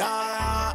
Yeah.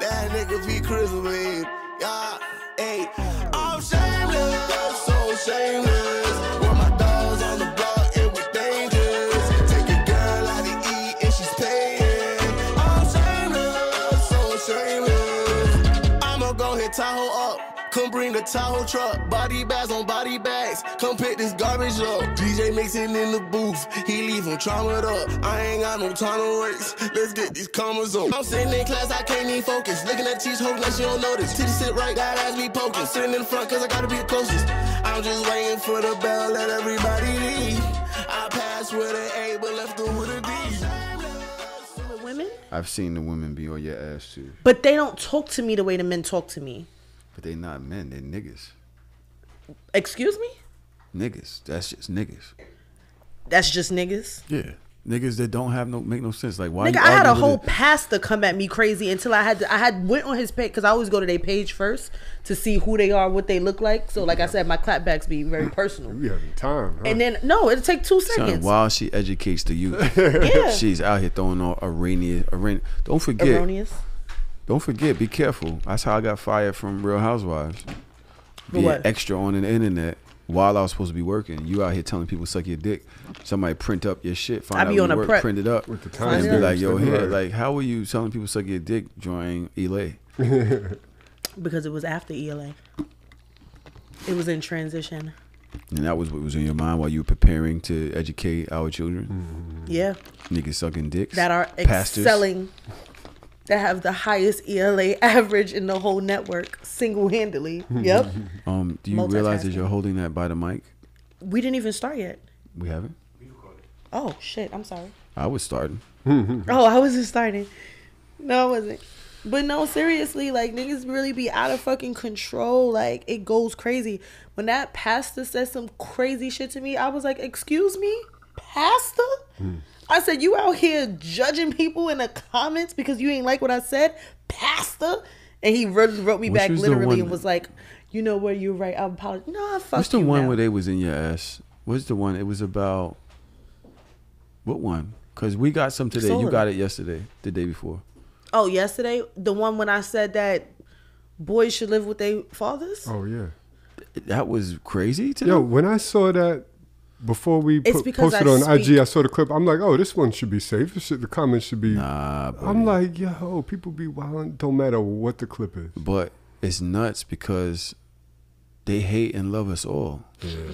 That nigga be crazy, man. Yeah. Hey, I'm shameless, so shameless. When my dogs on the block, it was dangerous. Take a girl out to eat and she's paying. I'm shameless, so shameless. I'ma go hit Tahoe up. Come bring the Tahoe truck, body bags on body bags. Come pick this garbage up. DJ mixing in the booth, he leave him traumatized up. I ain't got no time to waste. Let's get these commas on. I'm sitting in class, I can't even focus. Looking at cheese, hoping that she don't notice. Titty sit right, that ass be poking. I'm sitting in the front cause I gotta be the closest. I'm just waiting for the bell, let everybody leave. I passed with an A, but left them with a D. With women? I've seen the women be on your ass too. But they don't talk to me the way the men talk to me. But they not men, they niggas. Excuse me? Niggas. That's just niggas. That's just niggas? Yeah. Niggas that don't have make no sense. Like, why? Nigga, I had a whole pastor come at me crazy until I had went on his page, because I always go to their page first to see who they are, what they look like. So like I said, my clapbacks be very personal. We having time, huh? And then it'll take 2 seconds. Son, while she educates the youth, Yeah. she's out here throwing all erroneous. Don't forget. Erroneous. Don't forget, be careful. That's how I got fired from Real Housewives. For what? Extra on the internet while I was supposed to be working. You out here telling people suck your dick. Somebody print up your shit, find out on you a work, prep. print it up, With the time and be like, yo, stamps, here, right. like, how were you telling people suck your dick during ELA? Because it was after ELA. It was in transition. And that was what was in your mind while you were preparing to educate our children? Yeah. Niggas sucking dicks. That are pastors. excelling. That have the highest ELA average in the whole network, single-handedly. Yep. Do you realize that Multitasking. you're holding that by the mic? We didn't even start yet. We haven't? Oh, shit. I'm sorry. I was starting. Oh, I wasn't starting. No, I wasn't. But no, seriously, like, niggas really be out of fucking control. Like, it goes crazy. When that pastor said some crazy shit to me, I was like, excuse me? Pastor? I said, you out here judging people in the comments because you ain't like what I said? Pastor? And he wrote me Which back was the literally one- and was like, you know what, you're right. I apologize. No, I fuck What's the you one now. where they was in your ass? What's the one? It was about... What one? Because we got some today. You Solar. got it yesterday, the day before. Oh, yesterday? The one when I said that boys should live with their fathers? Oh, yeah. That was crazy to Yo, them? when I saw that, before we It's because posted I on IG, speak- I saw the clip. I'm like, oh, this one should be safe. The comments should be... Nah, buddy. I'm like, yo, people be wilding. Don't matter what the clip is. But it's nuts because they hate and love us all. Yeah.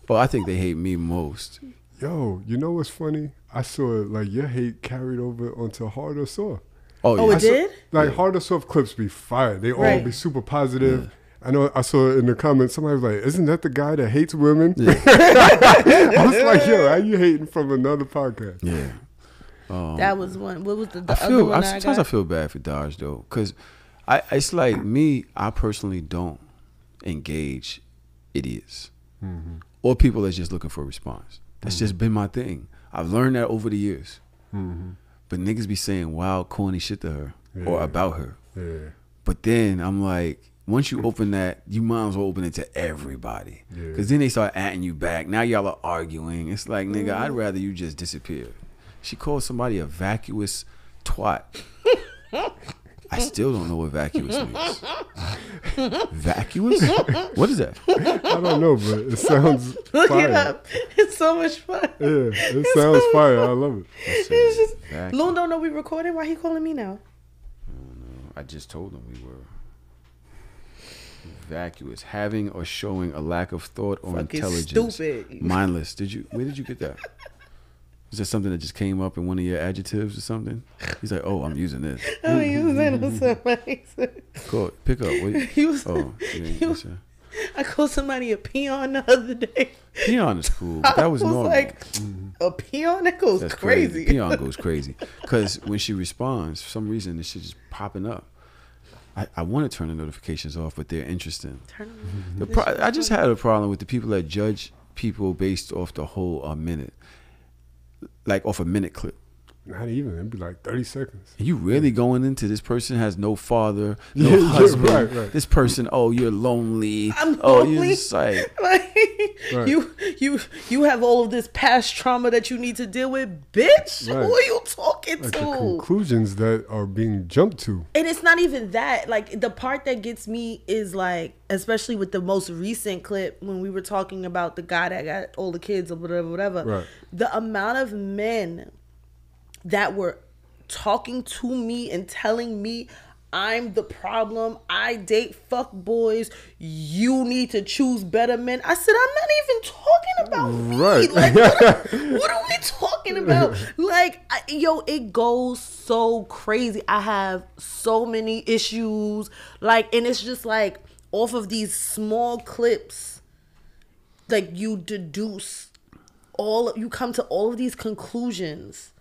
Well, I think they hate me most. Yo, you know what's funny? I saw like your hate carried over onto Hard or Soft. Oh, Oh, yeah. it did? Like Hard or Soft clips be fire. They all Right. be super positive. I know I saw in the comments, somebody was like, isn't that the guy that hates women? Yeah. I was like, yo, how you hating from another podcast? Yeah. That was one. What was the I other feel. one Sometimes I feel bad for Dodge though, because it's like me. I personally don't engage idiots or people that's just looking for a response. That's just been my thing. I've learned that over the years. But niggas be saying wild, corny shit to her or about her. Yeah. But then I'm like, once you open that, you might as well open it to everybody. Yeah. Because then they start atting you back. Now y'all are arguing. It's like, nigga, I'd rather you just disappear. She called somebody a vacuous twat. I still don't know what vacuous means. Vacuous? What is that? I don't know, but it sounds Look fire. it up. It's so much fun. Yeah, it sounds fire. I love it. It's just, Vacuous. Loon don't know we recording. Why he calling me now? I just told them we were. Vacuous, having or showing a lack of thought or Fucking intelligence. stupid. Mindless. Where did you get that? Is that something that just came up in one of your adjectives or something? He's like, oh, I'm using this. Oh, he was in somebody. Cool. Pick up. Wait. He was. Oh, you ain't he was- answer. I called somebody a peon the other day. Peon is cool, but that was I normal. like, a peon? That goes That's crazy. Peon goes crazy. Because when she responds, for some reason, this shit just popping up. I want to turn the notifications off, but they're interesting. Turn them on. I just had a problem with the people that judge people based off the whole minute. Like off a minute clip. Not even. It'd be like 30 seconds. Are you really going into this person has no father, no Yeah, husband? right. This person, oh, you're lonely. I'm Oh, lonely. you're just like, Like, Right. You have all of this past trauma that you need to deal with, bitch. Right. Who are you talking Like to? the conclusions that are being jumped to. And it's not even that. Like, the part that gets me is like, especially with the most recent clip when we were talking about the guy that got all the kids or whatever. Right. The amount of men that were talking to me and telling me I'm the problem. I date fuck boys. You need to choose better men. I said, I'm not even talking about Right. me. Like, what are we talking about? Like, it goes so crazy. I have so many issues. Like, and it's just like off of these small clips, like you deduce you come to all of these conclusions.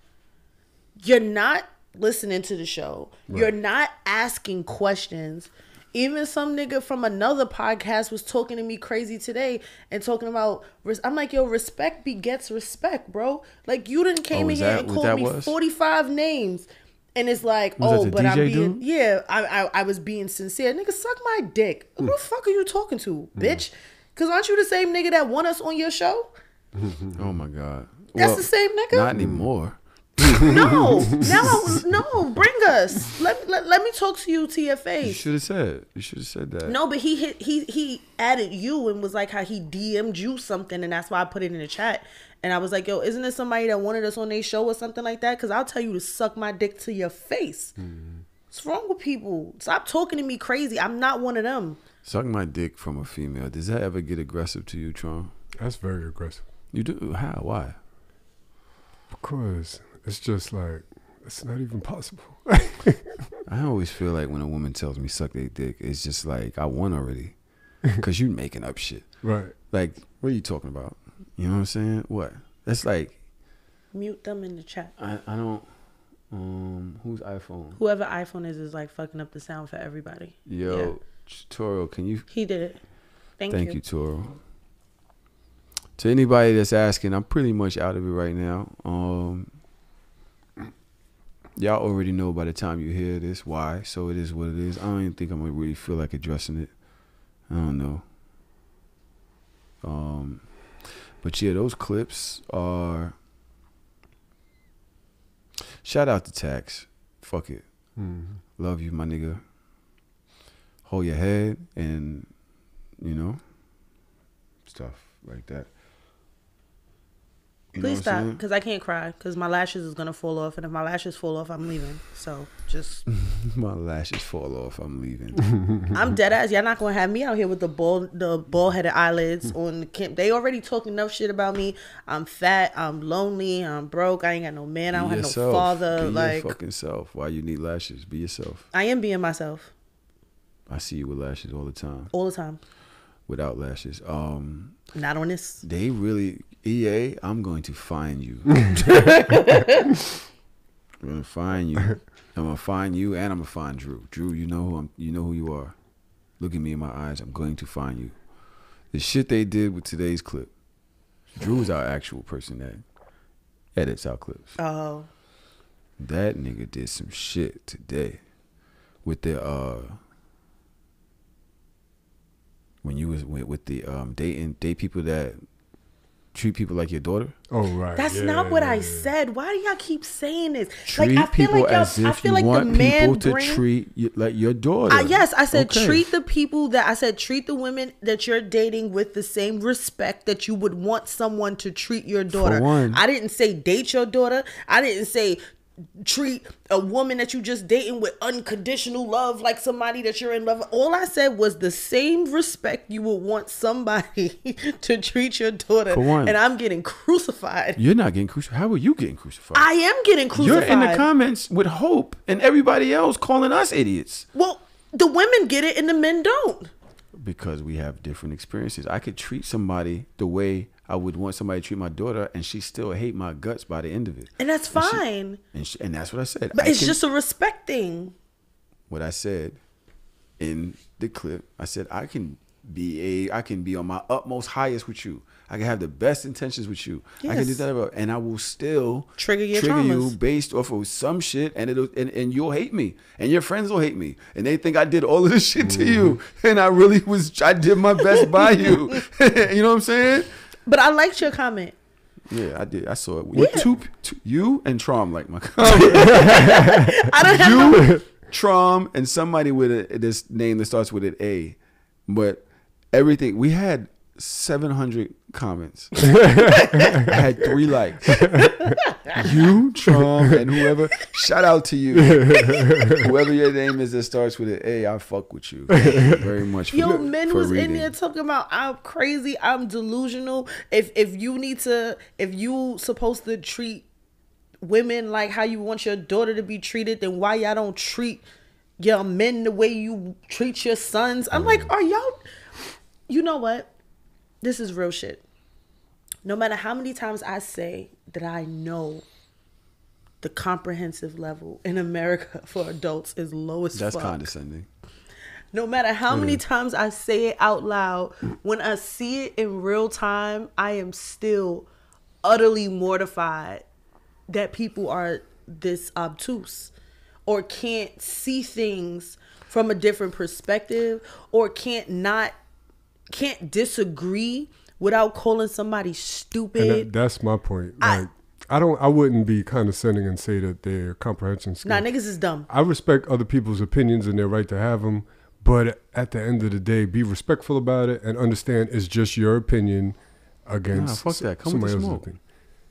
You're not listening to the show. Right. You're not asking questions. Even some nigga from another podcast was talking to me crazy today and talking about, I'm like, yo, respect begets respect, bro. Like, you done came in here and called me 45 names. And it's like, but DJ I'm being, dude? Yeah, I was being sincere. Nigga, suck my dick. Who the fuck are you talking to, bitch? Because aren't you the same nigga that want us on your show? Oh my God. That's the same nigga? Not anymore. No, bring us. Let me talk to you to your face. You should have said that. No, but he added you and was like how he DM'd you something, and that's why I put it in the chat. And I was like, yo, isn't there somebody that wanted us on their show or something like that? Because I'll tell you to suck my dick to your face. What's wrong with people? Stop talking to me crazy. I'm not one of them. Suck my dick from a female. Does that ever get aggressive to you, Tron? That's very aggressive. You do? How? Why? Because it's just like, it's not even possible. I always feel like when a woman tells me suck their dick, it's just like, I won already. Because you making up shit. Right. Like, what are you talking about? You know what I'm saying? What? That's like... Mute them in the chat. I don't... whose iPhone? Whoever iPhone is like fucking up the sound for everybody. Yo, yeah. Toro, can you... He did it. Thank you, Toro. To anybody that's asking, I'm pretty much out of it right now. Y'all already know by the time you hear this why, so it is what it is. I don't even think I'm gonna really feel like addressing it. I don't know. But yeah, those clips are... Shout out to Tax. Fuck it. Love you, my nigga. Hold your head and, you know, stuff like that. Please stop, because I can't cry, because my lashes is going to fall off, and if my lashes fall off, I'm leaving. So, just... My lashes fall off, I'm leaving. I'm dead ass. Y'all not going to have me out here with the bald-headed eyelids on the camp. They already talking enough shit about me. I'm fat, I'm lonely, I'm broke, I ain't got no man, I don't have no father. Be like, your fucking self. Why you need lashes? Be yourself. I am being myself. I see you with lashes all the time. All the time. Without lashes. Not on this. They really... EA, I'm going to find you. I'm gonna find you. I'm gonna find you, and I'm gonna find Drew. Drew, you know who you are. Look at me in my eyes. I'm going to find you. The shit they did with today's clip. Drew is our actual person that edits our clips. Oh. That nigga did some shit today with the when you was with the date people that treat people like your daughter. Oh, right. That's not what I said. Why do y'all keep saying this? Treat like, I feel people like as if I feel you like want the man people to treat you like your daughter. Yes, I said okay. treat the women that you're dating with the same respect that you would want someone to treat your daughter. For one. I didn't say date your daughter. I didn't say treat a woman that you just dating with unconditional love like somebody that you're in love with. All I said was the same respect you would want somebody to treat your daughter. For one. And I'm getting crucified. You're not getting crucified. How are you getting crucified? I am getting crucified. You're in the comments with Hope and everybody else calling us idiots. Well, the women get it and the men don't. Because we have different experiences. I could treat somebody the way I would want somebody to treat my daughter, and she still hate my guts by the end of it. And that's fine. And that's what I said. But it's just a respect thing. What I said in the clip, I said I can I can be on my utmost highest with you. I can have the best intentions with you. I can do that, and I will still trigger you traumas. Based off of some shit, and you'll hate me, and your friends will hate me, and they think I did all of this shit to you, and I did my best by you. You know what I'm saying? But I liked your comment. Yeah, I did. I saw it. Yeah. You and Trom like my comment. I don't have Trom and somebody with this name that starts with an A, but everything we had 700 comments. I had 3 likes. You, Trom, and whoever. Shout out to you. Whoever your name is that starts with an A, I fuck with you very much. Yo, men was reading. In there talking about I'm crazy, I'm delusional. If you supposed to treat women like how you want your daughter to be treated, then why y'all don't treat your men the way you treat your sons? I'm like, are y'all? You know what? This is real shit. No matter how many times I say that I know the comprehensive level in America for adults is low as fuck. That's condescending. No matter how many times I say it out loud, when I see it in real time, I am still utterly mortified that people are this obtuse or can't see things from a different perspective or can't disagree without calling somebody stupid. And that's my point. Like, I wouldn't be condescending and say that their comprehension skills. Nah, niggas is dumb. I respect other people's opinions and their right to have them, but at the end of the day, be respectful about it and understand it's just your opinion against somebody else's opinion.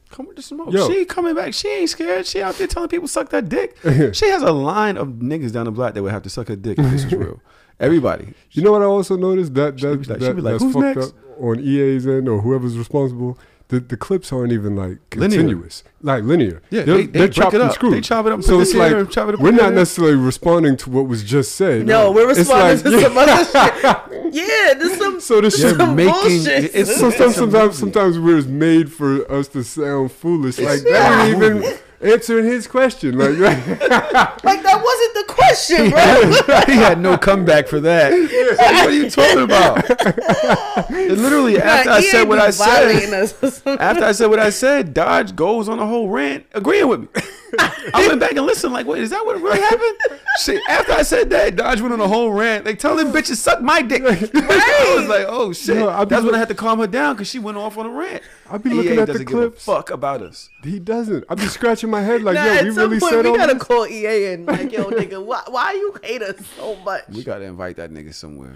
Come with the smoke. Yo. She ain't coming back. She ain't scared. She out there telling people suck that dick. She has a line of niggas down the block that would have to suck her dick if this was real. Everybody. You know what I also noticed? That's Who's fucked next? Up on EA's end or whoever's responsible. The clips aren't even like continuous, linear. Yeah, they chop it up. They chop it up. So it's like we're not necessarily responding to what was just said. No, we're responding to some other shit. Yeah, there's some. So this shit bullshit. It's sometimes we're made for us to sound foolish. Like that ain't even answering his question. Like that wasn't the question, bro. He had no comeback for that. What are you talking about? And literally after I said what I said, Dodge goes on a whole rant agreeing with me. I went back and listened like, wait, is that what really happened? Shit, after I said that, Dodge went on a whole rant. They tell them bitches suck my dick. I was like, oh shit. That's when I had to calm her down because she went off on a rant. I'll be looking at the clips. Fuck about us. He doesn't. I'll be scratching my head like, yo, we really said all this? We gotta call EA and like, yo, nigga, why you hate us so much? We gotta invite that nigga somewhere.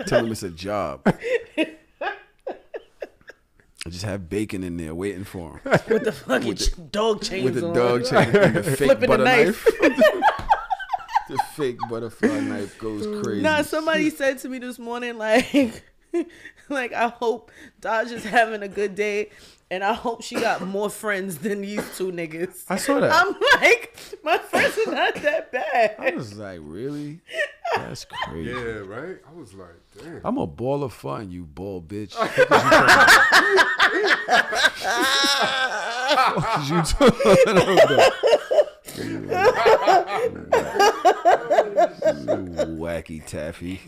Tell him it's a job. I just have bacon in there waiting for him. With the fucking dog chains with the on. dog chains and the fake Flipping butter the knife. The fake butterfly knife goes crazy. Nah, somebody said to me this morning, like, I hope Dodge is having a good day, and I hope she got more friends than these 2 niggas. I saw that. I'm like, my friends are not that bad. I was like, really? That's crazy. Yeah, right? I was like, damn. I'm a ball of fun, you ball bitch. You wacky taffy.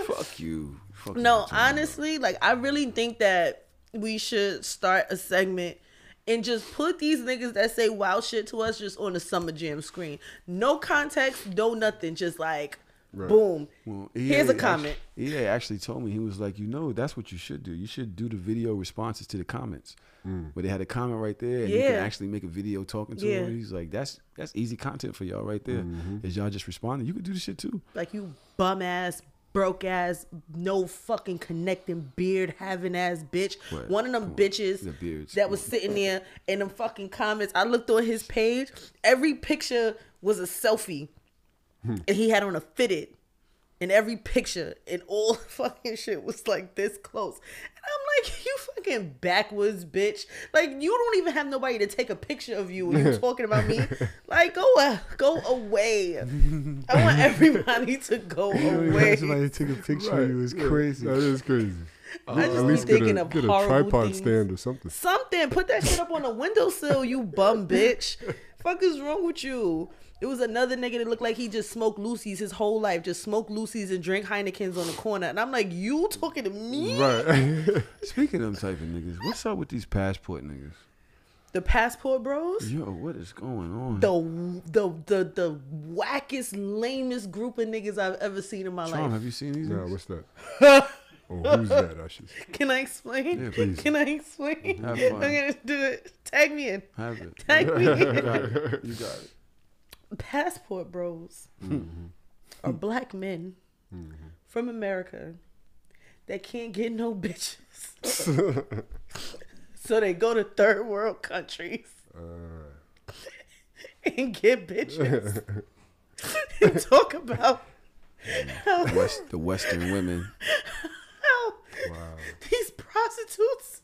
Fuck you. No, honestly, like, I really think that we should start a segment and just put these niggas that say wild shit to us just on the Summer Jam screen. No context, no nothing. Just like, boom. Well, here's a comment. EA actually told me, he was like, that's what you should do. You should do the video responses to the comments. Where they had a comment right there and you can actually make a video talking to them. He's like, that's easy content for y'all right there. Is y'all just responding? You could do the shit too. Like, you bum ass, broke ass, no fucking connecting beard having ass bitch. What? One of them bitches that was sitting there in them fucking comments. I looked on his page. Every picture was a selfie. And he had on a fitted. And every picture and all the fucking shit was like this close. And I'm like, you fucking backwards bitch. Like, you don't even have nobody to take a picture of you when you're talking about me. Like, go away. I want everybody to go away. Somebody to take a picture of you is crazy. That is crazy. I just at least be thinking of get a horrible tripod things. stand or something. Something. Put that shit up on a windowsill, you bum bitch. fuck is wrong with you? It was another nigga that looked like he just smoked Lucy's his whole life, just smoked Lucy's and drank Heinekens on the corner. And I'm like, you talking to me? Right. Speaking of them type of niggas, what's up with these passport niggas? The passport bros? Yo, what is going on? The wackest, lamest group of niggas I've ever seen in my life. Have you seen these? No, niggas? what's that? Oh, who's that? I should say. Can I explain? Yeah, please. Can I explain? Have I'm fun. gonna do it. Tag me in. Have it. Tag me in. You got it. You got it. Passport bros are black men from America that can't get no bitches. So they go to third world countries and get bitches. And talk about how The Western women. Wow. these prostitutes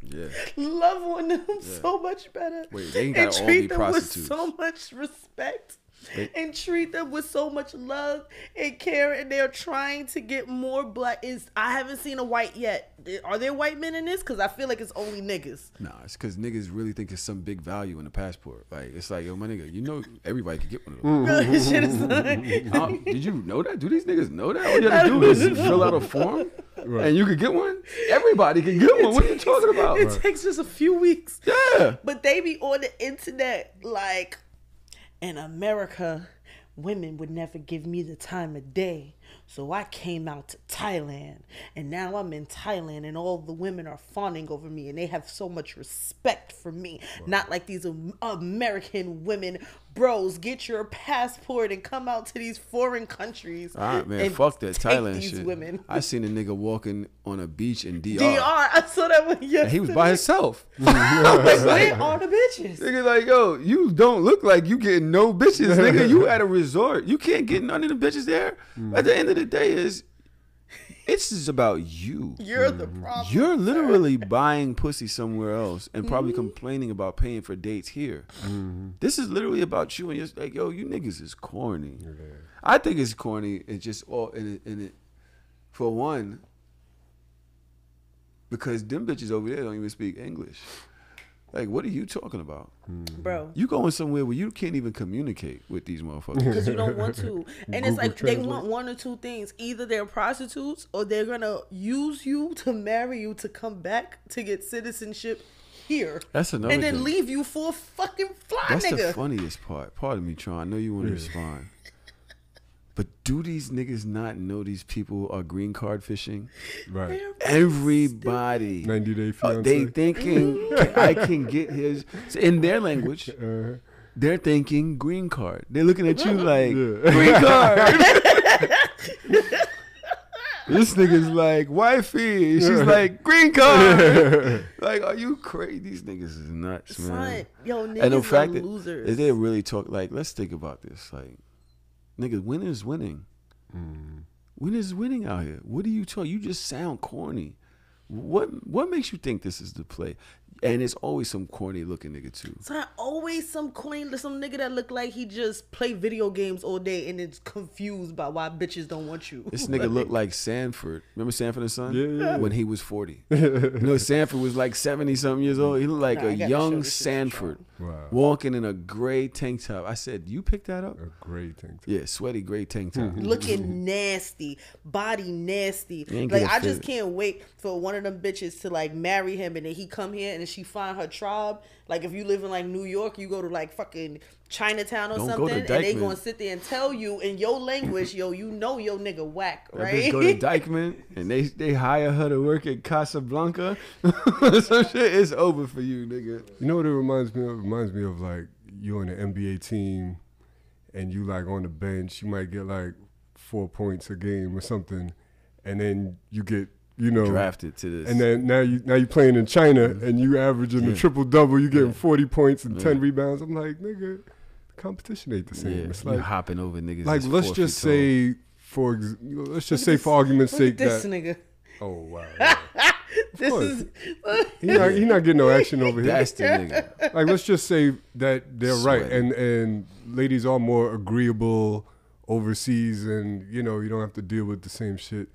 Yeah. love on them so much better. Wait, they ain't and gotta all treat be them prostitutes. with so much respect. They- And treat them with so much love and care, and they're trying to get more black. I haven't seen a white yet. Are there white men in this? Because I feel like it's only niggas. Nah, it's because niggas really think it's some big value in the passport. Like, it's like, yo, my nigga, you know everybody could get one of those. This shit is like, Did you know that? Do these niggas know that? All you have to do is fill out a form and you can get one? Everybody can get one. What are you talking about? it takes just a few weeks. Yeah. But they be on the internet like, in America, women would never give me the time of day. So I came out to Thailand, and now I'm in Thailand, and all the women are fawning over me, and they have so much respect for me. Wow. Not like these American women. Bros, get your passport and come out to these foreign countries. All right, man, and fuck that take Thailand these shit. women. I seen a nigga walking on a beach in DR. I saw that one yesterday. And he was by himself. I was like, where are the bitches? Nigga like, yo, you don't look like you getting no bitches, nigga. You at a resort. You can't get none of the bitches there. At the end of the day it's just about you. You're the problem. You're literally buying pussy somewhere else and probably complaining about paying for dates here. This is literally about you, and you're like, yo, you niggas is corny. I think it's corny. It's just all in it. For one, because them bitches over there don't even speak English. Like, what are you talking about? Bro. You going somewhere where you can't even communicate with these motherfuckers. Because you don't want to. And it's Google like they Translate. want one or two things. Either they're prostitutes or they're going to use you to marry you to come back to get citizenship here. That's another And then thing. leave you for a fucking fly That's nigga. the funniest part. Pardon me, Tron. I know you want to respond. But do these niggas not know these people are green card fishing? Right. Everybody. 90 Day Fiancé. They thinking I can get his in their language. They're thinking green card. They're looking at you like green card. This nigga's like wifey. She's like green card. Like, are you crazy? These niggas is nuts, man. Yo, niggas And the fact are that losers. is they really talk like, let's think about this. Like, nigga, winners winning. Winners winning out here. What are you talking? You just sound corny. What makes you think this is the play? And it's always some corny looking nigga too. It's not always some nigga that look like he just play video games all day and is confused by why bitches don't want you. This nigga looked like Sanford. Remember Sanford and Son? Yeah. When he was 40. You know, Sanford was like 70 something years old. He looked like Nah, I a gotta show young this shit to Sanford. Wow. Walking in a gray tank top. I said, you picked that up? A great thing. Yeah, sweaty gray tank top. Looking nasty, body nasty. ain't Like get a I just fit. can't wait for one of them bitches to like marry him, and then he come here and then she find her tribe. Like if you live in like New York, you go to like fucking Chinatown or Don't go something, to and they Dykeman. gonna sit there and tell you in your language, yo, you know your nigga whack, That right? bitch go to Dykeman and they hire her to work at Casablanca. Some shit is over for you, nigga. You know what it reminds me of? It reminds me of like you on an NBA team and you like on the bench, you might get like 4 points a game or something, and then you get, you know, Drafted to this. and then now you playing in China and you averaging a triple double, you getting 40 points and 10 rebounds. I'm like, nigga, the competition ain't the same. Yeah, It's you like hopping over niggas. like that's let's 4 just feet tall. say for argument's Look at sake this that nigga. oh wow, This course. is he not getting no action over here. That's the nigga. Like let's just say that they're right, Sweaty. and ladies are more agreeable overseas, and you know you don't have to deal with the same shit.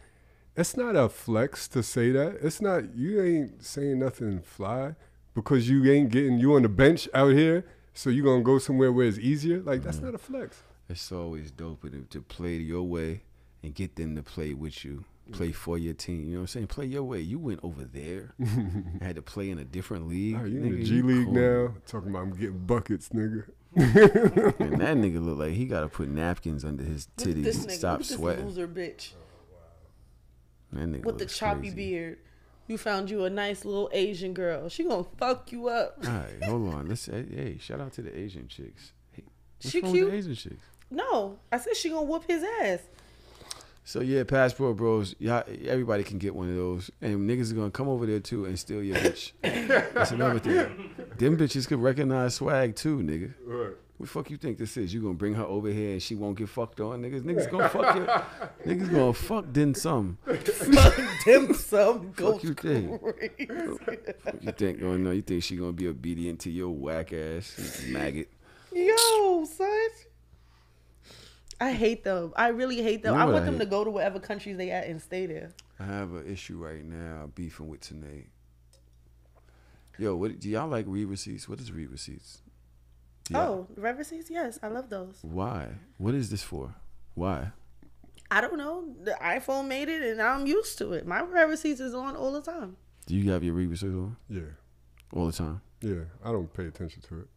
It's not a flex to say that. It's not. You ain't saying nothing fly because you ain't getting. You on the bench out here, So you gonna go somewhere where it's easier? Like that's not a flex. It's always dope to play your way and get them to play with you. Play for your team. You know what I'm saying? Play your way. You went over there. Had to play in a different league. Oh, you nigga, in the G League cool. now? Talking about I'm getting buckets, nigga. And that nigga look like he got to put napkins under his Look at titties this and nigga. stop Look at this sweating. loser bitch That nigga with the looks choppy crazy. beard. You found you a nice little Asian girl. She gonna fuck you up. All right, hold on. Let's hey, shout out to the Asian chicks. Hey, what's She wrong cute? with the Asian chicks? No, I said she gonna whoop his ass. So yeah, Passport Bros, y'all, everybody can get one of those, and niggas are gonna come over there too and steal your bitch. That's another thing. Them bitches could recognize swag too, nigga. Right. What the fuck you think this is? You gonna bring her over here and she won't get fucked on, niggas? Niggas gonna fuck you. Niggas gonna fuck then some. Fuck them some Fuck you think? crazy. Fuck you think? Oh no, you think she gonna be obedient to your whack ass maggot? Yo, son. I hate them. I really hate them. You know I what want I them hate? to go to wherever countries they at and stay there. I have an issue right now beefing with Tanae. Yo, what do y'all like read receipts? What is read receipts? Oh, red receipts? Yes, I love those. Why? What is this for? Why? I don't know. The iPhone made it, and I'm used to it. My red receipts is on all the time. Do you have your read receipts on Yeah. all the time? Yeah. I don't pay attention to it.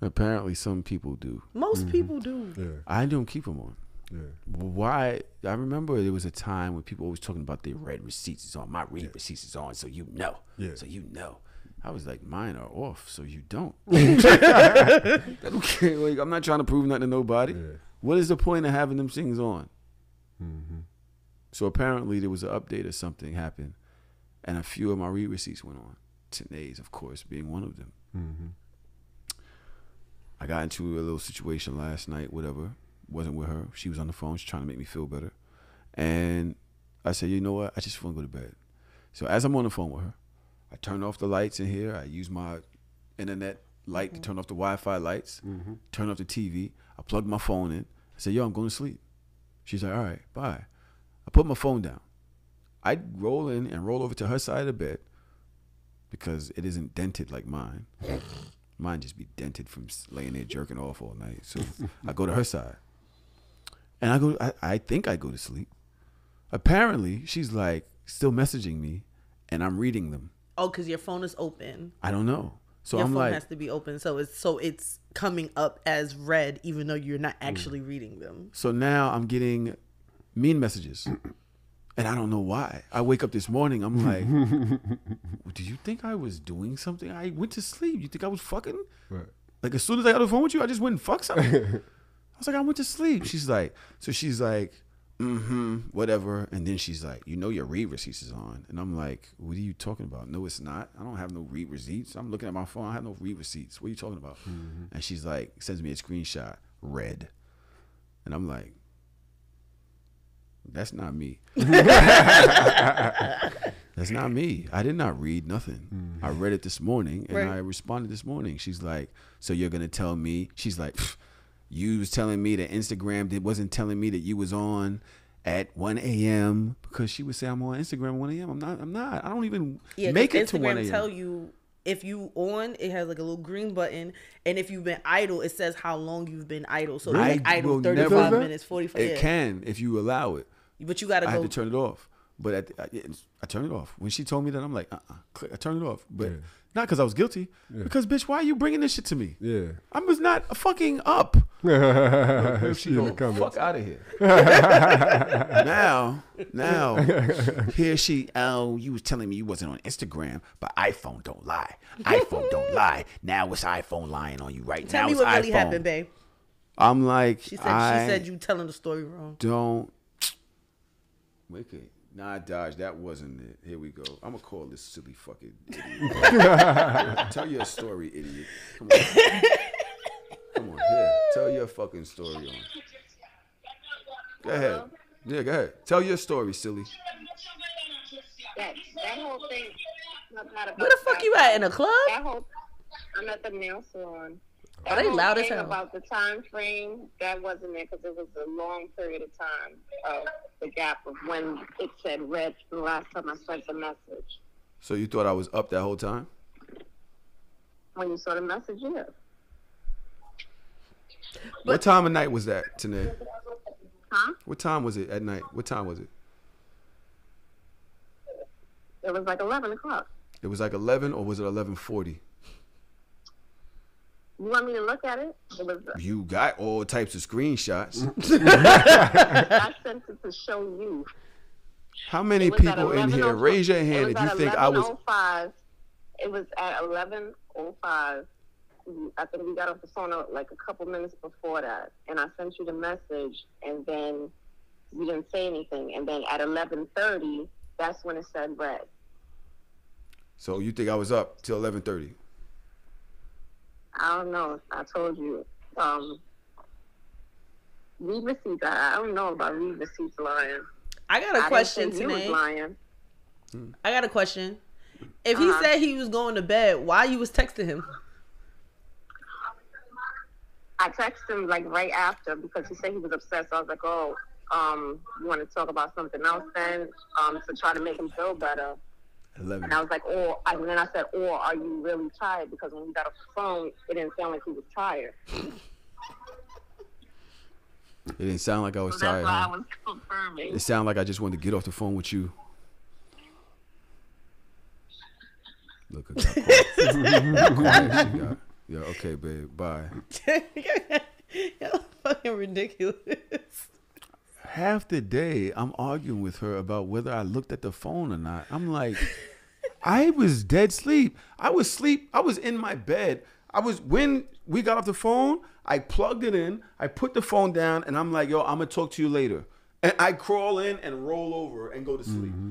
Apparently, some people do. Most people do. Yeah. I don't keep them on. Yeah. Why? I remember there was a time when people always talking about their red receipts is on. My read receipts is on, so you know. Yeah. So you know. I was like, mine are off, so you don't. I don't care. Like, I'm not trying to prove nothing to nobody. Yeah. What is the point of having them things on? Mm-hmm. So apparently there was an update or something happened, and a few of my read receipts went on. Tanae's, of course, being one of them. Mm-hmm. I got into a little situation last night, whatever. Wasn't with her. She was on the phone. She's trying to make me feel better. And I said, you know what? I just want to go to bed. So as I'm on the phone with her, I turn off the lights in here. I use my internet light to turn off the Wi-Fi lights, turn off the TV. I plug my phone in. I said, yo, I'm going to sleep. She's like, all right, bye. I put my phone down. I roll in and roll over to her side of the bed because it isn't dented like mine. Mine just be dented from laying there jerking off all night. So I go to her side. And I think I go to sleep. Apparently, she's like still messaging me and I'm reading them. Oh, because your phone is open. I don't know. So Your I'm phone like, has to be open, so it's coming up as read, even though you're not actually reading them. so now I'm getting mean messages. And I don't know why. I wake up this morning, I'm like, do you think I was doing something? I went to sleep. You think I was fucking? Right. Like as soon as I got on the phone with you, I just went and fucked something. I was like, I went to sleep. She's like, whatever. And then she's like, you know your read receipts is on. And I'm like, what are you talking about? No, it's not. I don't have no read receipts. I'm looking at my phone. I have no read receipts. What are you talking about? And she's like, sends me a screenshot, red. And I'm like, that's not me. That's not me. I did not read nothing. I read it this morning and Right. I responded this morning. She's like, so you're going to tell me? She's like, you was telling me that Instagram wasn't telling me that you was on at 1 a.m. because she would say I'm on Instagram at 1 a.m. I'm not. I don't even make it to 1 Instagram a.m. tell you if you on, it has like a little green button, and if you've been idle, it says how long you've been idle. So I like idle will 35 never- minutes, 45. It yeah. can if you allow it. But you gotta I go. had to turn it off. But I turned it off. When she told me that, I'm like, I turned it off. But Yeah. not because I was guilty. Because, bitch, why are you bringing this shit to me? Yeah. I was not fucking up. She in the comments. Fuck out of here. now, here you was telling me you wasn't on Instagram, but iPhone don't lie. iPhone don't lie. Now it's iPhone lying on you right Tell now. me It's what really iPhone. happened, babe. I'm like, She said you telling the story wrong. don't. Okay. Nah, Dodge, that wasn't it. Here we go. I'm going to call this silly fucking idiot. Tell your story, idiot. Come on. Come on, here. Tell your fucking story on. Go ahead. Yeah, go ahead. Tell your story, silly. That whole thing. Not about Where the fuck you at, in a club? That whole. I'm at the nail salon. Are they whole loud as thing hell? About the time frame, that wasn't it because it was a long period of time of the gap of when it said red the last time I sent the message. So you thought I was up that whole time? When you saw the message, yeah. What time of night was that, Tanae? Huh? What time was it at night? What time was it? It was like 11 o'clock. It was like 11, or was it 11:40? You want me to look at it? It was. You got all types of screenshots. I sent it to show you. How many It was at people in here? 11:05. Raise your It hand was if you at think I was. 11:05. It was at 11:05. I think we got off the phone like a couple minutes before that, and I sent you the message, and then you didn't say anything, and then at 11:30, that's when it said red. So you think I was up till 11:30? I don't know. I told you. Read receipts. I don't know about read receipts lying. I got a question You was today. lying. I got a question. If he said he was going to bed, why you was texting him? I texted him like right after because he said he was upset. So I was like, "Oh, you want to talk about something else then?" To try to make him feel better. 11. And I was like, and then I said, "Or are you really tired?" Because when we got off the phone, it didn't sound like he was tired. It didn't sound like I was So that's tired. why Huh? I was confirming. It sounded like I just wanted to get off the phone with you. Look, I got quiet. She got- yeah, okay, babe. Bye. Y'all fucking ridiculous. Half the day, I'm arguing with her about whether I looked at the phone or not. I'm like, I was dead sleep. I was in my bed. When we got off the phone, I plugged it in. I put the phone down, and I'm like, yo, I'm going to talk to you later. And I crawl in and roll over and go to sleep. Mm-hmm.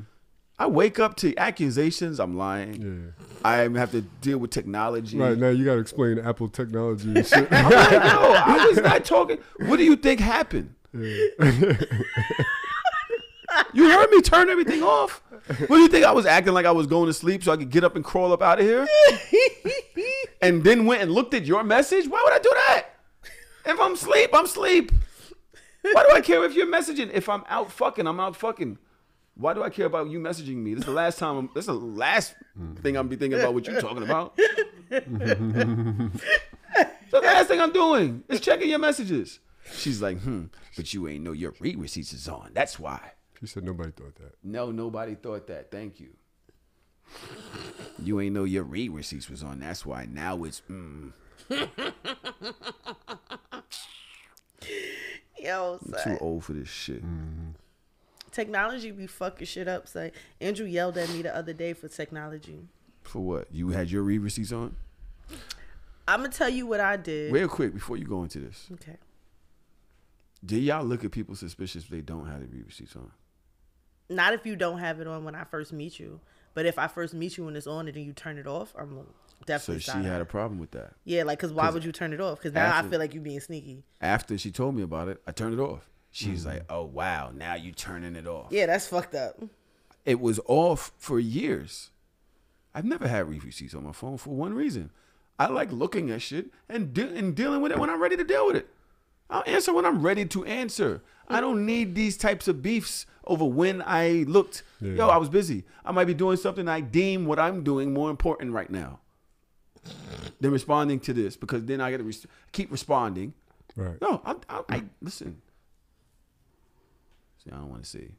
I wake up to accusations. I'm lying. Yeah. I have to deal with technology. Right, now you got to explain Apple technology and shit. I'm like, no, I was not talking. What do you think happened? Yeah. You heard me turn everything off. What do you think? I was acting like I was going to sleep so I could get up and crawl up out of here? And then went and looked at your message? Why would I do that? If I'm asleep, I'm asleep. Why do I care if you're messaging? If I'm out fucking, I'm out fucking. Why do I care about you messaging me? This is the last time. This is the last thing I'm be thinking about what you're talking about. The last thing I'm doing is checking your messages. She's like, but you ain't know your read receipts is on. That's why. She said nobody thought that. No, nobody thought that. Thank you. You ain't know your read receipts was on. That's why. Now it's Yo, I'm too old for this shit. Mm-hmm. Technology be fucking shit up. So Andrew yelled at me the other day for technology. For what? You had your read receipts on? I'm gonna tell you what I did. Real quick before you go into this. Okay. Did y'all look at people suspicious if they don't have the read receipts on? Not if you don't have it on when I first meet you. But if I first meet you and it's on and then you turn it off, I'm definitely So she had a problem with that. Yeah, like, because why would you turn it off? Because now I feel like you being sneaky. After she told me about it, I turned it off. She's like, oh, wow, now you turning it off. Yeah, that's fucked up. It was off for years. I've never had read receipts on my phone for one reason. I like looking at shit and dealing with it when I'm ready to deal with it. I'll answer when I'm ready to answer. I don't need these types of beefs over when I looked. Yeah. Yo, I was busy. I might be doing something I deem what I'm doing more important right now than responding to this, because then I got to keep responding. Right. No, I listen. See, I don't want to see.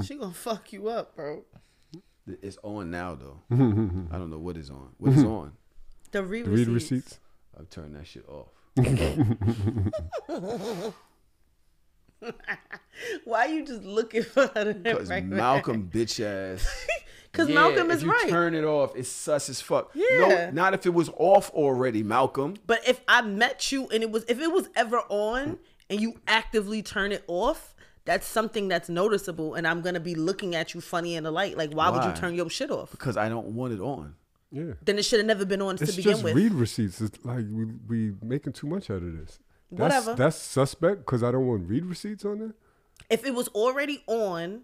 She gonna fuck you up, bro. It's on now, though. I don't know what is on. What is on? The read receipts. I've turned that shit off. Why you just looking for her? Because Malcolm bitch ass. Because Malcolm is right. If you turn it off, it's sus as fuck. Yeah. No, not if it was off already, Malcolm. But if I met you and if it was ever on and you actively turn it off, that's something that's noticeable, and I'm gonna be looking at you funny in the light. Like, why would you turn your shit off? Because I don't want it on. Yeah. Then it should have never been on to begin with. It's just read receipts. It's like we making too much out of this. Whatever. That's suspect because I don't want read receipts on there. If it was already on,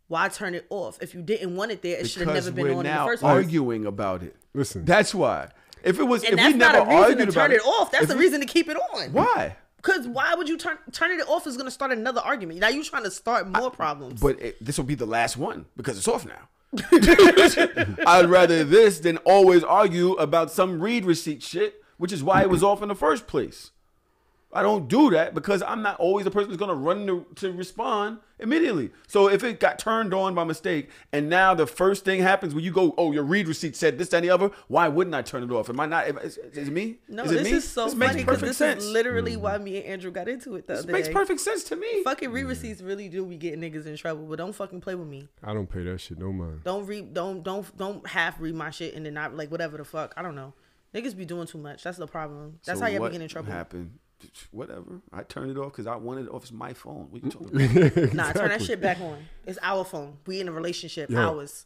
why turn it off? If you didn't want it there, it should have never been on in the first place. We're now arguing about it. Listen, that's why. If it was, and if that's we not never a reason argued to turn about it off. That's the reason to keep it on. Why? Because why would you turning it off is going to start another argument. Now you're trying to start more problems. But this will be the last one because it's off now. I'd rather this than always argue about some read receipt shit, which is why it was off in the first place. I don't do that because I'm not always the person who's gonna run to respond immediately. So if it got turned on by mistake, and now the first thing happens when you go, oh, your read receipt said this, that, and the other. Why wouldn't I turn it off? Am I not? Is it me? No, is it this me? is so this funny makes because perfect this sense. is literally why me and Andrew got into it the This other makes day. perfect sense to me. Fucking read receipts really do be getting niggas in trouble, but don't fucking play with me. I don't pay that shit no mind. Don't half read my shit and then not like whatever the fuck. I don't know. Niggas be doing too much. That's the problem. That's So how y'all be what getting in trouble. happened? Whatever. I turned it off because I wanted it off. It's my phone. What you talking about? Nah, turn that shit back on. It's our phone. We in a relationship. Yo. Ours.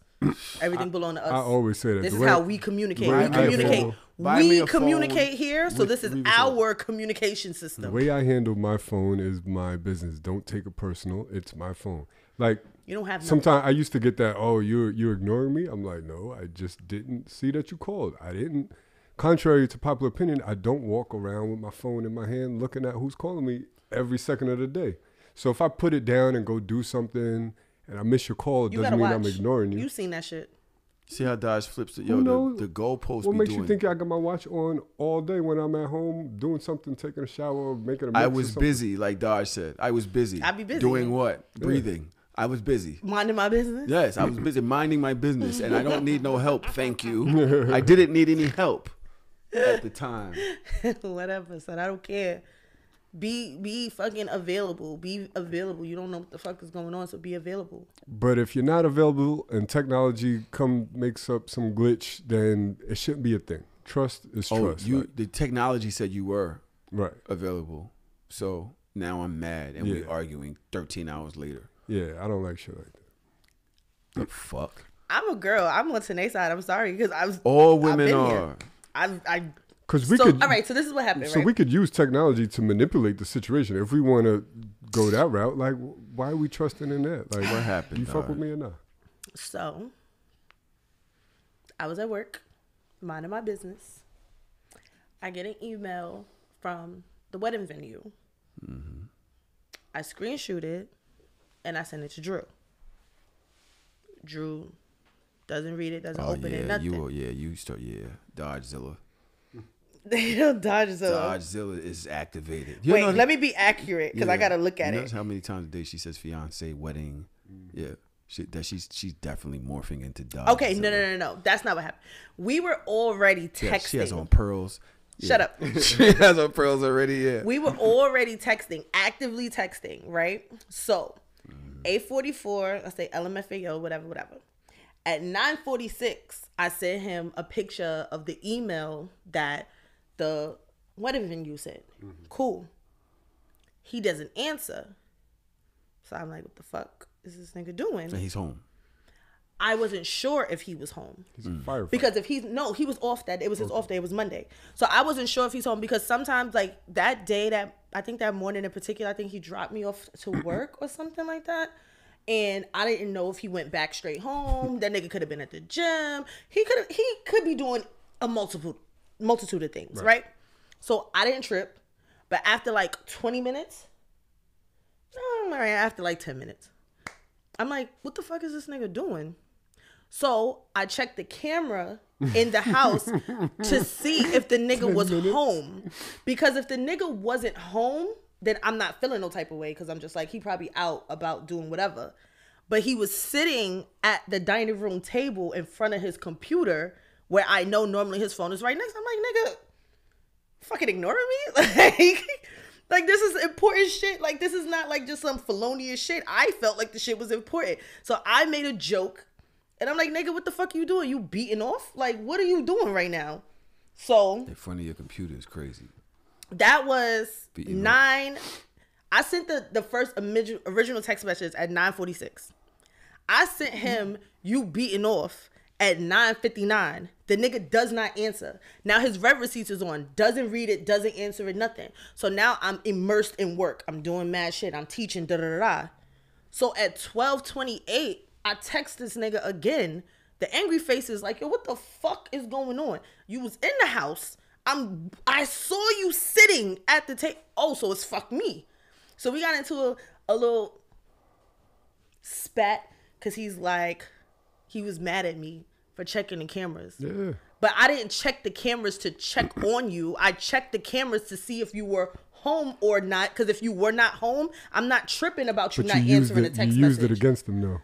Everything belong to us. I always say that. This The is way- how we communicate. Buy We me a communicate. phone. Buy me We a phone communicate here, so with this is read receipt. our communication The system. way I handle my phone is my business. Don't take it personal. It's my phone. Like You don't have no sometimes I used to get that. Oh, you're ignoring me. I'm like, no, I just didn't see that you called. I didn't. Contrary to popular opinion, I don't walk around with my phone in my hand looking at who's calling me every second of the day. So if I put it down and go do something and I miss your call, it You doesn't gotta mean watch. I'm ignoring you. You seen that shit. See how Dodge flips it? Who Yo, knows? the goalpost What be makes doing. you think I got my watch on all day when I'm at home doing something, taking a shower, making a mix I or was something? busy, like Dodge said. I was busy. I be busy. Doing what? Breathing. I was busy. Minding my business. Yes, I was busy minding my business, and I don't need no help. Thank you. I didn't need any help at the time. Whatever, son. I don't care. Be fucking available. Be available. You don't know what the fuck is going on, so be available. But if you're not available and technology makes up some glitch, then it shouldn't be a thing. Trust is Oh, trust. Like, the technology said you were right. available, so now I'm mad, and we're arguing 13 hours later. Yeah, I don't like shit like that. The fuck? I'm a girl. I'm on Tanae's side. I'm sorry because I was. All I've women been are. here. I. Because we So could. all right. So this is what happened. So right? we could use technology to manipulate the situation. If we want to go that route, like, why are we trusting in that? Like, What happened, You fuck dog? with me or not? So I was at work, minding my business. I get an email from the wedding venue. I screenshot it and I send it to Drew. Drew doesn't read it, doesn't open it, nothing. Dodgezilla. Dodgezilla. Dodgezilla is activated. Wait, let me be accurate because I Yeah. gotta look at Notice it. how many times a day she says fiance, wedding. Yeah, she's definitely morphing into Dodgezilla. Okay, no. That's not what happened. We were already texting. Yeah, she has on pearls. Shut up. She has on pearls already. Yeah. We were already texting, actively texting, right? So, 8:44, I say LMFAO, whatever. At 9:46, I sent him a picture of the email that the wedding venue sent. Cool. He doesn't answer. So I'm like, what the fuck is this nigga doing? And he's home. I wasn't sure if he was home. He's a firefighter. Because if he was off that, it was his off day, it was Monday. So I wasn't sure if he's home because sometimes like that day I think that morning in particular, I think he dropped me off to work or something like that. And I didn't know if he went back straight home. That nigga could have been at the gym. He could be doing a multitude of things, right? So I didn't trip. But after like 20 minutes, after like 10 minutes, I'm like, what the fuck is this nigga doing? So I checked the camera in the house to see if the nigga was home. Because if the nigga wasn't home, then I'm not feeling no type of way because I'm just like, he probably out about doing whatever. But he was sitting at the dining room table in front of his computer where I know normally his phone is right next. I'm like, nigga, fucking ignoring me? Like this is important shit. Like this is not like just some felonious shit. I felt like the shit was important. So I made a joke and I'm like, nigga, what the fuck are you doing? You beating off? Like, what are you doing right now? So In front of your computer is crazy. that was Beating 9. I sent the first original text message at 9:46. I sent him you beating off at 9:59. The nigga does not answer. Now his rev receipts is on. Doesn't read it, doesn't answer it, nothing. So now I'm immersed in work. I'm doing mad shit. I'm teaching, da-da-da-da. So at 12:28, I text this nigga again. The angry face is like, yo, what the fuck is going on? You was in the house. I saw you sitting at the table. Oh, so it's fuck me. So we got into a little spat because he's like, he was mad at me for checking the cameras. Yeah. But I didn't check the cameras to check on you. I checked the cameras to see if you were home or not. Because if you were not home, I'm not tripping about you not answering a text message. You used it against them, though.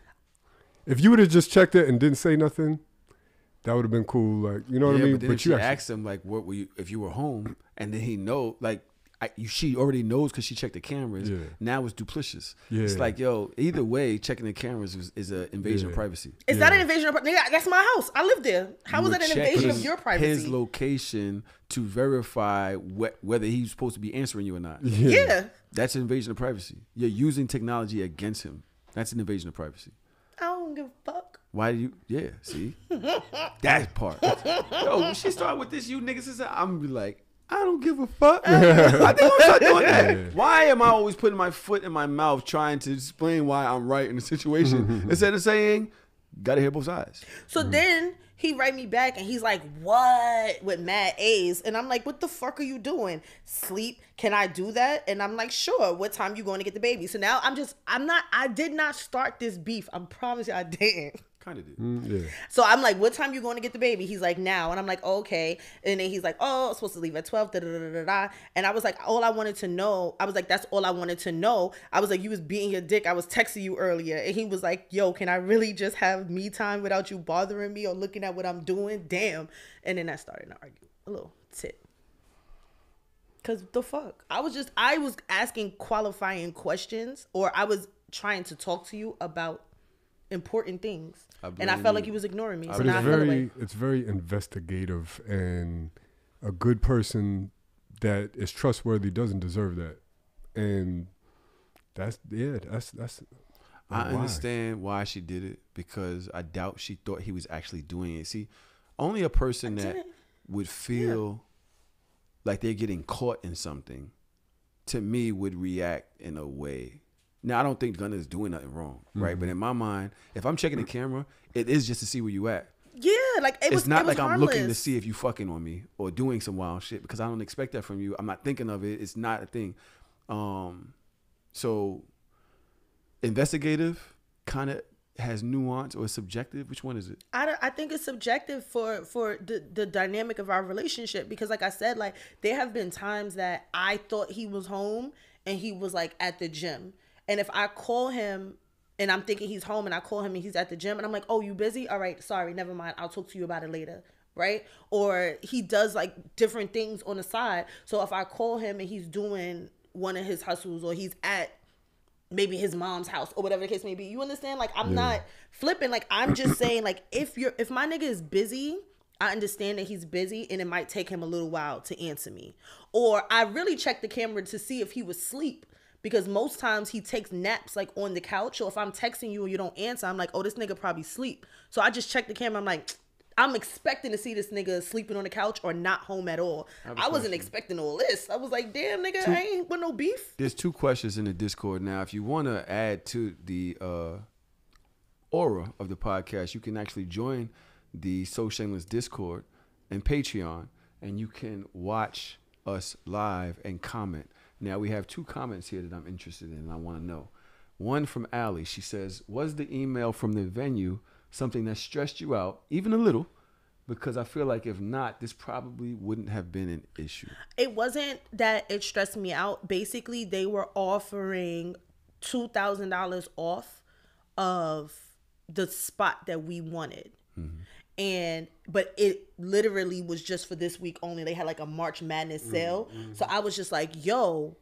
If you would have just checked it and didn't say nothing, that would have been cool. Like, you know what I mean? But then if you asked him, like, what were you, if you were home, and then he know, like, she already knows because she checked the cameras. Yeah. Now it's duplicitous. Yeah. It's like, yo, either way, checking the cameras is an invasion of privacy. Is that an invasion of privacy? That's my house. I live there. How is that an invasion of your privacy? His location to verify whether he's supposed to be answering you or not. Yeah. That's an invasion of privacy. You're using technology against him. That's an invasion of privacy. I don't give a fuck. Why do you? Yeah, see? That part. Yo, when she started with this, you niggas, I'm be like, I don't give a fuck. I think I'm gonna start doing that. Yeah. Why am I always putting my foot in my mouth trying to explain why I'm right in the situation instead of saying, gotta hear both sides? So then he write me back and he's like, what? With mad A's. And I'm like, what the fuck are you doing? Sleep? Can I do that? And I'm like, sure. What time you going to get the baby? So now I did not start this beef. I promise you I didn't. Kind of did. Yeah. So I'm like, what time you going to get the baby? He's like, now. And I'm like, okay. And then he's like, oh, I'm supposed to leave at 12. And I was like, all I wanted to know. I was like, that's all I wanted to know. I was like, you was beating your dick. I was texting you earlier. And he was like, yo, can I really just have me time without you bothering me or looking at what I'm doing? Damn. And then I started to argue. A little tit. Because the fuck? I was asking qualifying questions, or I was trying to talk to you about important things, and I felt like he was ignoring me. So now it's very investigative, and a good person that is trustworthy doesn't deserve that. And that's. I understand why she did it, because I doubt she thought he was actually doing it. See, only a person that would feel like they're getting caught in something, to me, would react in a way. Now, I don't think Gunna is doing nothing wrong, right? But in my mind, if I'm checking the camera, it is just to see where you at. Yeah, like it's not like harmless. I'm looking to see if you fucking on me or doing some wild shit, because I don't expect that from you. I'm not thinking of it. It's not a thing. So investigative kind of has nuance, or subjective. Which one is it? I think it's subjective for the dynamic of our relationship, because like I said, like there have been times that I thought he was home and he was like at the gym. And if I call him and I'm thinking he's home, and I call him and he's at the gym, and I'm like, oh, you busy? All right, sorry, never mind. I'll talk to you about it later, right? Or he does like different things on the side. So if I call him and he's doing one of his hustles, or he's at maybe his mom's house, or whatever the case may be, you understand? Like I'm not flipping. Like I'm just saying, like if my nigga is busy, I understand that he's busy and it might take him a little while to answer me. Or I really check the camera to see if he was asleep. Because most times he takes naps like on the couch. So if I'm texting you and you don't answer, I'm like, oh, this nigga probably sleep. So I just check the camera. I'm like, I'm expecting to see this nigga sleeping on the couch or not home at all. I wasn't expecting all this. I was like, damn, nigga, I ain't with no beef. There's 2 questions in the Discord now. If you want to add to the aura of the podcast, you can actually join the So Shameless Discord and Patreon, and you can watch us live and comment. Now, we have 2 comments here that I'm interested in, and I want to know. One from Allie. She says, was the email from the venue something that stressed you out, even a little? Because I feel like if not, this probably wouldn't have been an issue. It wasn't that it stressed me out. Basically, they were offering $2,000 off of the spot that we wanted. Mm-hmm. But it literally was just for this week only. They had like a March Madness sale. Mm-hmm. So I was just like, yo,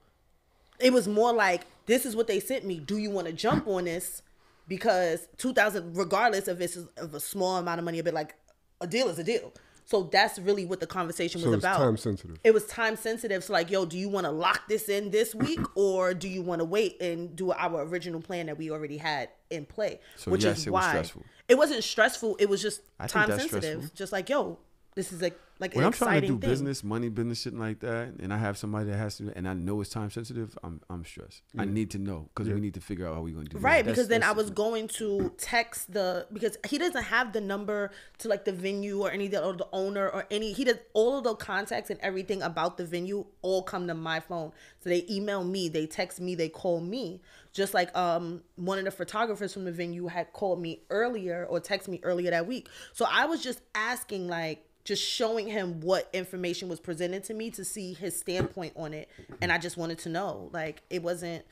it was more like, this is what they sent me. Do you want to jump on this? Because $2,000, regardless if it's of a small amount of money, a bit like a deal is a deal. So that's really what the conversation was about. So it's time sensitive. It was time sensitive. So like, yo, do you want to lock this in this week, or do you want to wait and do our original plan that we already had in play? So which yes, is why it wasn't stressful. It was just time sensitive. Stressful. Just like, yo, this is like like when an I'm trying to exciting do thing. business, money business, shit like that, and I have somebody that has to, and I know it's time sensitive, I'm stressed. I need to know because we need to figure out how we're going to do Right, this. because then I was going to text because he doesn't have the number to like the venue or any or the owner or any. He does all of the contacts and everything about the venue all come to my phone. So they email me, they text me, they call me. Just like one of the photographers from the venue had called me earlier or texted me earlier that week. So I was just asking like. Just showing him what information was presented to me to see his standpoint on it, and I just wanted to know. Like I wasn't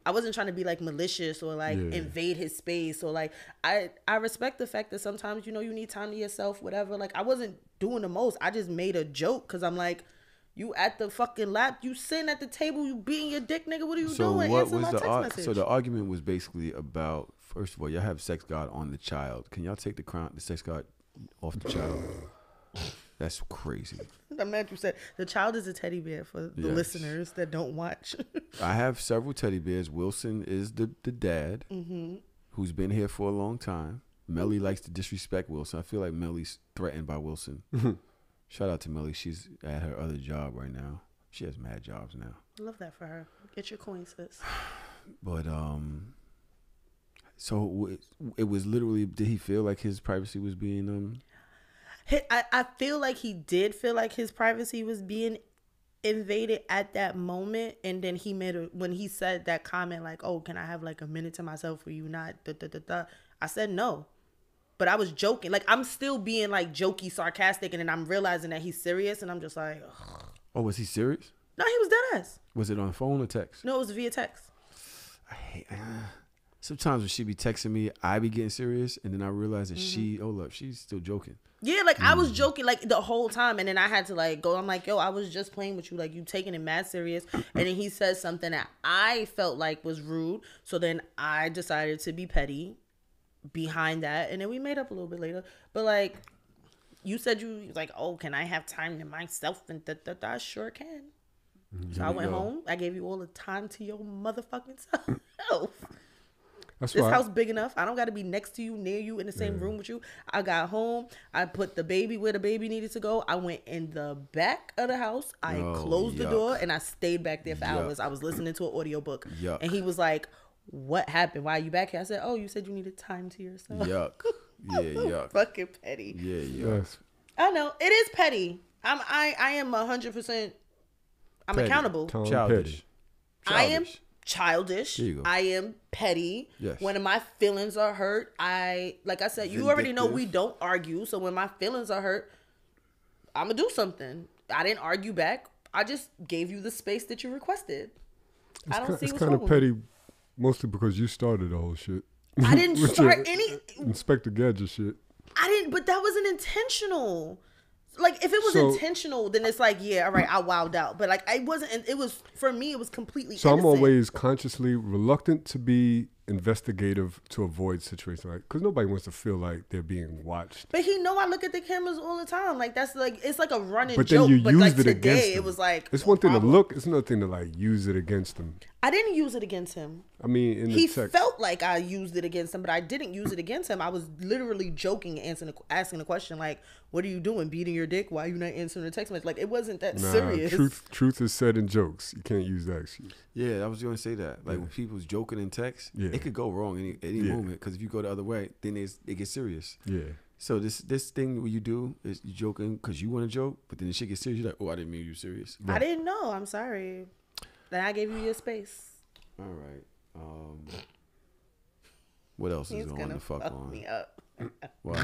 trying to be like malicious or like invade his space or like I respect the fact that sometimes you need time to yourself, whatever. Like I wasn't doing the most. I just made a joke because I'm like, you at the fucking lap, you sitting at the table, you beating your dick, nigga. What are you doing? What Answer was my the text message. So the argument was basically about, first of all, y'all have sex god on the child. Can y'all take the sex god off the child? That's crazy. I'm glad you said the child is a teddy bear for the listeners that don't watch. I have several teddy bears. Wilson is the dad who's been here for a long time. Melly likes to disrespect Wilson. I feel like Melly's threatened by Wilson. Shout out to Melly. She's at her other job right now. She has mad jobs now. I love that for her. Get your coin, sis. But so it was literally. Did he feel like his privacy was being I feel like he did feel like his privacy was being invaded at that moment, and then he when he said that comment like, "Oh, can I have like a minute to myself? Were you not?" I said no, but I was joking. Like I'm still being like jokey, sarcastic, and then I'm realizing that he's serious, and I'm just like, ugh. Oh, was he serious? No, he was dead ass. Was it on phone or text? No, it was via text. I hate. Sometimes when she be texting me, I be getting serious, and then I realize that she's still joking. Yeah, like I was joking like the whole time, and then I had to like go. I'm like, yo, I was just playing with you, like you taking it mad serious. And then he said something that I felt like was rude, so then I decided to be petty behind that, and then we made up a little bit later. But like you said, you like, oh, can I have time to myself? And I sure can. So I went home. I gave you all the time to your motherfucking self. This house big enough. I don't got to be next to you, near you, in the same room with you. I got home. I put the baby where the baby needed to go. I went in the back of the house. I closed the door, and I stayed back there for hours. I was listening to an audiobook. And he was like, what happened? Why are you back here? I said, oh, you said you needed time to yourself. Yuck. Yeah, yuck. Fucking petty. Yeah, yuck. Yes. I know. It is petty. I am 100%. I'm Petty. accountable. Childish. I am childish. There you go. I am petty. Yes. When my feelings are hurt, like I said, you already know we don't argue. So when my feelings are hurt, I'm gonna do something. I didn't argue back. I just gave you the space that you requested. I don't see what's wrong. It's kind of petty, mostly because you started the whole shit. I didn't start any Inspector Gadget shit. I didn't, but that wasn't intentional. Like if it was intentional, then it's like, yeah, all right, I wowed out. But like I wasn't. It was for me. It was completely. So innocent. I'm always consciously reluctant to be investigative to avoid situations like because nobody wants to feel like they're being watched. But he know I look at the cameras all the time. Like that's like it's like a running but joke. Then you but used like it today, against them. it was like it's one thing to look. It's another thing to like use it against them. I didn't use it against him. I mean, in the he text. felt like I used it against him, but I didn't use it against him. I was literally joking and asking the question like, "What are you doing? Beating your dick? Why are you not answering the text message?" Like it wasn't that serious. Truth is said in jokes. You can't use that excuse. Yeah, I was going to say that. Like when people's joking in text, it could go wrong any moment. Because if you go the other way, then it gets serious. Yeah. So this thing what you do is you joking because you want to joke, but then the shit gets serious. You're like, oh, I didn't mean you serious. I didn't know. I'm sorry. Then I gave you your space. All right. What else is going to fuck on? Me up. Wow.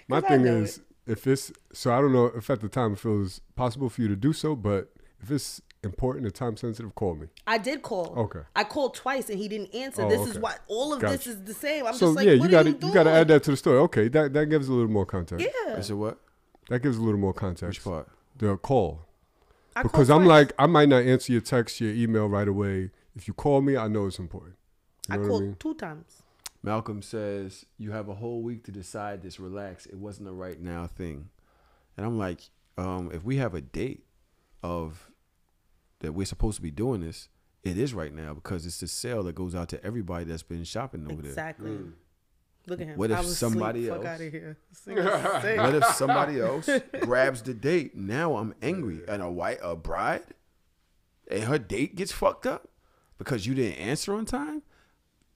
My thing is, if it's so, I don't know if at the time it feels possible for you to do so, but if it's important and time sensitive, call me. I did call. Okay. I called twice and he didn't answer. Oh, This okay. is why all of this is the same. I'm So just like, yeah, what you are got you doing? you got to add that to the story. Okay, that gives a little more context. Yeah. I said what? That gives a little more context. Which part? The call. I Because called I'm twice. like, I might not answer your text, your email right away. If you call me, I know it's important. You know I what called I mean? 2 times. Malcolm says, you have a whole week to decide this. Relax. It wasn't a right now thing. And I'm like, if we have a date of that we're supposed to be doing this, it is right now because it's the sale that goes out to everybody that's been shopping over there. Exactly. Look at him. What if I was somebody asleep. else? Fuck out of here. What if somebody else grabs the date? Now I'm angry. And a bride, and her date gets fucked up because you didn't answer on time.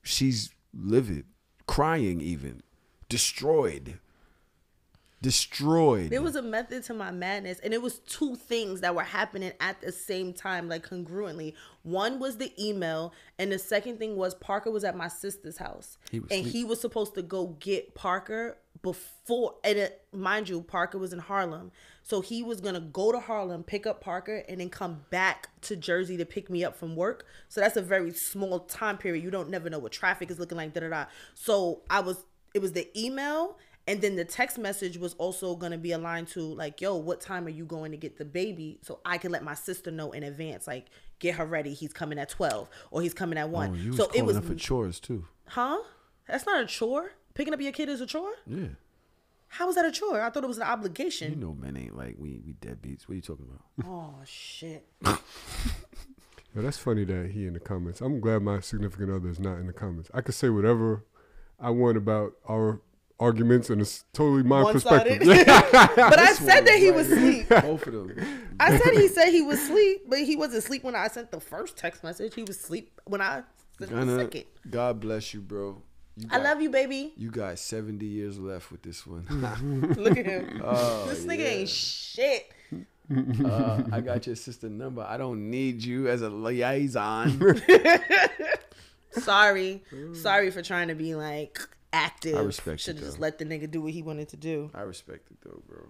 She's livid, crying, even destroyed. There was a method to my madness, and it was two things that were happening at the same time, like congruently. One was the email, and the second thing was Parker was at my sister's house, he was supposed to go get Parker before. And mind you, Parker was in Harlem, so he was gonna go to Harlem, pick up Parker, and then come back to Jersey to pick me up from work. So that's a very small time period. You don't never know what traffic is looking like. So it was the email. And then the text message was also going to be aligned to like, yo, what time are you going to get the baby? So I can let my sister know in advance, like, get her ready. He's coming at 12 or he's coming at 1. Oh, you so was calling up for chores too. Huh? That's not a chore. Picking up your kid is a chore? Yeah. How is that a chore? I thought it was an obligation. You know men ain't like we deadbeats. What are you talking about? Oh, shit. Well, that's funny that he in the comments. I'm glad my significant other is not in the comments. I could say whatever I want about our arguments, and it's totally my perspective. But I said that he was asleep. Both of them. I said he was asleep, but he wasn't asleep when I sent the first text message. He was asleep when I sent the second. God bless you, bro. I love you, baby. You got 70 years left with this one. Look at him. This nigga ain't shit. I got your sister number. I don't need you as a liaison. Sorry for trying to be like active. I respect it. Should have just let the nigga do what he wanted to do. I respect it though, bro.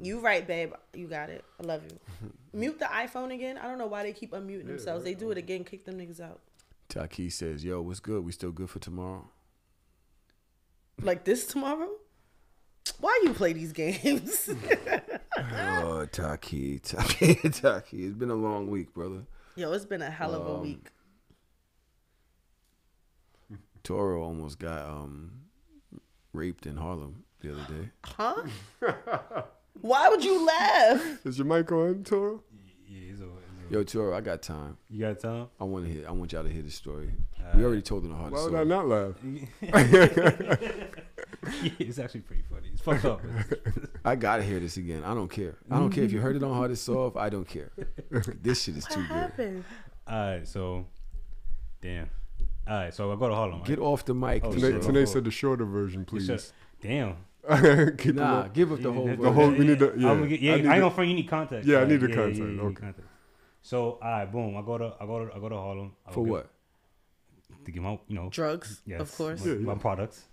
You right, babe. You got it. I love you. Mute the iPhone again. I don't know why they keep unmuting themselves. They do it again. Kick them niggas out. Taki says, "Yo, what's good? We still good for tomorrow?" Like this tomorrow? Why you play these games? Oh, Taki. It's been a long week, brother. Yo, it's been a hell of a week. Toro almost got raped in Harlem the other day. Huh? Why would you laugh? Is your mic on, Toro? Yeah, it's on. Yo, Toro, I got time. You got time? I want y'all to hear this story. We already told them the hardest Why would story. I not laugh? Yeah, it's actually pretty funny. It's fucked up. I gotta hear this again. I don't care. I don't care if you heard it on Hardest Soft. I don't care. This shit is too What good. happened? Alright, so damn. Alright, so I go to Harlem. Get off the mic. Oh, Tanae shit. said the shorter version, please. Damn. Keep Nah, give up the whole The version. whole- we need to- yeah. I ain't gonna front. You need context. Yeah, I right? need the Yeah, context. you need Okay. context. So, alright, boom. I go to Harlem. For what? To get my, Drugs, yes, of course. my products.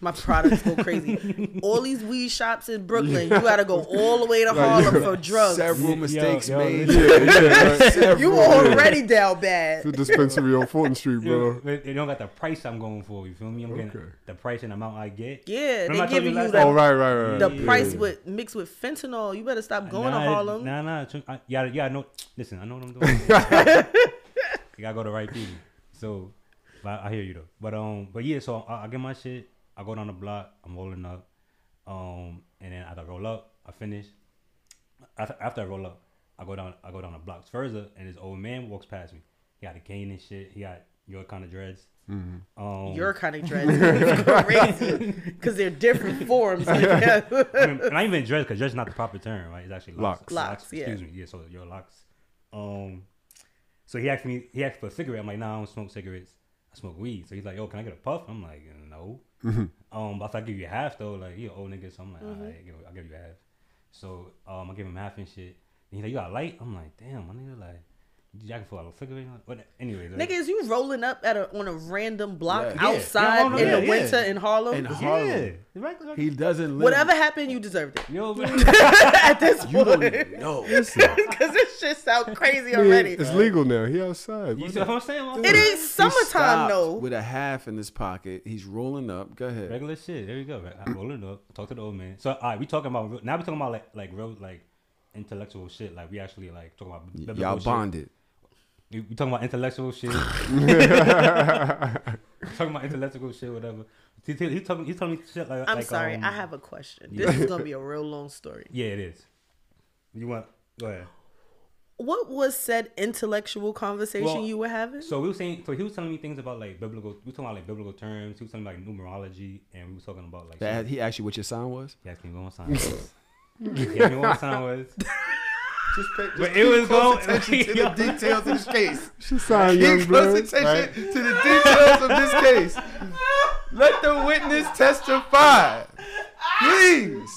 My products go crazy. All these weed shops in Brooklyn, you gotta go all the way to Harlem for drugs. Several mistakes yo, made. right. You already down bad. The dispensary on Fulton Street, bro. They don't got the price I'm going for. You feel me? I'm getting Okay. the price and amount I get. Yeah, Remember I they told giving you last the, time? Oh, right. the Yeah. price with mixed with fentanyl. You better stop going to Harlem. Yeah, I know. Listen, I know what I'm doing. You gotta go to the right people. So, but I hear you though. But yeah. So I get my shit. I go down the block. I'm rolling up. And then after I roll up, I finish. After I roll up, I go down the blocks further, and this old man walks past me. He got a cane and shit. He got your kind of dreads. Your kind of dreads is crazy because they're different forms. I mean, not even dreads, because dreads is not the proper term, right? It's actually locks. Locks, yeah. Excuse me. Yeah, so your locks. So he asked for a cigarette. I'm like, nah, I don't smoke cigarettes. I smoke weed. So he's like, yo, can I get a puff? I'm like, no. But if I give you half though, like, you an old nigga, so I'm like, all right, I'll give you half. So I give him half and shit. And he's like, you got a light? I'm like, damn, my nigga, like, you jacking for a cigarette? But anyways, Nigga, is you rolling up on a random block Yeah. outside Yeah, in the winter in Harlem? In Harlem. yeah, right. He doesn't live. Whatever happened, you deserved it. Yo, man. At this You don't point. even know. Because this shit sounds crazy I mean, already. it's legal now. He outside. You see what I'm saying? Man? It ain't He summertime stopped though. with a half in his pocket. He's rolling up. Go ahead. Regular shit. There you go. Right? I'm rolling up. Talk to the old man. So, all right, we talking about now. We talking about like real like intellectual shit. Like we actually like talking about biblical Y'all shit. bonded. We talking about intellectual shit. Talking about intellectual shit, whatever. He's telling me shit like. I'm like, sorry, I have a question. This is gonna be a real long story. Yeah, it is. You want? Go ahead. what was said intellectual conversation you were having? So we were saying. So he was telling me things about like biblical. We were talking about like biblical terms. He was telling me like numerology, and we were talking about like. That he asked you what your sign was? He asked me what my sign was. He asked me what my sign was. But it was going attention to the details of this case. She signed Keep young close blood. attention to the details of this case. Let the witness testify. Please.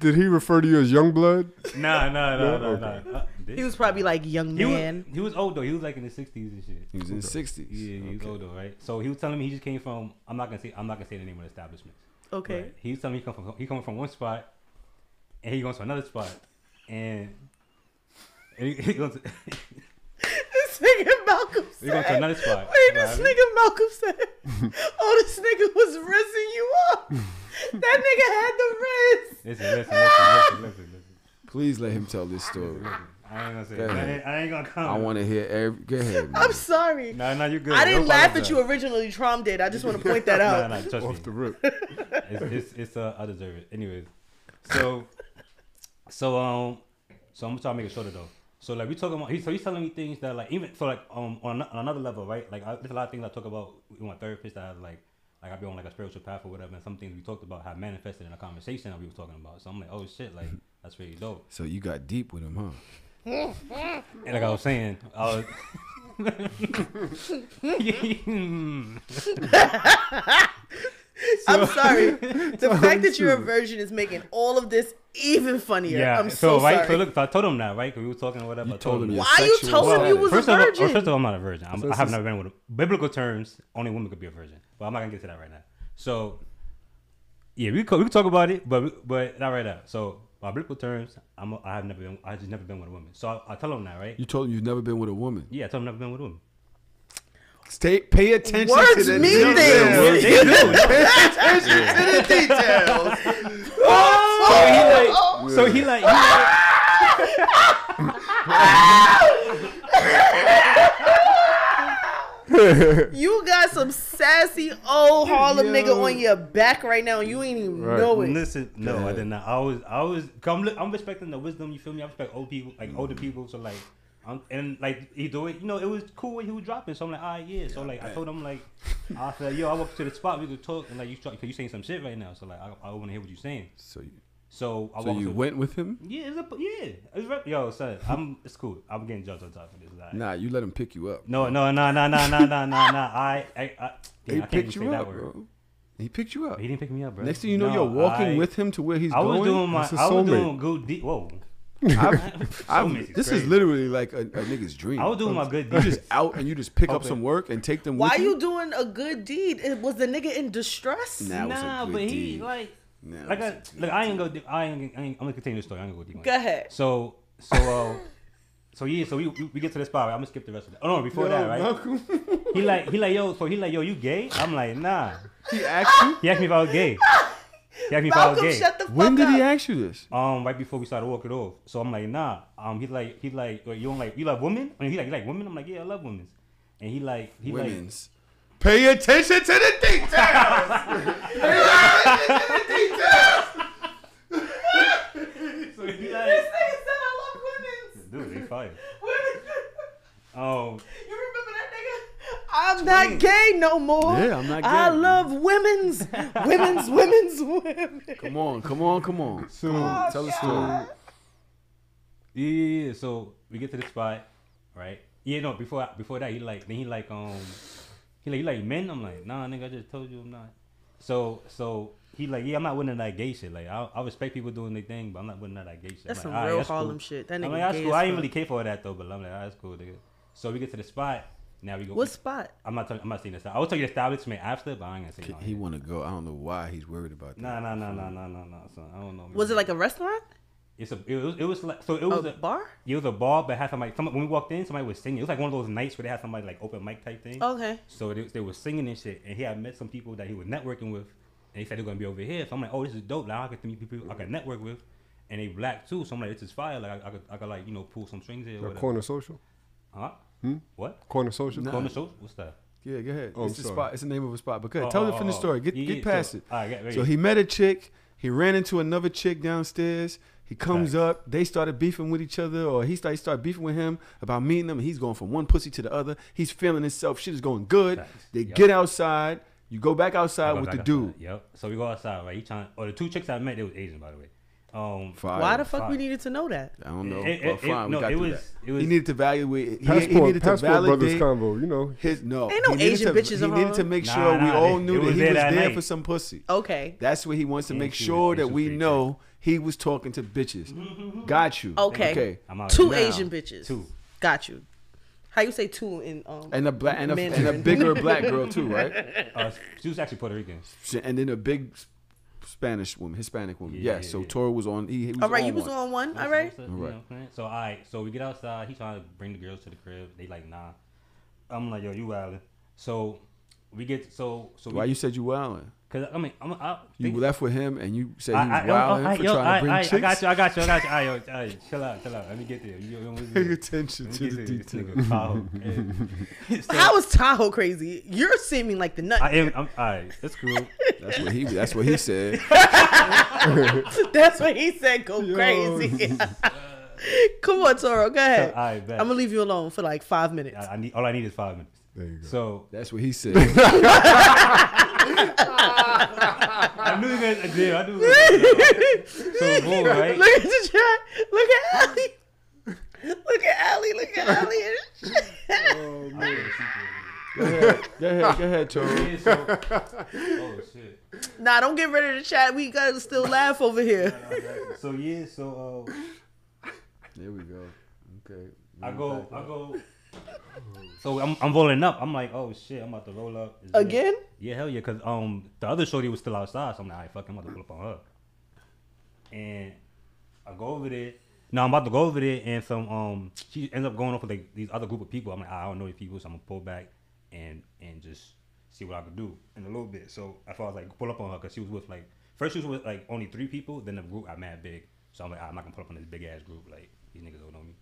Did he refer to you as young blood? No. He was probably like young man. He was old though. He was like in his 60s and shit. He was in his 60s. Yeah, he was old though, right? So he was telling me he just came from. I'm not gonna say the name of the establishment. Okay. Right? He was telling me he coming from one spot, and he going to another spot, and he goes to, This nigga Malcolm said. he going to another spot. Wait, this nigga Malcolm said. Oh, this nigga was rizzing you up. That nigga had the rizz. Listen. Please let him tell this story. I ain't gonna say Go ahead. I ain't gonna come. I want to hear every. Go ahead, man. I'm sorry. No, you're good. I didn't Don't laugh apologize. at you originally. Trom did. I just want to point that out. No, trust Off me. the rip. It's I deserve it. Anyways, so I'm gonna try to make it shorter though. So like we talking about, he's telling me things that like even so like on another level, right? Like there's a lot of things I talk about with my therapist that I like I be on like a spiritual path or whatever, and some things we talked about have manifested in a conversation that we were talking about. So I'm like, oh shit, like that's really dope. So you got deep with him, huh? And like I was saying, I was. I'm sorry. The fact that you're a virgin is making all of this even funnier. Yeah. I'm so right. sorry. So look, so I told him that, right? Because we were talking or whatever. You I told him your Why you sexual told him you was status. a virgin? First of all, I'm not a virgin. I have never been with biblical terms. Only women could be a virgin, but I'm not gonna get to that right now. So, yeah, we could talk about it, but not right now. So, by biblical terms, I just never been with a woman. So I tell him that, right? You told him you've never been with a woman. Yeah, I told him I've never been with a woman. Pay attention Words to the mean details. things. They do. Pay attention to the details. So he like. You got some sassy old Harlem nigga on your back right now. You ain't even know it. Listen, no, I did not. I was. I'm respecting the wisdom. You feel me? I respect old people, like older people. So like, and like he do it. You know, it was cool when he was dropping. So I'm like, all right, yeah. So like, I told him like, I said, yo, I walked to the spot. We could talk, and like you saying some shit right now. So like, I want to hear what you saying. So you went with him? Yeah, it's right. Yo, son, it's cool. I'm getting judged on top of this. Right. Nah, you let him pick you up. No. He picked you up, bro. He picked you up. He didn't pick me up, bro. Next thing you know, you're walking with him to where he's going. I was doing good deed. Whoa. This is literally like a nigga's dream. I was doing my good You deed. just out and you just pick up some work and take them Why with you? you doing a good deed? Was the nigga in distress? Nah, Nah, but he like. Nah, Like I'm gonna continue the story. I'm gonna go deep. Go ahead. So yeah. So we get to the spot. Right? I'm gonna skip the rest of it. Oh no, before that, right? He like yo, you gay? I'm like, nah. He asked you? He asked me if I was gay. He asked me if I was Malcolm, gay. shut the fuck When did up. he ask you this? Right before we started walking off. So I'm like, nah. He's like, you love women? I mean, he like women? I'm like, yeah, I love women. And he Women's. Pay attention to the details. Pay attention to the details. So he This like, nigga said I love women's. dude, they fire. You remember that nigga? I'm not gay no more. Yeah, I'm not gay. I love women's. Women. Come on. So, Tell the story. Yeah. So we get to the spot, right? Yeah, no. Before that, he like men. I'm like, nah, nigga. I just told you I'm not. So he like, yeah, I'm not winning that gay shit. Like, I respect people doing their thing, but I'm not winning that gay shit. That's I'm some like, real that's Harlem cool. shit. That I'm nigga like, that's gay cool. as I ain't fuck. really care for that though, but I'm like, that's cool, nigga. So we get to the spot. Now we go. What spot? I'm not saying this. I will tell you the establishment after, but I ain't gonna say no. He want to go. I don't know why he's worried about that. No, son. I don't know. Was it like a restaurant? It was like so it was A bar? It was a bar, but had somebody. When we walked in, somebody was singing. It was like one of those nights where they had somebody like open mic type thing. Okay. So they were singing and shit, and he had met some people that he was networking with, and he said they're gonna be over here. So I'm like, oh, this is dope. Now I get to meet people I can network with, and they black too. So I'm like, this is fire. Like I could like pull some strings here. Or whatever. Corner Social? Huh? What? Corner Social? Nah. Corner social? What's that? Yeah, go ahead. Oh, it's the sorry. spot. It's the name of a spot. But go ahead. Tell him to finish the story. Get past it. All right, So he met a chick. He ran into another chick downstairs. He comes up, they started beefing with each other, or he started beefing with him about meeting them, and he's going from one pussy to the other. He's feeling himself. Shit is going good. Facts. They Yep. get outside. You go back outside I go with back the dude. outside. Yep. So we go outside, right? He trying. Or the two chicks I met, they was Asian, by the way. Fire. Why the fuck Fire. we needed to know that? I don't know. It- Fine, no, we got it through was- that. it was- He needed to evaluate. He Passport needed to brothers validate combo, you know. his no. Ain't no he needed Asian to, bitches He in needed to Harlem. make Nah, sure we nah, all they- knew it that was he there was that there night. for some pussy. Okay. That's what he wants to And make she sure was- that and she we was know he was talking to bitches. Got you. Okay. I'm out Two now. Asian bitches. Two. Got you. How you say two in And a black and a Mandarin. bigger black girl too, right? She was actually Puerto Rican. And then a big Spanish woman, Hispanic woman. Yeah, Yes. yeah, So yeah. Toro was on. He was All right, on you was one. on one. All right. You know what I'm saying? So so we get outside. He trying to bring the girls to the crib. They like, nah. I'm like, yo, you wildin'. So we get Why you said you wilding? Cause I mean, You left with him and you said he was wilding for trying to bring chicks. I got you. All right, chill out. Let me get there. Pay attention to the details. How is Tahoe crazy? You're seeming like the nut. I'm all right. That's cool. That's what he said. That's what he said. Go crazy. Come on, Toro. Go ahead. All right, bet. I'm gonna leave you alone for like 5 minutes. All I need is 5 minutes. There you go. So That's what he said. I knew you guys did. I knew. So boom, right? Look at the chat. Look at Allie. Look at Allie. Look at Allie. Go ahead, Toro. Yeah, so, oh shit. Nah, don't get rid of the chat. We gotta still laugh over here. So yeah, so There we go. Okay. I go. So I'm rolling up. I'm like, oh shit, I'm about to roll up. It's Again? lit. Yeah, hell yeah, cause the other shorty was still outside. So I'm like, alright, fuck, I'm about to pull up on her. And I go over there. No, I'm about to go over there, and she ends up going off with like these other group of people. I'm like, I don't know these people, so I'm gonna pull back and just see what I could do in a little bit. So I thought I was like pull up on her, cause she was with like first she was with like only 3 people. Then the group got mad big, so I'm like, I'm not gonna pull up on this big ass group. Like these niggas don't know me.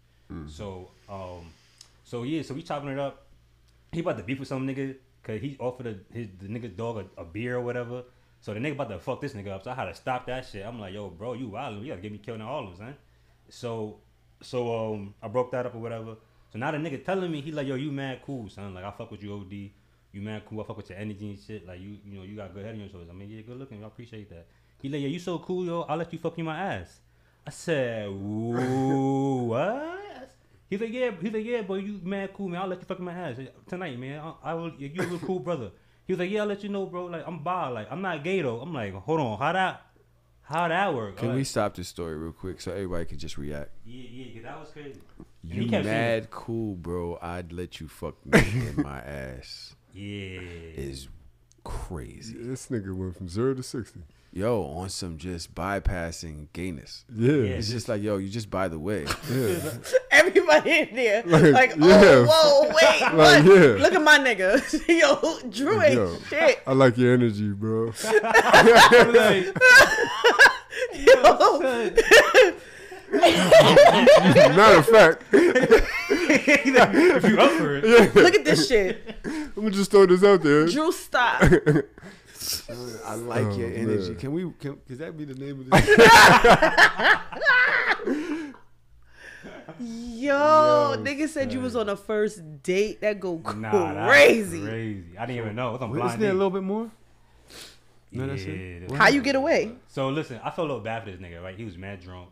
So yeah, so we chopping it up. He about to beef with some nigga cause he offered the nigga's dog a beer or whatever. So the nigga about to fuck this nigga up. So I had to stop that shit. I'm like, yo, bro, you wildin'. You gotta get me killed in all of them, son. So I broke that up or whatever. So now the nigga telling me, he like, yo, you mad cool, son. Like I fuck with you, OD. You mad cool. I fuck with your energy and shit. Like you know, you got good head on your shoulders. I mean, yeah, good looking. I appreciate that. He like, yeah, you so cool, yo. I'll let you fuck me my ass. I said, ooh, what? He's like, yeah, boy, you mad cool, man. I'll let you fuck my ass tonight, man. I will. You a cool brother. He was like, yeah, I'll let you know, bro. Like I'm bi, like I'm not gay though. I'm like, hold on, how that work? Can we stop this story real quick so everybody can just react? Yeah, cause that was crazy. And You he kept saying, mad cool, bro. I'd let you fuck me in my ass. yeah, Is crazy. This nigga went from 0 to 60. Yo, on some just bypassing gayness. Yeah. It's just like, yo, you just by the way. Yeah. Everybody in there, Like, oh, yeah. whoa, wait, Like, what? yeah. Look at my nigga. Yo, Drew ain't Yo, shit. I like your energy, bro. I'm like, Yo. Matter of fact, if you up for it, Look at this shit. I'm gonna just throw this out there. Drew, stop. I like Oh, your energy. man. Could that be the name of this? Yo, nigga said you was on a first date. That go nah, crazy. that's crazy. I didn't even know. It was on blind Isn't there a date. little bit more? No, Yeah, that's it. that's How it. you get away? So listen, I felt a little bad for this nigga, right? He was mad drunk.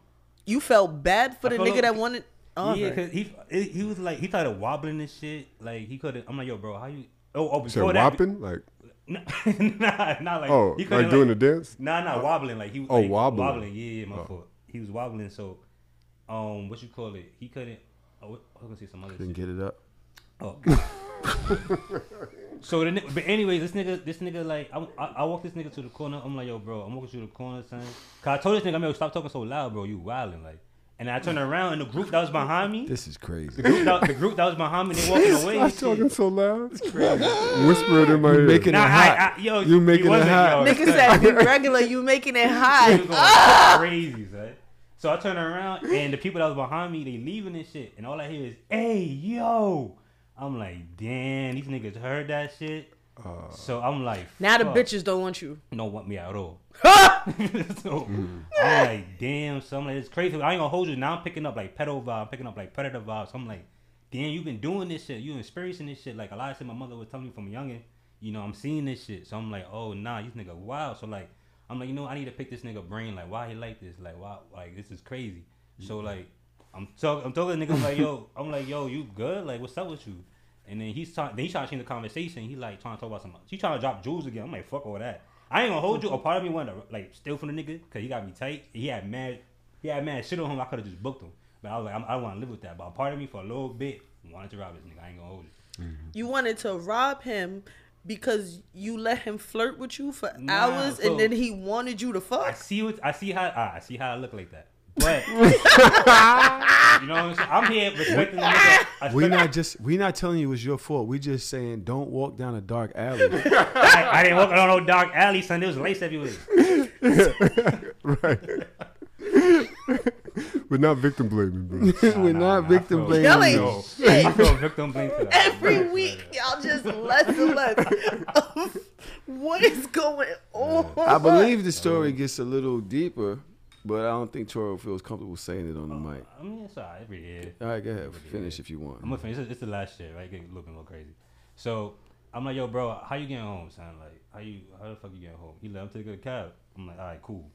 You felt bad for I the felt nigga like- that wanted. Oh, Yeah, right. cause he was like he started wobbling and shit. Like he couldn't. I'm like, yo, bro, how you? Oh, So before that, whopping, like, nah, like oh, he like couldn't doing the dance. Nah, wobbling. Like he was. Oh, like, wobbling. Yeah, my fault. He was wobbling. So, what you call it? He couldn't. I was gonna say some other Couldn't shit. get it up. Oh. So but anyways, this nigga like I walked this nigga to the corner. I'm like, yo, bro, I'm walking to the corner, son. Cause I told this nigga, I'm like, yo, stop talking so loud, bro. You wilding, like. And I turned around and the group that was behind me, This is crazy. the group that was behind me, they walking away. Stop and shit. talking so loud. Whisper it in my ear. Making it Nah, hot. yo, You making he it wasn't, hot. yo, Nigga said, be regular, you making it He hot. was going crazy, son. So I turn around and the people that was behind me, they leaving and shit. And all I hear is, hey, yo. I'm like, damn, these niggas heard that shit. So I'm like, Now the fuck. bitches don't want you. Don't want me at all. So I'm like, damn, so I'm like, it's crazy. I ain't gonna hold you. Now I'm picking up like pedo vibe, I'm picking up like predator vibes. So I'm like, damn, you been doing this shit. You experiencing this shit. Like a lot of shit my mother was telling me from youngin'. You know, I'm seeing this shit. So I'm like, oh nah, this nigga wild. So like, I'm like, you know, I need to pick this nigga brain. Like, why he like this? Like, why? Like, this is crazy. So like, I'm talking to the nigga. I'm like, yo, you good? Like, what's up with you? And then he's trying to change the conversation. He like trying to talk about something. He trying to drop jewels again. I'm like, fuck all that. I ain't gonna hold you. A part of me wanted to like steal from the nigga because he got me tight. He had mad shit on him. I could have just booked him, but I was like, I don't want to live with that. But a part of me for a little bit wanted to rob this nigga. I ain't gonna hold you. You wanted to rob him because you let him flirt with you for hours, so and then he wanted you to fuck. I see how I look like that. But you know what I'm saying? I'm here respecting the nigga. We not telling you it's your fault. We just saying don't walk down a dark alley. I didn't walk down no dark alley, son. There was lace everywhere. Right. We're not victim blaming, bro. We're not victim blaming. Y'all ain't No, shit. I feel victim blame for that. Every week, y'all just less and less of what is going on. I believe the story gets a little deeper, but I don't think Toro feels comfortable saying it on the mic. I mean, it's alright. Every year. All right, go ahead. Finish if you want. I'm gonna finish. It's the last shit, right? Getting looking a little crazy. So I'm like, yo, bro, how you getting home, son? Like, how the fuck you getting home? He like, I'm taking a cab. I'm like, all right, cool.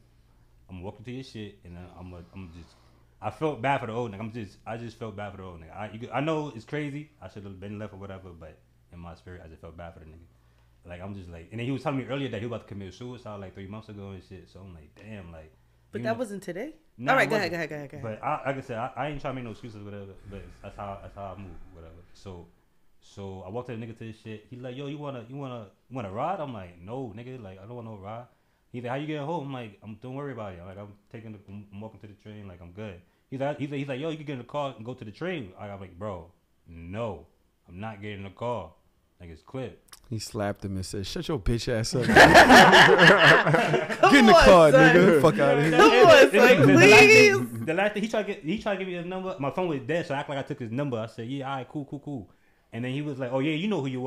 I'm walking to your shit, and then I felt bad for the old nigga. I just felt bad for the old nigga. I know it's crazy. I should have been left or whatever, but in my spirit, I just felt bad for the nigga. Like, I'm just like, and then he was telling me earlier that he was about to commit suicide like 3 months ago and shit. So I'm like, damn, like. But that wasn't today. Nah, All right, it go wasn't. ahead. But like I said, I ain't trying to make no excuses, whatever. But that's how I move, whatever. So I walked to the nigga to his shit. He like, yo, you wanna ride? I'm like, no, nigga, like I don't want no ride. He's like, how you getting home? I'm like, don't worry about it. Like I'm walking to the train, like I'm good. He's like, yo, you can get in the car and go to the train. I'm like, bro, no, I'm not getting in the car. Like it's clipped. He slapped him and said, shut your bitch ass up. Come Get in the car, son. nigga. Fuck out of here. Come on, son, please. The last thing he tried to give me his number. My phone was dead, so I act like I took his number. I said, yeah, all right, cool. And then he was like, oh yeah, you know who you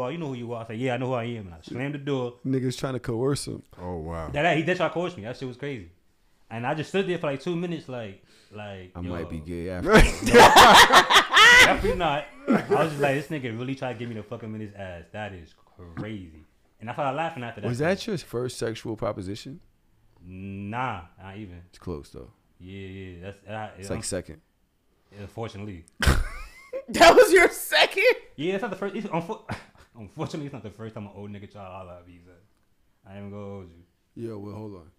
are. I said, yeah, I know who I am. And I slammed the door. Niggas trying to coerce him. Oh wow. He did try to coerce me. That shit was crazy. And I just stood there for like 2 minutes, like I yo, might be gay after. definitely not. I was just like, this nigga really tried to give me the fucking in his ass. That is crazy. And I started laughing after that. Was that your first sexual proposition? Nah, not even. It's close though. Yeah. It's like second. Unfortunately. That was your second? Yeah, it's not the first. Unfortunately, it's not the first time an old nigga tried to holler at me. So I ain't gonna hold you. Yo, well, hold on.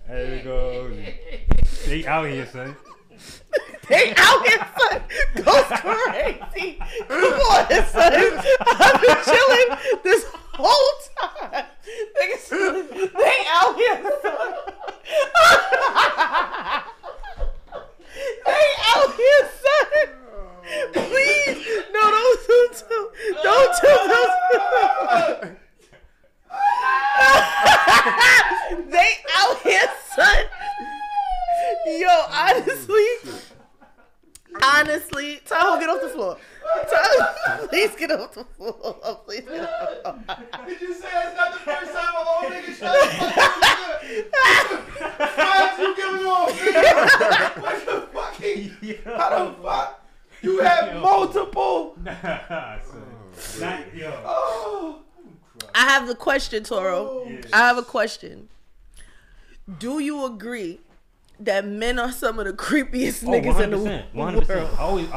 There we go. They out here, son. They out here, son. Go crazy. Come on, son. I've been chilling this whole time. Niggas, they out here, son. They out here, son. Please. No, don't do. They out here, son. Yo, honestly, Tahoe, get off the floor. Tahoe, please get off the floor. Please get off. Did you say it's not the first time a old nigga shot you giving off? What the fucking? How the fuck? You had multiple. Oh. I have the question, Toro. I have a question. Do you agree that men are some of the creepiest niggas in the world? 100%. Always.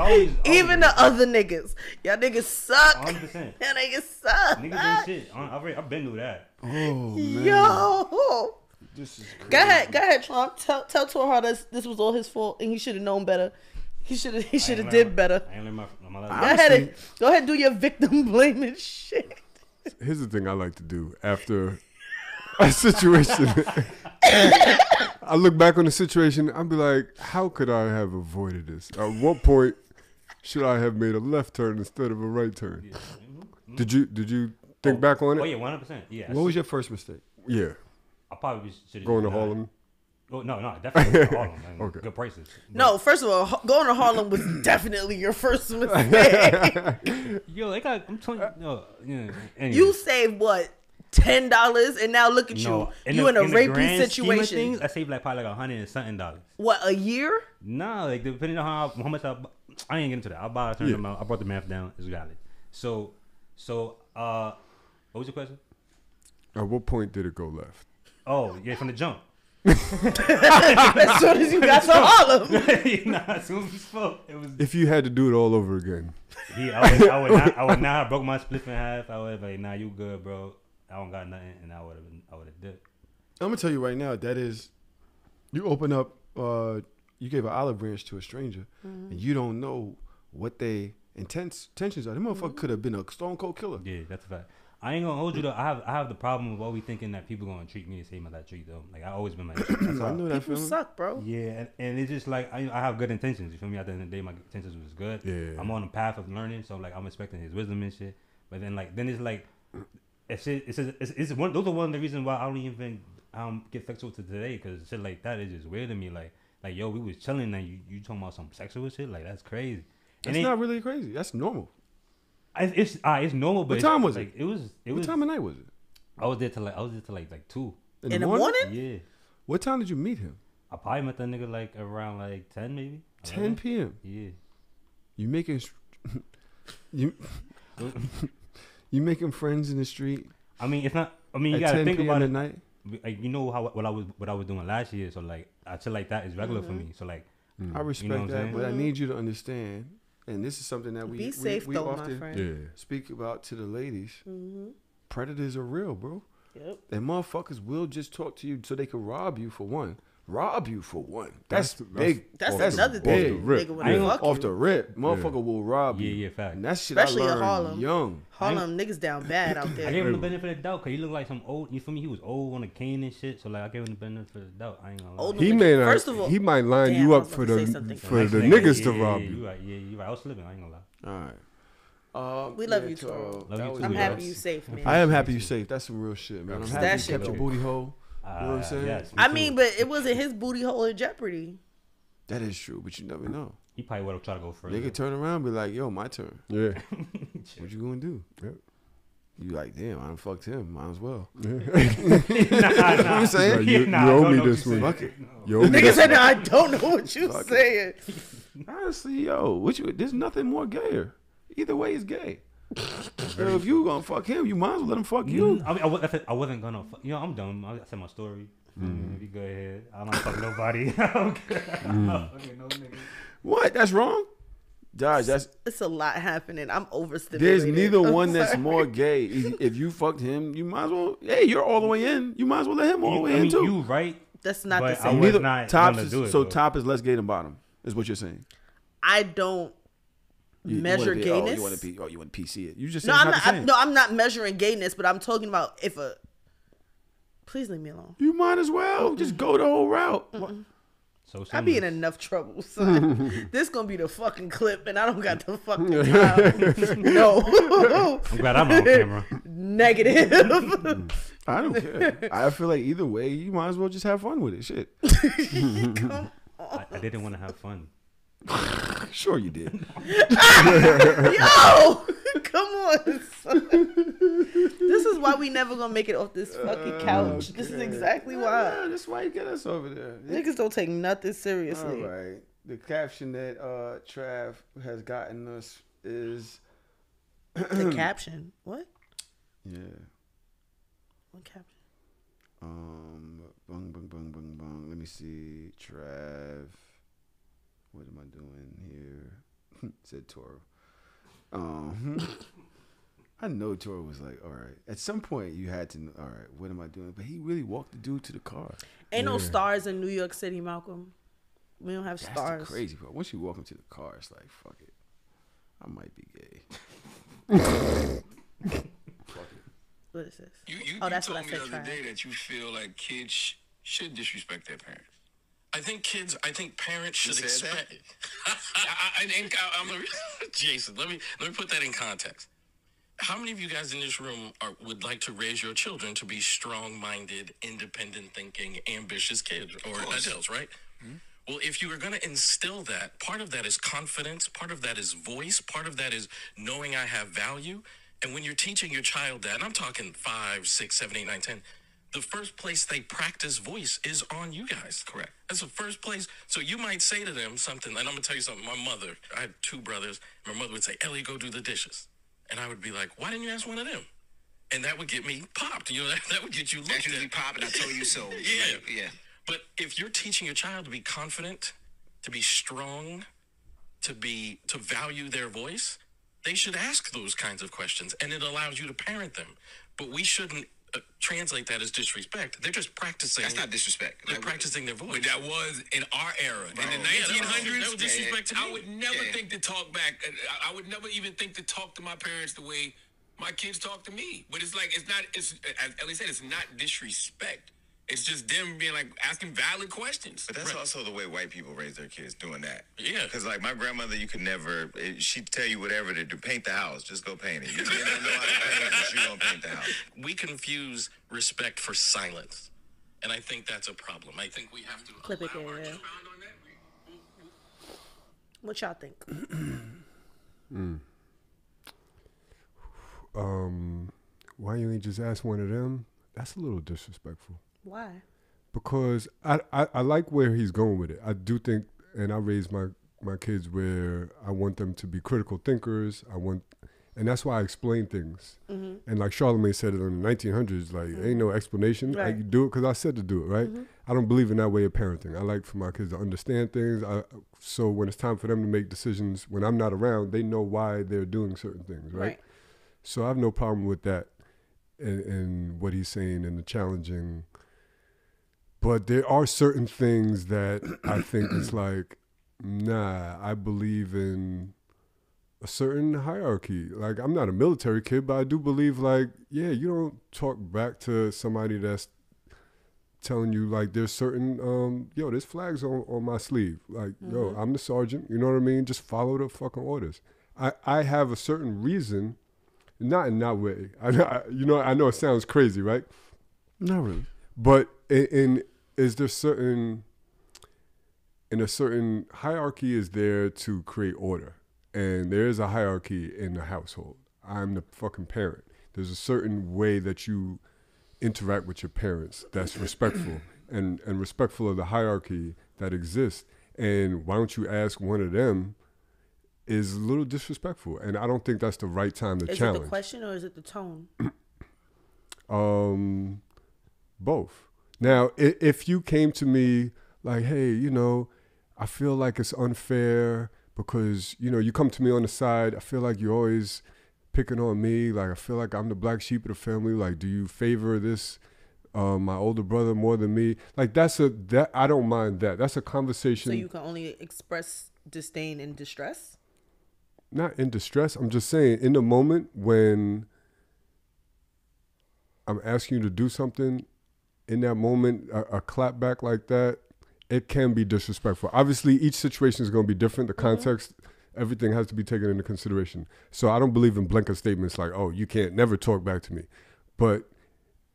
Even the other niggas. Y'all niggas suck. 100%. Y'all niggas suck. Niggas ain't shit. I've been through that. Oh, man. Yo. This is crazy. Go ahead, Trump. Tell Toro this was all his fault and he should have known better. He should have did better. I ain't learned my lesson. Go ahead, do your victim blaming shit. Here's the thing I like to do after a situation. I look back on the situation. I'll be like, how could I have avoided this? At what point should I have made a left turn instead of a right turn? Yeah. Did you think back on it? Oh yeah, 100%. Yeah. What was your first mistake? Yeah. I probably should have Going to Harlem. Oh no, definitely Harlem. Man. Okay. Good prices. No, first of all, going to Harlem was definitely your first mistake. Yo, I'm telling you. No, yeah. Anyway. You saved what? $10, and now look at you. You in a rapey situation. Things, I saved like probably like $100 and something. What, a year? Nah, like depending on how much I ain't getting into that. I buy a certain amount. I brought the math down. It's valid. So, what was your question? At what point did it go left? Oh, yeah, from the jump. As soon as you got to Harlem. Nah, as soon as we spoke, it was. If you had to do it all over again. Yeah, I would not have broke my split in half. I would have like, nah, you good, bro. I don't got nothing, and I would have did. I'm gonna tell you right now, that is, you open up, you gave an olive branch to a stranger, and you don't know what they intentions are. The motherfucker could have been a stone cold killer. Yeah, that's a fact. I ain't gonna hold you though. I have the problem of always thinking that people gonna treat me the same as I treat them. Like I always been like, I know that People feeling. suck, bro. yeah, and it's just like I have good intentions. You feel me? At the end of the day, my intentions was good. Yeah. I'm on a path of learning, so like I'm expecting his wisdom and shit. But then it's like it's one. Those are one of the reasons why I don't even get sexual to today, because shit like that is just weird to me. Like yo, we was chilling and you talking about some sexual shit. Like that's crazy. That's not really crazy. That's normal. It's normal. But What time was like, it? It was. What time of night was it? I was there till like 2. In the morning? Yeah. What time did you meet him? I probably met that nigga like around like 10 maybe. 10 p.m. Yeah. You making you you making friends in the street? I mean, it's not. I mean, you at gotta 10 think p.m. about at it. night. Like, you know what I was doing last year. So like, I feel like that is regular for me. So like, I respect what I'm that, saying? but I need you to understand, and this is something that Be safe, we though, my often friend. speak about to the ladies. Predators are real, bro. Yep. And motherfuckers will just talk to you so they can rob you for one. That's big. That's another big. thing. Nigga, when they fuck Off you. the rip, motherfucker will rob you. Yeah, fact. And that shit Especially I in learned Harlem. young. Harlem niggas down bad out I there. gave him the benefit of the doubt because he looked like some old. You feel me? He was old on a cane and shit. So like, I gave him the benefit of the doubt. I ain't gonna lie. Old He niggas- may not. First of all, He might line damn, you I up was for about to say the something. niggas to Yeah, rob you you. right. Yeah, you right. I was slipping. I ain't gonna lie. All right. We love you, Toro. Love you too, I'm yeah. happy you safe, man. I am happy you safe. That's some real shit, man. I'm happy That you shit kept your cool. booty hole. You know what I'm saying? Yes, me I too. mean, but it wasn't his booty hole in jeopardy. That is true, but you never know. He probably would have tried to go further. They could turn around and be like, yo, my turn. Yeah. What you gonna do? Yep. You like, damn, I done fucked him. Might as well. nah, I'm saying? Like, you Nah, owe don't me know what this you week. Fuck it. You owe me Nigga this said, week. I don't know what you Fuck it. saying. Honestly, yo, there's nothing more gayer. Either way is gay. So if you gonna fuck him, you might as well let him fuck you. I mean, I wasn't gonna. You know, I'm dumb. I said my story. You go ahead. I don't fuck nobody. I don't care. Okay, no nigga. What? That's wrong? Dodge, It's a lot happening. I'm overstimulated. there's neither I'm one that's sorry. more gay. If you fucked him, you might as well. Hey, you're all the way in. You might as well let him all the way I in mean, too. you right. That's not But the I same. was Neither not tops gonna is, do it, so though. top is less gay than bottom. Is what you're saying. I don't You measure wanna be, gayness. you want to PC it. You just No, said I'm it's not the not. same. No, I'm not measuring gayness, but I'm talking about if a. Please leave me alone. You might as well just go the whole route. So I be in Shameless. enough trouble, son. This gonna be the fucking clip, and I don't got the fucking time. No. I'm glad I'm on camera. Negative. I don't care. I feel like either way, you might as well just have fun with it. Shit. I didn't want to have fun. Sure you did. Yo, come on, son. This is why we never gonna make it off this fucking couch. This is exactly why. Yeah, that's why you get us over there. Niggas don't take nothing seriously. All right. The caption that Trav has gotten us is The caption. What? yeah. What caption? Bung bung bung bung bung. Let me see. Trav. What am I doing here? Said Toro. I know Toro was like, all right. At some point, you had to know, all right, what am I doing? But he really walked the dude to the car. Ain't no stars in New York City, Malcolm. We don't have That's stars. the crazy part. Once you walk him to the car, it's like, fuck it. I might be gay. What is this? You That's told what I me said, the other Trav. day that you feel like kids should disrespect their parents. I think parents should expect. Jason, let me put that in context. How many of you guys in this room would like to raise your children to be strong-minded, independent-thinking, ambitious kids or adults, right? Mm-hmm. Well, if you are going to instill that, part of that is confidence, part of that is voice, part of that is knowing I have value. And when you're teaching your child that, and I'm talking 5, 6, 7, 8, 9, 10, the first place they practice voice is on you guys. Correct. That's the first place. So you might say to them something, and I'm going to tell you something. My mother, I had 2 brothers. My mother would say, Ellie, go do the dishes. And I would be like, why didn't you ask one of them? And that would get me popped. You know, that would get you looked at. Pop, and I told you so. Yeah. Like, yeah. But if you're teaching your child to be confident, to be strong, to value their voice, they should ask those kinds of questions, and it allows you to parent them. But we shouldn't translate that as disrespect. They're just practicing. That's not disrespect. They're practicing their voice. But that was in our era. Bro, In the yeah, 1900s, that was disrespect to me. I would never think to talk back. I would never even think to talk to my parents the way my kids talk to me. But it's like, as Ellie said, it's not disrespect. It's just them being like asking valid questions. But that's also the way white people raise their kids, doing that. Yeah. Because like my grandmother, you could never, she'd tell you whatever to do. Paint the house. Just go paint it. You may not know how to paint, but you gonna paint the house. We confuse respect for silence. And I think that's a problem. I think we have to Clip it, allow our yeah. children- What y'all think? Why you ain't just ask one of them? That's a little disrespectful. Why? Because I like where he's going with it. I do think, and I raise my kids where I want them to be critical thinkers. And that's why I explain things. And like Charlamagne said it in the 1900s, like, ain't no explanation. Right. You do it because I said to do it, right? I don't believe in that way of parenting. I like for my kids to understand things. So when it's time for them to make decisions, when I'm not around, they know why they're doing certain things, right? So I have no problem with that and what he's saying and the challenging. But there are certain things that I think it's like, nah, I believe in a certain hierarchy. Like, I'm not a military kid, but I do believe, like, yeah, you don't talk back to somebody that's telling you, like, there's certain, there's flags on my sleeve. Like, yo, I'm the sergeant, you know what I mean? Just follow the fucking orders. I have a certain reason, not in that way. I know it sounds crazy, right? Not really. But is there a certain hierarchy is there to create order. And there is a hierarchy in the household. I'm the fucking parent. There's a certain way that you interact with your parents that's respectful and respectful of the hierarchy that exists. And why don't you ask one of them is a little disrespectful. And I don't think that's the right time to challenge. Is it the question or is it the tone? Both. Now, if you came to me like, hey, I feel like it's unfair because, you come to me on the side. I feel like you're always picking on me. Like, I feel like I'm the black sheep of the family. Like, do you favor this, my older brother more than me? Like, I don't mind that. That's a conversation. So you can only express disdain in distress? Not in distress. I'm just saying in the moment when I'm asking you to do something, in that moment, a clap back like that, it can be disrespectful. Obviously, each situation is going to be different. The context, everything has to be taken into consideration. So I don't believe in blanket statements like, oh, you can't never talk back to me. But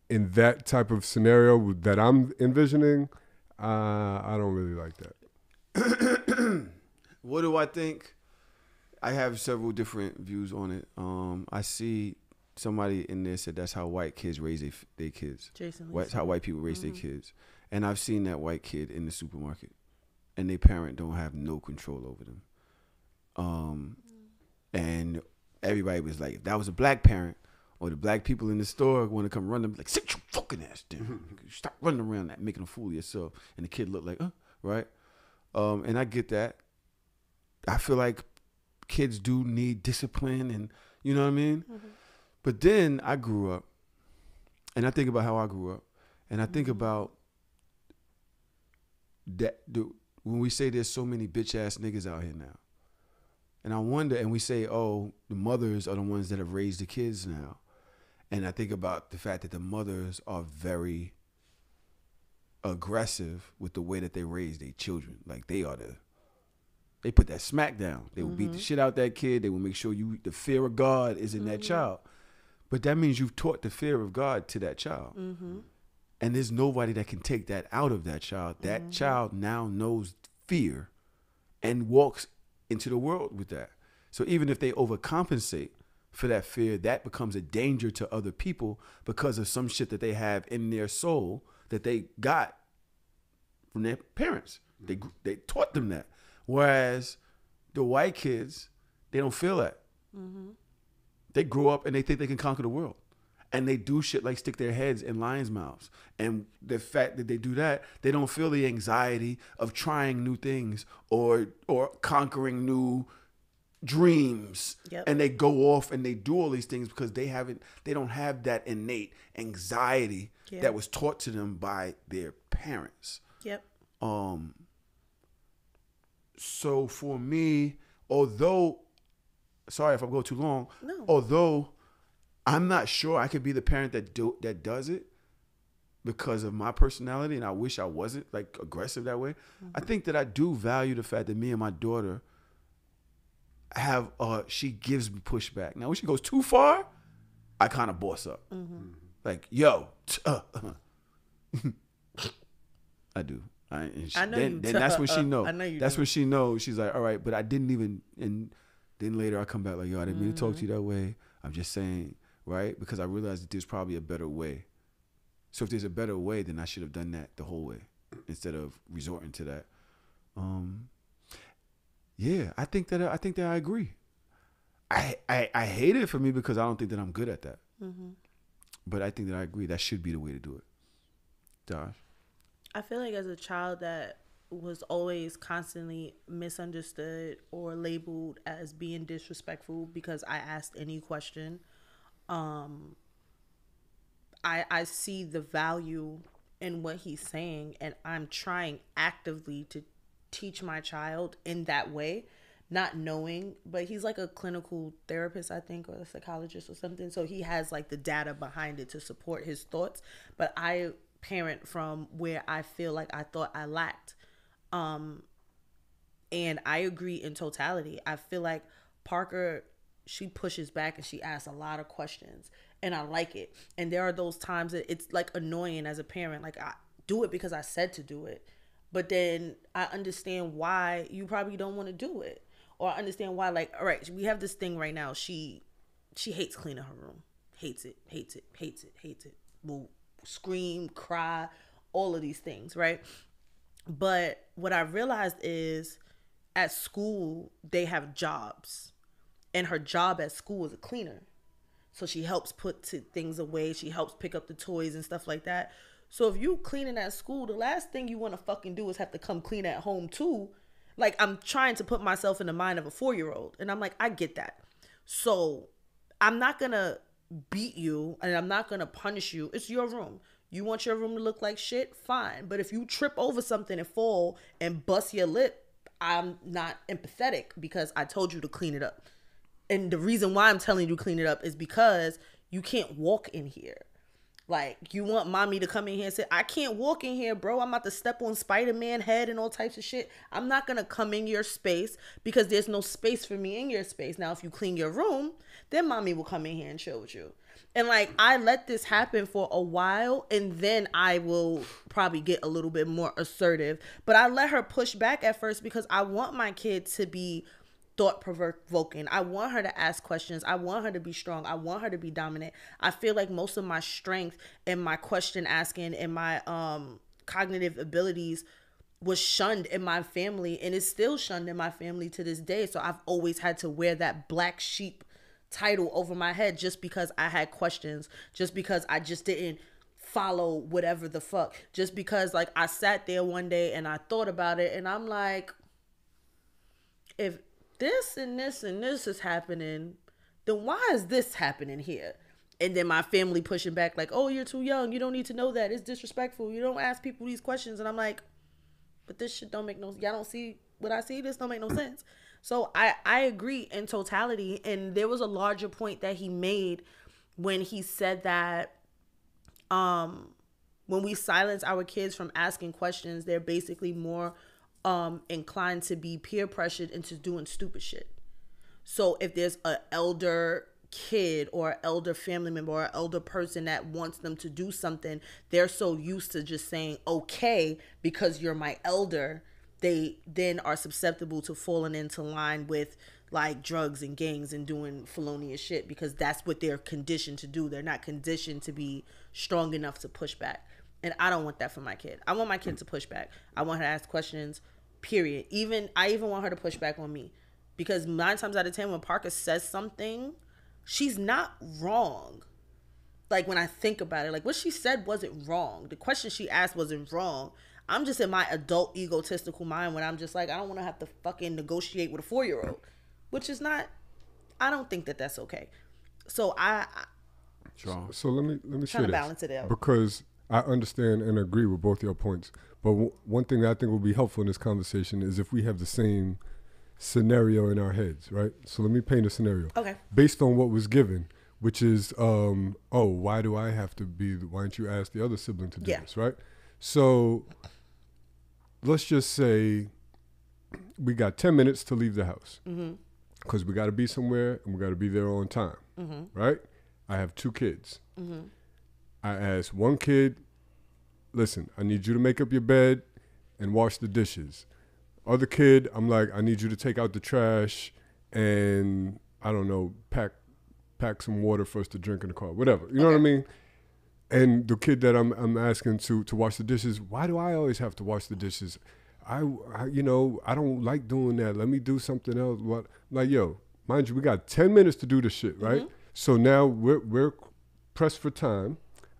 in that type of scenario that I'm envisioning, I don't really like that. What do I think? I have several different views on it. I see somebody in there said that's how white kids raise their kids. That's how white people raise their kids. And I've seen that white kid in the supermarket, and their parent don't have no control over them. And everybody was like, if that was a black parent or the black people in the store want to come run them, like, sit your fucking ass down. Stop running around that, making a fool of yourself. And the kid looked like, right? And I get that. I feel like kids do need discipline and, you know what I mean? But then I grew up, and I think about how I grew up, and I think about that when we say there's so many bitch ass niggas out here now, and I wonder, and we say, oh, the mothers are the ones that have raised the kids now, and I think about the fact that the mothers are very aggressive with the way that they raise their children. Like, they put that smack down. They will beat the shit out that kid. They will make sure the fear of God is in that child. But that means you've taught the fear of God to that child. And there's nobody that can take that out of that child. That child now knows fear and walks into the world with that. So even if they overcompensate for that fear, that becomes a danger to other people because of some shit that they have in their soul that they got from their parents. They taught them that. Whereas the white kids, they don't feel that. Mm-hmm. They grow up and they think they can conquer the world. And they do shit like stick their heads in lions' mouths. And the fact that they do that, they don't feel the anxiety of trying new things or conquering new dreams. Yep. And they go off and they do all these things because they don't have that innate anxiety that was taught to them by their parents. Yep. So for me, although, sorry if I go too long, no. Although I'm not sure I could be the parent that does it because of my personality, and I wish I wasn't like aggressive that way. Mm-hmm. I think that I do value the fact that me and my daughter have she gives me pushback. Now when she goes too far, I kind of boss up. Mm-hmm. Like, yo, I do. I know then that's when she knows. I know you. That's when she knows. She's like, all right, but I didn't even. And then later I come back like, yo, I didn't mean to talk to you that way. I'm just saying, right? Because I realized that there's probably a better way. So if there's a better way, then I should have done that the whole way instead of resorting to that. Yeah, I think that I agree. I hate it for me because I don't think that I'm good at that. Mm-hmm. But I think that I agree. That should be the way to do it. Josh? I feel like as a child that was always constantly misunderstood or labeled as being disrespectful because I asked any question, I see the value in what he's saying, and I'm trying actively to teach my child in that way, not knowing, but he's like a clinical therapist, I think, or a psychologist or something. So he has like the data behind it to support his thoughts. But I parent from where I feel like I thought I lacked. And I agree in totality. I feel like Parker, she pushes back and she asks a lot of questions, and I like it. And there are those times that it's like annoying as a parent. Like, I do it because I said to do it, but then I understand why you probably don't want to do it, or I understand why. Like, all right, we have this thing right now. She hates cleaning her room. Hates it. Will scream, cry, all of these things, right? But what I realized is at school, they have jobs. And her job at school is a cleaner. So she helps put things away. She helps pick up the toys and stuff like that. So if you cleaning at school, the last thing you want to fucking do is have to come clean at home too. Like, I'm trying to put myself in the mind of a 4-year-old. And I'm like, I get that. So I'm not going to beat you and I'm not going to punish you. It's your room. You want your room to look like shit? Fine. But if you trip over something and fall and bust your lip, I'm not empathetic because I told you to clean it up. And the reason why I'm telling you to clean it up is because you can't walk in here. Like, you want mommy to come in here and say, I can't walk in here, bro. I'm about to step on Spider-Man head and all types of shit. I'm not going to come in your space because there's no space for me in your space. Now, if you clean your room, then mommy will come in here and chill with you. And like, I let this happen for a while, and then I will probably get a little bit more assertive. But I let her push back at first because I want my kid to be thought-provoking. I want her to ask questions. I want her to be strong. I want her to be dominant. I feel like most of my strength and my question asking and my cognitive abilities was shunned in my family, and it's still shunned in my family to this day. So I've always had to wear that black sheep title over my head just because I had questions, just because I just didn't follow whatever the fuck, just because like I sat there one day and I thought about it, and I'm like, if this and this and this is happening, then why is this happening here? And then my family pushing back like, oh, you're too young, you don't need to know that, it's disrespectful, you don't ask people these questions. And I'm like, but this shit don't make no, y'all don't see what I see, this don't make no sense. So I agree in totality. And there was a larger point that he made when he said that when we silence our kids from asking questions, they're basically more inclined to be peer pressured into doing stupid shit. So if there's an elder kid or an elder family member or an elder person that wants them to do something, they're so used to just saying, okay, because you're my elder, they then are susceptible to falling into line with like drugs and gangs and doing felonious shit because that's what they're conditioned to do. They're not conditioned to be strong enough to push back. And I don't want that for my kid. I want my kid to push back. I want her to ask questions, period. I even want her to push back on me. Because 9 times out of 10, when Parker says something, she's not wrong. Like, when I think about it, like, what she said wasn't wrong. The question she asked wasn't wrong. I'm just in my adult egotistical mind when I'm just like, I don't want to have to fucking negotiate with a 4-year-old. Which is not, I don't think that that's okay. So So let me say trying to this, balance it out. because I understand and agree with both your points. But one thing that I think will be helpful in this conversation is if we have the same scenario in our heads, right? So let me paint a scenario. Okay. Based on what was given, which is, why do I have to be, why don't you ask the other sibling to do this, right? So let's just say we got 10 minutes to leave the house because we got to be somewhere and we got to be there on time, right? I have 2 kids. I asked one kid, listen, I need you to make up your bed and wash the dishes. Other kid, I'm like, I need you to take out the trash and, I don't know, pack some water for us to drink in the car, whatever. You know what I mean? And the kid that I'm asking to wash the dishes, why do I always have to wash the dishes? I don't like doing that. Let me do something else. What? Like, yo, mind you, we got 10 minutes to do this shit, right? So now we're pressed for time.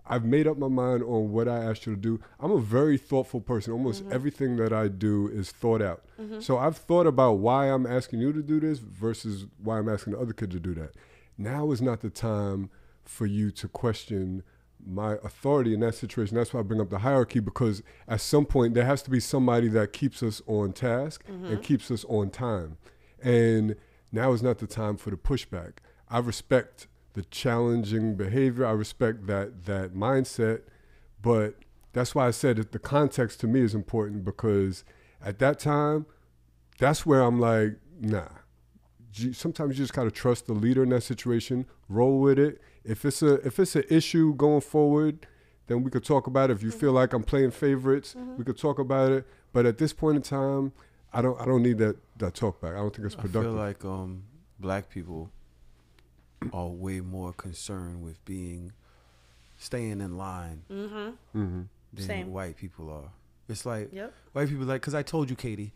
I've made up my mind on what I asked you to do. I'm a very thoughtful person. Almost everything that I do is thought out. So I've thought about why I'm asking you to do this versus why I'm asking the other kid to do that. Now is not the time for you to question my authority in that situation. That's why I bring up the hierarchy, because at some point there has to be somebody that keeps us on task and keeps us on time. And now is not the time for the pushback. I respect the challenging behavior. I respect that mindset, but that's why I said that the context to me is important, because at that time, that's where I'm like, nah. Sometimes you just gotta trust the leader in that situation, roll with it. If it's an issue going forward, then we could talk about it. If you feel like I'm playing favorites, we could talk about it. But at this point in time, I don't need that talk back. I don't think it's productive. I feel like black people are way more concerned with staying in line than white people are. It's like white people like, because I told you, Katie.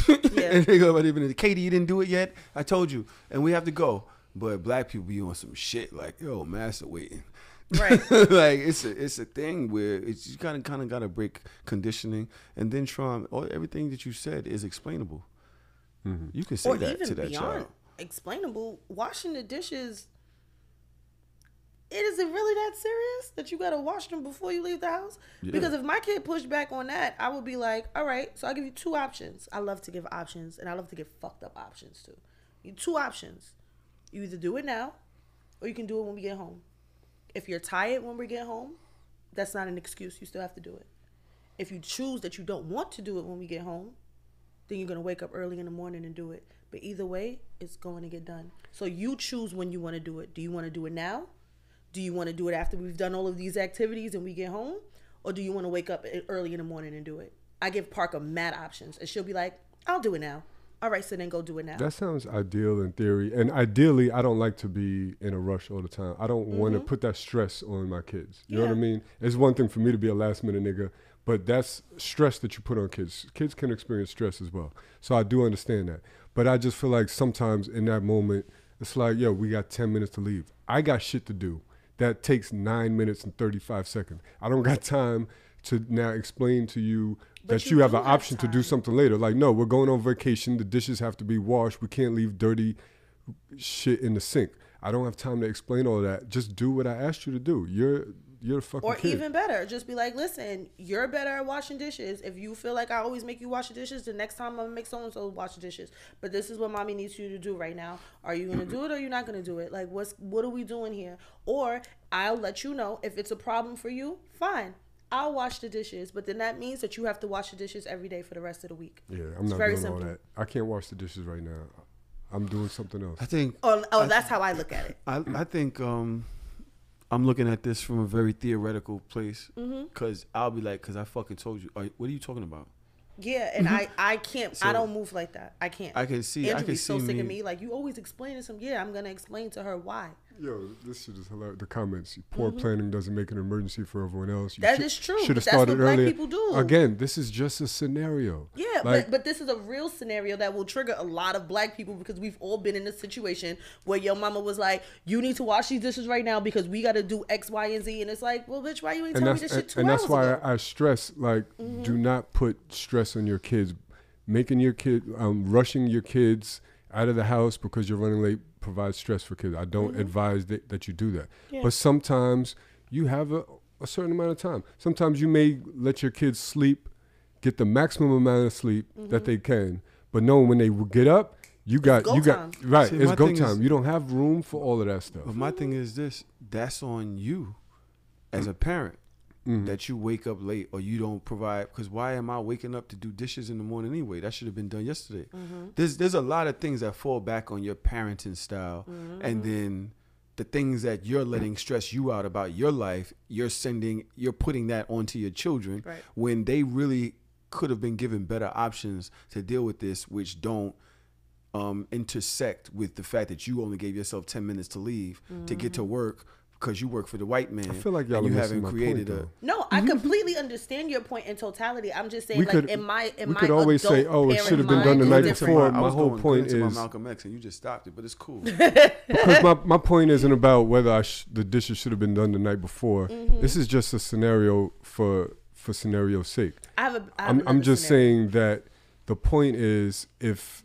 And they go, Katie, you didn't do it yet? I told you. And we have to go. But black people be on some shit like, yo, master waiting. Right. Like, it's a thing where you kind of got to break conditioning. And then everything that you said is explainable. You can say that to that child. Explainable, washing the dishes, it isn't really that serious that you gotta wash them before you leave the house. Because if my kid pushed back on that, I would be like, all right, so I'll give you 2 options. I love to give options, and I love to give fucked up options too. You 2 options. You either do it now, or you can do it when we get home. If you're tired when we get home, that's not an excuse. You still have to do it. If you choose that you don't want to do it when we get home, then you're gonna wake up early in the morning and do it. But either way, it's going to get done. So you choose when you want to do it. Do you want to do it now? Do you want to do it after we've done all of these activities and we get home? Or do you want to wake up early in the morning and do it? I give Parker mad options. And she'll be like, I'll do it now. All right, so then go do it now. That sounds ideal in theory. And ideally, I don't like to be in a rush all the time. I don't want to put that stress on my kids. You know what I mean? It's one thing for me to be a last minute nigga, but that's stress that you put on kids. Kids can experience stress as well. So I do understand that. But I just feel like sometimes in that moment, it's like, yo, we got 10 minutes to leave. I got shit to do. That takes 9 minutes and 35 seconds. I don't got time to now explain to you that you have an option to do something later. Like, no, we're going on vacation. The dishes have to be washed. We can't leave dirty shit in the sink. I don't have time to explain all that. Just do what I asked you to do. You're a fucking kid. Or even better, just be like, listen, you're better at washing dishes. If you feel like I always make you wash the dishes, the next time I'm going to make so-and-so wash the dishes. But this is what mommy needs you to do right now. Are you going to do it or are you not going to do it? Like, what are we doing here? Or I'll let you know if it's a problem for you, fine. I'll wash the dishes, but then that means that you have to wash the dishes every day for the rest of the week. Yeah, I'm not doing all that. I can't wash the dishes right now. I'm doing something else. I think. That's how I look at it. I think I'm looking at this from a very theoretical place, because I'll be like, because I fucking told you. What are you talking about? Yeah, and I can't. I don't move like that. I can't. I can see. Andrew I can be so see sick me. of me. Like, you always explaining some. Yeah, I'm gonna explain to her why. Yo, this shit is hilarious. The comments. Poor planning doesn't make an emergency for everyone else. That is true. Should have That's started what black earlier. people do. Again, this is just a scenario. Yeah, Like, but this is a real scenario that will trigger a lot of black people because we've all been in a situation where your mama was like, "You need to wash these dishes right now because we got to do X, Y, and Z," and it's like, "Well, bitch, why you ain't tell me this shit 2 hours and that's why ago?" I stress, like, do not put stress on your kids. Making your kid, rushing your kids out of the house because you're running late provides stress for kids. I don't advise that you do that. Yeah. But sometimes you have a certain amount of time. Sometimes you may let your kids sleep, get the maximum amount of sleep that they can. But knowing when they get up, you got right. See, it's my go thing time. is- You don't have room for all of that stuff. But my thing is this: that's on you, as a parent, that you wake up late or you don't provide. Because why am I waking up to do dishes in the morning anyway? That should have been done yesterday. There's a lot of things that fall back on your parenting style, and then the things that you're letting stress you out about your life, you're putting that onto your children Right. when they really could have been given better options to deal with this, which don't intersect with the fact that you only gave yourself 10 minutes to leave to get to work because you work for the white man. I feel like y'all and are you missing haven't my created point, a. though. No, I completely understand your point in totality. I'm just saying, We like, could- in my we could always say, adult "Oh, it parent should have been done mind, the it's night different. before." I My was whole going point good into is- my Malcolm X, and you just stopped it, but it's cool. Because my point isn't about whether the dishes should have been done the night before. This is just a scenario for scenario's sake. I have I'm just scenario. saying that the point is if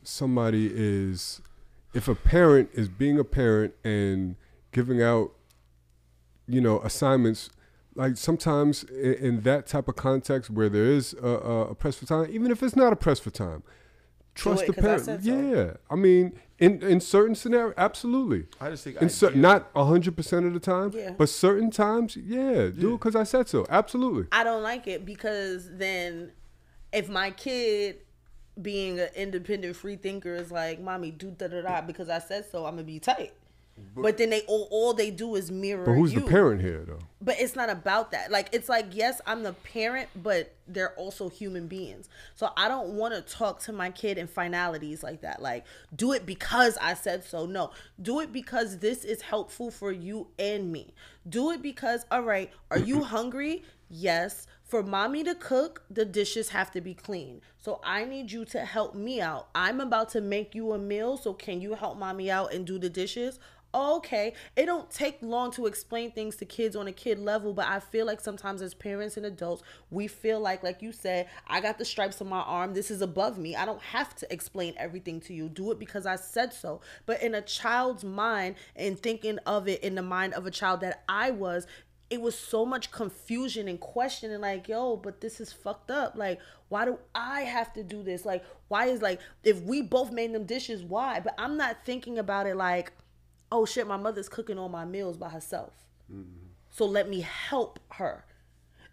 a parent is being a parent and giving out, assignments, like sometimes in that type of context where there is a press for time, even if it's not a press for time, trust it the 'cause I parent. said so. Yeah, I mean, in certain scenarios, absolutely. I just think Not 100% of the time, Yeah. but certain times, do it because I said so. Absolutely. I don't like it because then if my kid being an independent free thinker is like, "Mommy, do da da da because I said so," I'm gonna be tight. But then they all they do is mirror. But who's you. the parent here, though? But it's not about that. Like, it's like, yes, I'm the parent, but they're also human beings. So I don't want to talk to my kid in finalities like that. Like, do it because I said so. No, do it because this is helpful for you and me. Do it because, all right, are you hungry? Yes. For mommy to cook, the dishes have to be clean. So I need you to help me out. I'm about to make you a meal. So can you help mommy out and do the dishes? Okay, it don't take long to explain things to kids on a kid level, but I feel like sometimes as parents and adults, we feel like you said, I got the stripes on my arm, this is above me. I don't have to explain everything to you. Do it because I said so. But in a child's mind, and thinking of it in the mind of a child that I was, it was so much confusion and questioning, like, yo, but this is fucked up. Like, why do I have to do this? Like, why is, like, if we both made them dishes, why? But I'm not thinking about it like, oh shit, my mother's cooking all my meals by herself. So let me help her.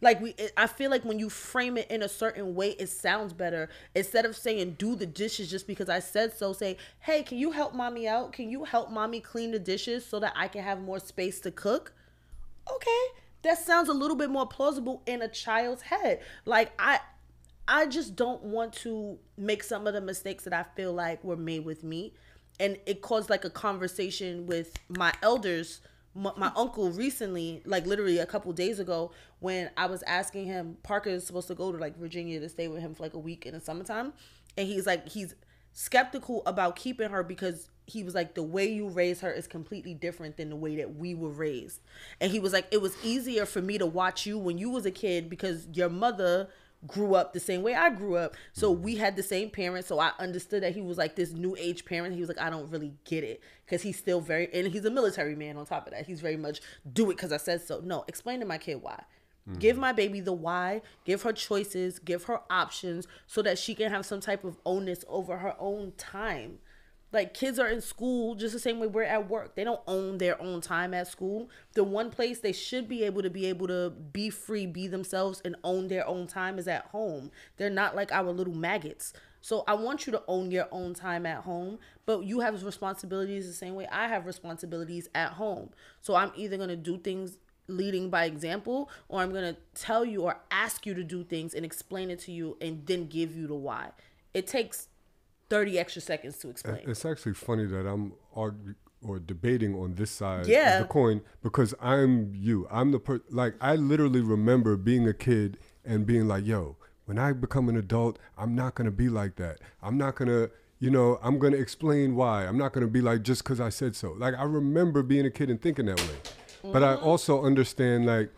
Like, I feel like when you frame it in a certain way, it sounds better. Instead of saying do the dishes just because I said so, say, hey, can you help mommy out? Can you help mommy clean the dishes so that I can have more space to cook? Okay, that sounds a little bit more plausible in a child's head. Like, I just don't want to make some of the mistakes that I feel like were made with me. And it caused like a conversation with my elders, my uncle recently, like literally a couple days ago, when I was asking him, Parker is supposed to go to like Virginia to stay with him for like a week in the summertime. And he's like, he's skeptical about keeping her because he was like, the way you raise her is completely different than the way that we were raised. And he was like, it was easier for me to watch you when you was a kid because your mother grew up the same way I grew up. So we had the same parents. So I understood that he was like this new age parent. He was like, I don't really get it. Because he's still and he's a military man on top of that. He's very much do it because I said so. No, explain to my kid why. Give my baby the why. Give her choices. Give her options so that she can have some type of onus over her own time. Like, kids are in school just the same way we're at work. They don't own their own time at school. The one place they should be able to be free, be themselves, and own their own time is at home. They're not like our little maggots. So I want you to own your own time at home, but you have responsibilities the same way I have responsibilities at home. So I'm either going to do things leading by example, or I'm gonna tell you or ask you to do things and explain it to you and then give you the why. It takes 30 extra seconds to explain. It's actually funny that I'm arguing or debating on this side of Yeah. the coin because I'm you. I'm the like I literally remember being a kid and being like, yo, when I become an adult, I'm not gonna be like that. I'm not gonna, I'm gonna explain why. I'm not gonna be like just because I said so. Like I remember being a kid and thinking that way. But I also understand like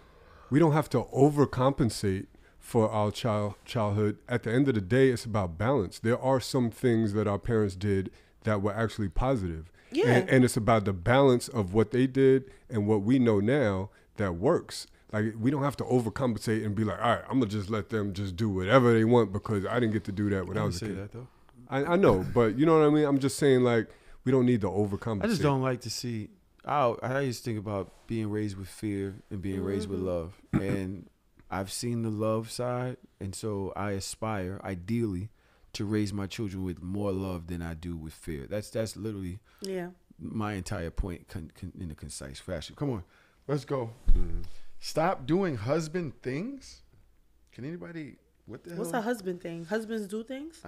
we don't have to overcompensate for our childhood. At the end of the day, it's about balance. There are some things that our parents did that were actually positive. Yeah. And it's about the balance of what they did and what we know now that works. Like, we don't have to overcompensate and be like, all right, I'm going to just let them just do whatever they want because I didn't get to do that when I was a kid. That, though. I know, but you know what I mean? I'm just saying, like, we don't need to overcompensate. I just don't like to see. I used to think about being raised with fear and being raised with love. And I've seen the love side. And so I aspire, ideally, to raise my children with more love than I do with fear. That's literally my entire point in a concise fashion. Come on, let's go. Stop doing husband things. Can anybody? What the hell? What's a husband thing? Husbands do things?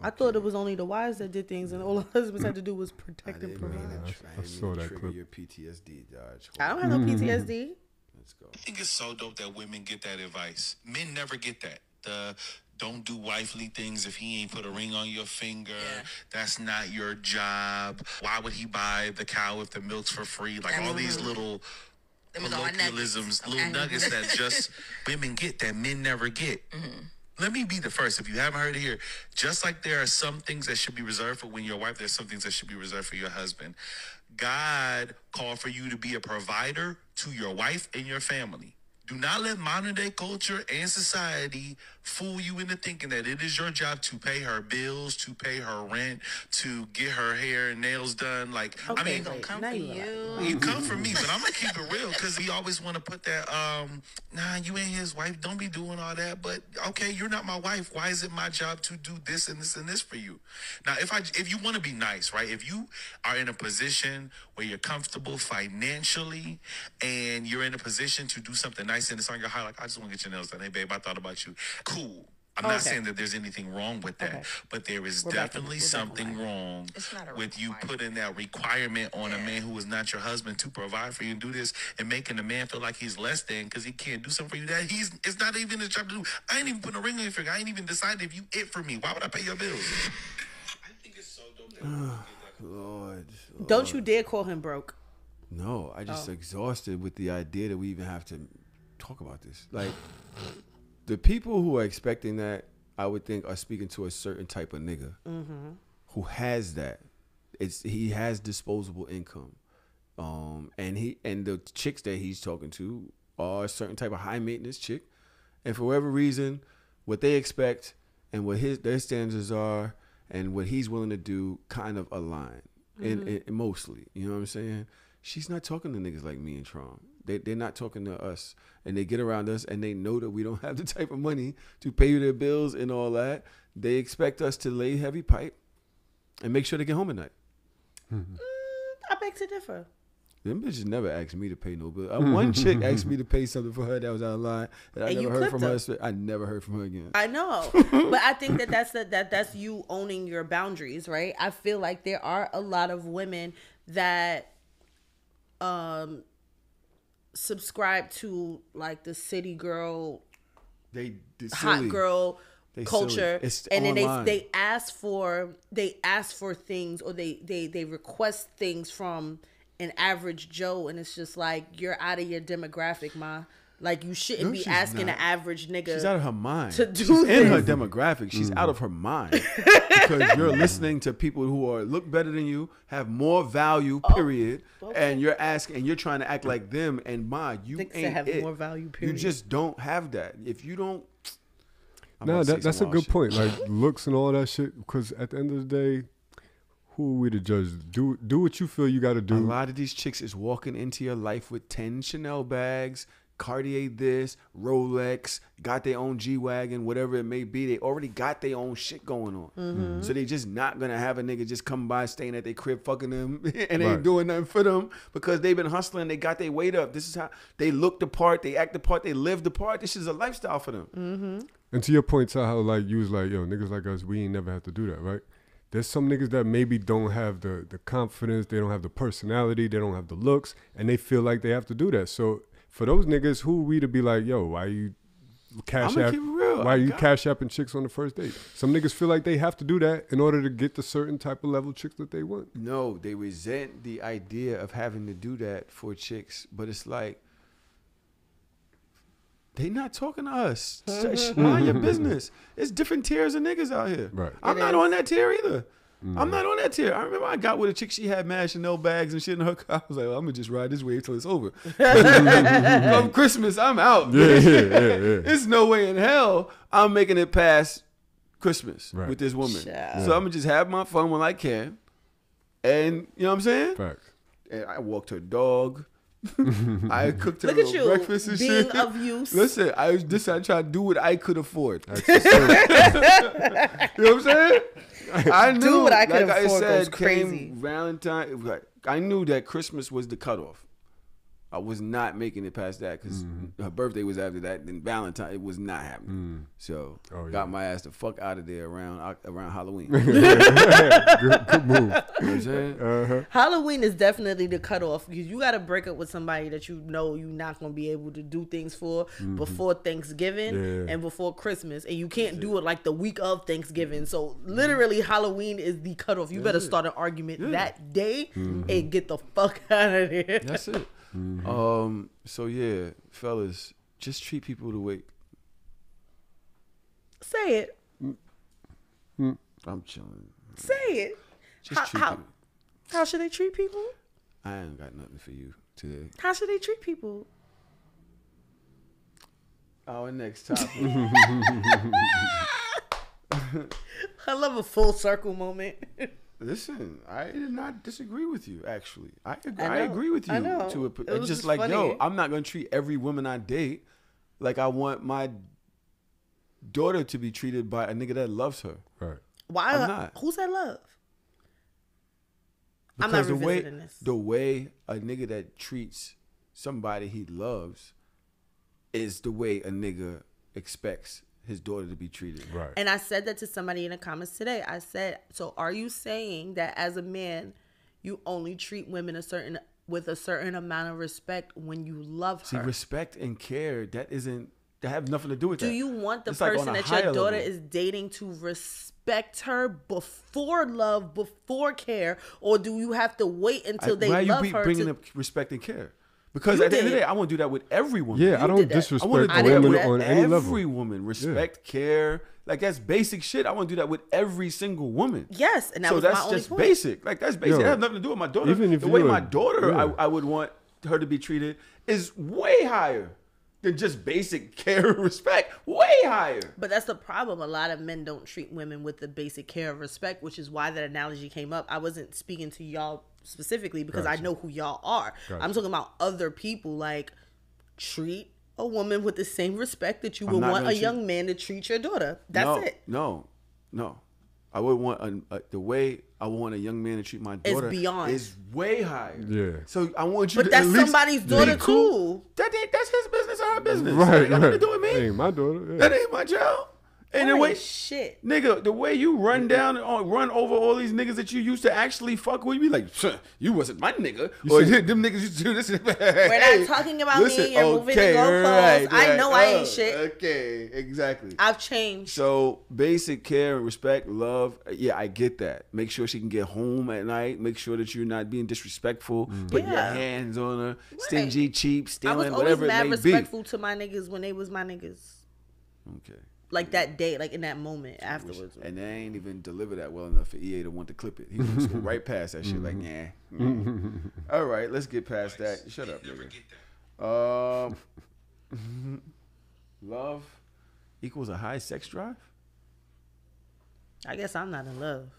I thought it was only the wives that did things, and all the husbands had to do was protect and provide. I saw that clip. Your PTSD, Dodge. I don't have no PTSD. Let's go. I think it's so dope that women get that advice. Men never get that. Don't do wifely things if he ain't put a ring on your finger. Yeah. That's not your job. Why would he buy the cow if the milk's for free? Like all these little colloquialisms, little nuggets that just women get that men never get. Let me be the first. If you haven't heard it here, just like there are some things that should be reserved for when your wife, there's some things that should be reserved for your husband. God called for you to be a provider to your wife and your family. Do not let modern day culture and society fool you into thinking that it is your job to pay her bills, to pay her rent, to get her hair and nails done. Like, Okay, I mean, don't come for you come for me, but I'm gonna keep it real because we always want to put that, nah, you ain't his wife. Don't be doing all that. But okay, you're not my wife. Why is it my job to do this and this and this for you? Now, if you want to be nice, right? If you are in a position where you're comfortable financially and you're in a position to do something nice and it's on your heart, like I just want to get your nails done. Hey, babe, I thought about you. Cool. I'm not saying that there's anything wrong with that, but there is definitely something wrong with you putting that requirement on a man who is not your husband to provide for you and do this and making the man feel like he's less than because he can't do something for you that it's not even his job to do. I ain't even putting a ring on your finger. I ain't even decided if you it for me. Why would I pay your bills? I think it's so dope that Lord. Don't you dare call him broke. No, I just exhausted with the idea that we even have to talk about this. Like, the people who are expecting that, I would think, are speaking to a certain type of nigga who has that. He has disposable income, and the chicks that he's talking to are a certain type of high maintenance chick, and for whatever reason, what they expect and what their standards are and what he's willing to do kind of align, and mostly, you know what I'm saying? She's not talking to niggas like me and Tron. They're not talking to us, and they get around us, and they know that we don't have the type of money to pay their bills and all that. They expect us to lay heavy pipe and make sure they get home at night. I beg to differ. Them bitches never asked me to pay no bill. One chick asked me to pay something for her that was out of line, and I never heard from her. I never heard from her again. I know, but I think that's you owning your boundaries, right? I feel like there are a lot of women that subscribe to like the city girl, hot girl culture, and then they ask for things, or they request things from an average Joe, and it's just like, you're out of your demographic, ma. Like, you shouldn't be asking an average nigga. She's out of her mind. To do she's this. in her demographic. She's out of her mind because you're listening to people who look better than you, have more value, period. And you're trying to act like them. And you ain't have more value, period. You just don't have that. If you don't. That's a good point. Like looks and all that shit. Because at the end of the day, who are we to judge? Do what you feel you got to do. A lot of these chicks is walking into your life with 10 Chanel bags, Cartier this, Rolex, got their own G-Wagon, whatever it may be. They already got their own shit going on. So they just not going to have a nigga just come by staying at their crib fucking them and ain't doing nothing for them because they've been hustling. They got their weight up. This is how they look the part, they act the part, they live the part. This is a lifestyle for them. And to your point, Tahoe, like you was like, yo, niggas like us, we ain't never have to do that, right? There's some niggas that maybe don't have the confidence, they don't have the personality, they don't have the looks, and they feel like they have to do that. So for those niggas, who are we to be like, yo, why you cash app? Why are you cash apping chicks on the first date? Some niggas feel like they have to do that in order to get the certain type of level chicks that they want. No, they resent the idea of having to do that for chicks, but it's like, they not talking to us. Mind your business. It's different tiers of niggas out here. Right. I'm not on that tier either. I'm not on that tier. I remember I got with a chick, she had mad Chanel bags and shit in her car. I was like, well, I'm going to just ride this wave till it's over. Come Christmas, I'm out. Yeah. There's no way in hell I'm making it past Christmas with this woman. Yeah. So I'm going to just have my fun when I can. And you know what I'm saying? Facts. And I walked her dog. I cooked her Look at little you breakfast and being shit. of use. Listen, I tried to do what I could afford. You know what I'm saying? I knew, do what I could like afford I said, goes crazy. came Valentine. Like, I knew that Christmas was the cutoff. I was not making it past that because her birthday was after that. Then Valentine, it was not happening. So got my ass the fuck out of there around Halloween. Good move. You know what I'm saying? Halloween is definitely the cutoff because you got to break up with somebody that you know you're not going to be able to do things for before Thanksgiving and before Christmas. And you can't do it like the week of Thanksgiving. So literally Halloween is the cutoff. You better start an argument that day and get the fuck out of there. That's it. So yeah, fellas, just treat people the way. Say it. I'm chilling. Say it. Just treat people. How should they treat people? I ain't got nothing for you today. How should they treat people? Our next topic. I love a full circle moment. Listen, I did not disagree with you. Actually, I know. agree with you. I know. To It a, was just just like funny. yo, I'm not gonna treat every woman I date like I want my daughter to be treated by a nigga that loves her. Right. Why? I'm not. Who's that love? Because I'm not the revisiting this. The way a nigga that treats somebody he loves is the way a nigga expects his daughter to be treated. Right. And I said that to somebody in the comments today. I said, so are you saying that as a man, you only treat women with a certain amount of respect when you love her? See, respect and care, that have nothing to do with that. Do you want the It's like person on a that your higher daughter level. is dating to respect her before love, before care, or do you have to wait until they why love you her bringing to... up respect and care? Because You at the end of the did. day, I want to do that with every woman. Yeah, I don't did that. I disrespect want to do didn't that do with that. women on any level. every woman. Respect, care. Like, that's basic shit. I want to do that with every single woman. Yes, and that So was that's my only just point. basic. Like, that's basic. Yo, It has nothing to do with my daughter. even if the way you're my a- daughter, yeah. I would want her to be treated is way higher than just basic care and respect. Way higher. But that's the problem. A lot of men don't treat women with the basic care of respect, which is why that analogy came up. I wasn't speaking to y'all specifically because I know who y'all are. I'm talking about other people. Like, treat a woman with the same respect that you would not want gonna a young man to treat your daughter. That's no, it. No. I would want the way I want a young man to treat my daughter beyond. is way higher. Yeah. So I want you But to that's at least somebody's be daughter cool. too. That's his business or her business. Right, That ain't got nothing right. to do with me. That ain't my daughter. Yeah. That ain't my child. And the Holy way, shit. nigga, the way you run down, run over all these niggas that you used to actually fuck with, you be like, you wasn't my nigga. Or them niggas used to do this. We're not talking about me. You're moving the goalposts. I know I ain't shit. Okay, exactly. I've changed. So basic care, respect, love. Yeah, I get that. Make sure she can get home at night. Make sure that you're not being disrespectful. Putting your Yeah. hands on her. Stingy, cheap, I was stealing, always whatever it mad may respectful to my niggas when they was my niggas. be. Okay. Like that day, like in that moment afterwards. And they ain't even deliver that well enough for EA to want to clip it. He just go right past that shit like, nah. All right, let's get past that. Shut up, nigga. Love equals a high sex drive? I guess I'm not in love.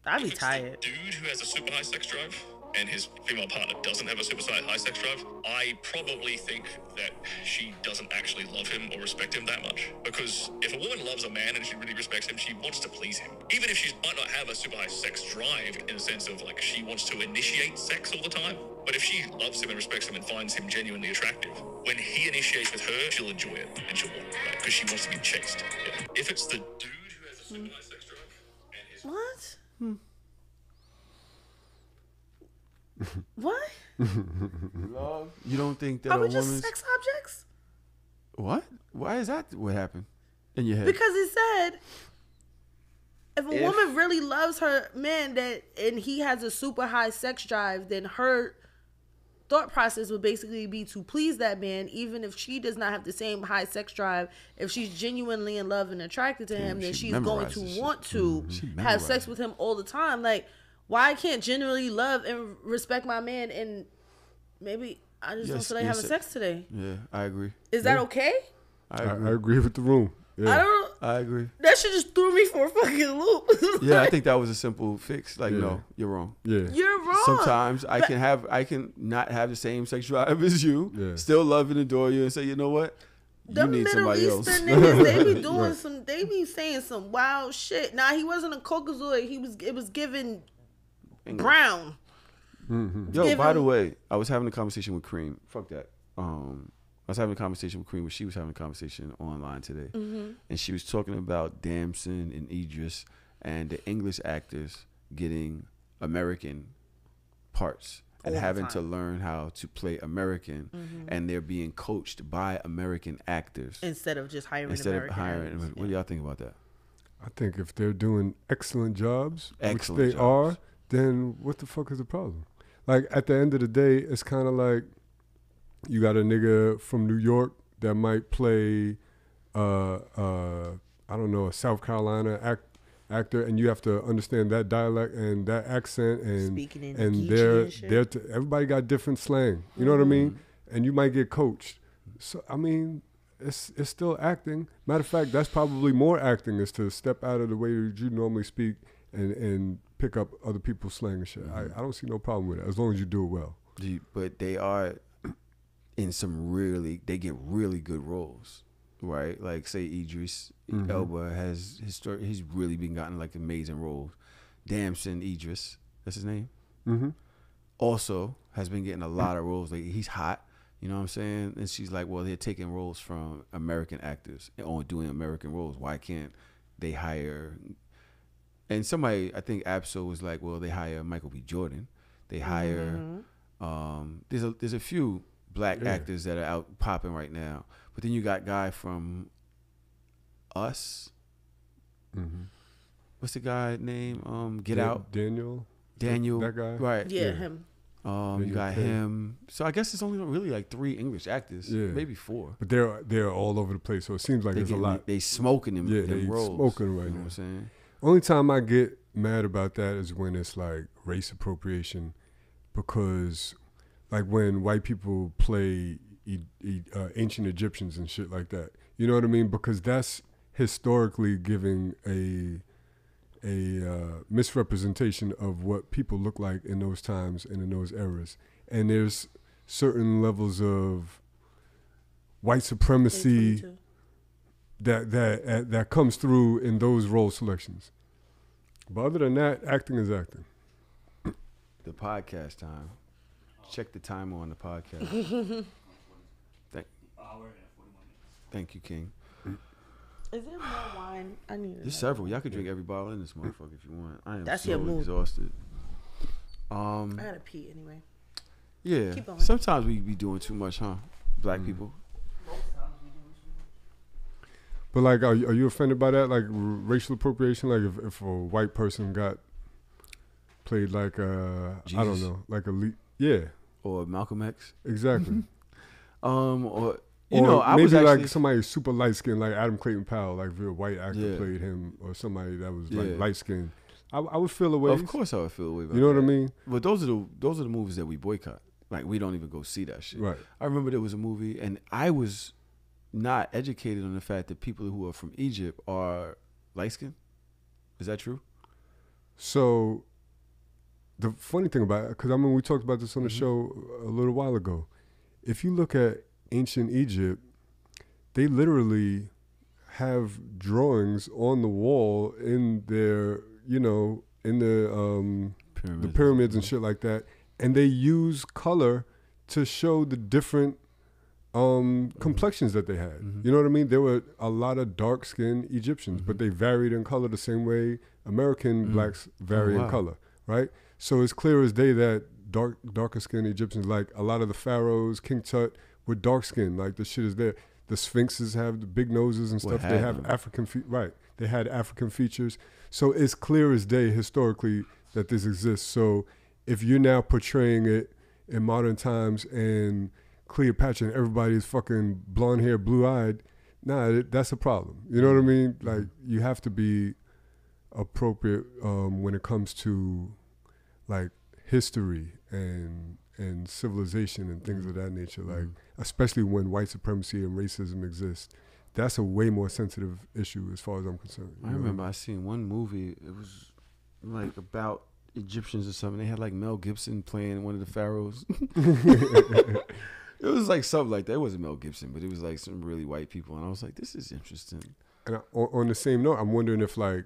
I'd be tired. Dude who has a super high sex drive and his female partner doesn't have a supersized high sex drive, I probably think that she doesn't actually love him or respect him that much. Because if a woman loves a man and she really respects him, she wants to please him. Even if she might not have a super high sex drive in the sense of like she wants to initiate sex all the time, but if she loves him and respects him and finds him genuinely attractive, when he initiates with her, she'll enjoy it and she'll want it, right? Because she wants to be chased. Yeah. If it's the dude who has a super high sex drive and his What? What? Love. You don't think that Are a we woman's just sex objects? what? Why is that what happened in your head? Because it said if a woman really loves her man and he has a super high sex drive, then her thought process would basically be to please that man, even if she does not have the same high sex drive. If she's genuinely in love and attracted to him, then she's going to want to have sex with him all the time. Like, why I can't genuinely love and respect my man and maybe I just don't feel like having sex today? Yeah, I agree. Is that okay? I agree with the room. Yeah. I agree. That shit just threw me for a fucking loop. Yeah, I think that was a simple fix. Like, no, you're wrong. Yeah. You're wrong. Sometimes I can not have the same sex drive as you, still love and adore you, and say, you know what? You need Middle somebody Eastern else. niggas, they be doing they be saying some wild shit. Nah, he wasn't a Caucasoid. It was given brown. Mm-hmm. Yo, by the way, I was having a conversation with Cream. Fuck that. I was having a conversation with Cream where she was having a conversation online today. Mm-hmm. And she was talking about Damson and Idris and the English actors getting American parts and having to learn how to play American. Mm-hmm. And they're being coached by American actors. Instead of just hiring American. What do y'all think about that? I think if they're doing excellent jobs, which they are, then what the fuck is the problem? Like, at the end of the day, it's kind of like you got a nigga from New York that might play, I don't know, a South Carolina actor, and you have to understand that dialect and that accent, and everybody got different slang. You know what I mean? And you might get coached. So I mean, it's still acting. Matter of fact, that's probably more acting, is to step out of the way that you normally speak and pick up other people's slang and shit. I don't see no problem with it as long as you do it well. But they are in they get really good roles, right? Like, say Idris Elba he's really been gotten like amazing roles. Damson Idris, that's his name. Mm-hmm. Also has been getting a lot of roles. Like, he's hot, you know what I'm saying? And she's like, well, they're taking roles from American actors and doing American roles. Why can't they hire? And somebody, I think Absol was like, well, they hire Michael B. Jordan. They hire. There's a few black actors that are out popping right now, but then you got guy from Us. Mm-hmm. What's the guy name? Get Out. Daniel. That guy. Right. Yeah, him. You got him. So I guess it's only really like 3 English actors, maybe 4. But they're all over the place, so it seems like there's a lot. They smoking them. Yeah, they roles. smoking right now. You know what I'm saying? Only time I get mad about that is when it's like race appropriation, because like when white people play ancient Egyptians and shit like that. You know what I mean? Because that's historically giving a misrepresentation of what people look like in those times and in those eras. And there's certain levels of white supremacy that comes through in those role selections. But other than that, acting is acting. The podcast time. Check the timer on the podcast. Thank you, King. Is there more wine? I need. There's several. Y'all could drink every bottle in this motherfucker if you want. I am That's so your mood. exhausted. I gotta pee anyway. Yeah. Sometimes we be doing too much, huh? Black people. But like, are you offended by that? Like racial appropriation? Like if a white person got played like I don't know, like or Malcolm X. Exactly. Or I maybe was actually, like somebody super light skinned, like Adam Clayton Powell, like if a white actor played him, or somebody that was like light skinned. I would feel away. Of course, I would feel away. You know what I mean? But those are the movies that we boycott. Like, we don't even go see that shit. Right. I remember there was a movie, and I was not educated on the fact that people who are from Egypt are light skinned. Is that true? So the funny thing about it, because I mean, we talked about this on the show a little while ago. If you look at ancient Egypt, they literally have drawings on the wall in their, in the pyramids and shit like that, and they use color to show the different complexions that they had. You know what I mean? There were a lot of dark-skinned Egyptians, but they varied in color the same way American blacks vary in color, right? So it's clear as day that darker-skinned Egyptians, like a lot of the pharaohs, King Tut, were dark-skinned. Like the shit is there. The sphinxes have the big noses and stuff. They have African They had African features. So it's clear as day historically that this exists. So if you're now portraying it in modern times and Cleopatra and everybody's fucking blonde hair, blue eyed, that's a problem. You know what I mean? Like you have to be appropriate when it comes to like history and civilization and things of that nature. Like especially when white supremacy and racism exist, that's a way more sensitive issue as far as I'm concerned. I remember I seen one movie. It was like about Egyptians or something. They had like Mel Gibson playing one of the pharaohs. It was like something like that. It wasn't Mel Gibson, but it was like some really white people. And I was like, this is interesting. And on the same note, I'm wondering if like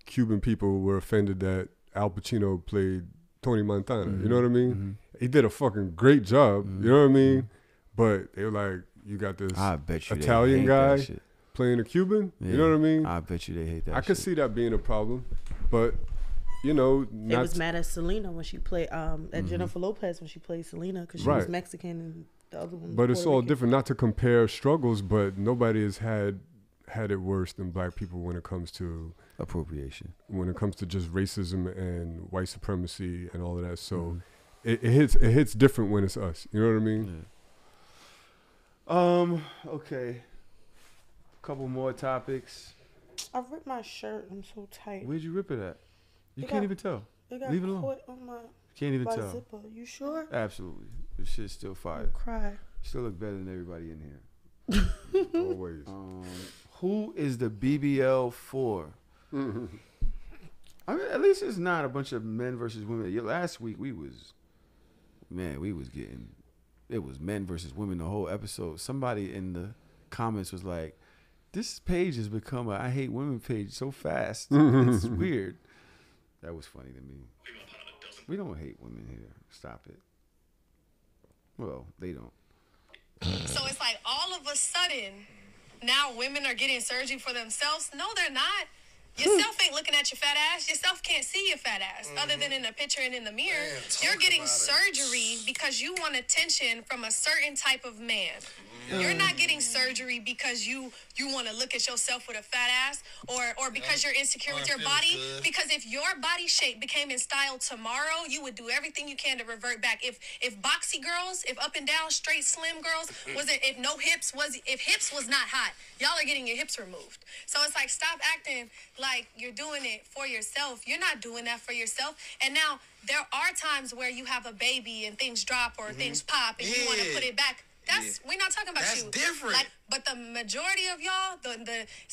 Cuban people were offended that Al Pacino played Tony Montana. You know what I mean? He did a fucking great job. You know what I mean? But they were like, you got this Italian guy playing a Cuban. Yeah. You know what I mean? I bet you they hate that. I could see that being a problem, but they was mad at Selena when she played at Jennifer Lopez when she played Selena because she was Mexican and the other one. But it's all different. Not to compare struggles, but nobody has had it worse than black people when it comes to appropriation. When it comes to just racism and white supremacy and all of that. So it hits different when it's us. You know what I mean? Yeah. Okay. A couple more topics. I ripped my shirt. I'm so tight. Where'd you rip it at? You can't even tell. Leave it alone. On my, can't even tell. Zipper. You sure? Absolutely. This shit's still fire. I'll cry. Still look better than everybody in here. Always. Who is the BBL for? I mean, at least it's not a bunch of men versus women. Last week we was getting, it was men versus women the whole episode. Somebody in the comments was like, this page has become a I hate women page so fast. It's weird. That was funny to me. We don't hate women here. Stop it. Well, they don't. So it's like all of a sudden, now women are getting surgery for themselves. No, they're not. Yourself ain't looking at your fat ass. Yourself can't see your fat ass other than in the picture and in the mirror. You're getting surgery because you want attention from a certain type of man. You're not getting surgery because you want to look at yourself with a fat ass or because you're insecure with your body. Good. Because if your body shape became in style tomorrow, you would do everything you can to revert back. If boxy girls, if up and down straight slim girls, if hips was not hot, y'all are getting your hips removed. So it's like, stop acting like you're doing it for yourself. You're not doing that for yourself. And now there are times where you have a baby and things drop or things pop and you want to put it back. We're not talking about you. That's different. But the majority of y'all,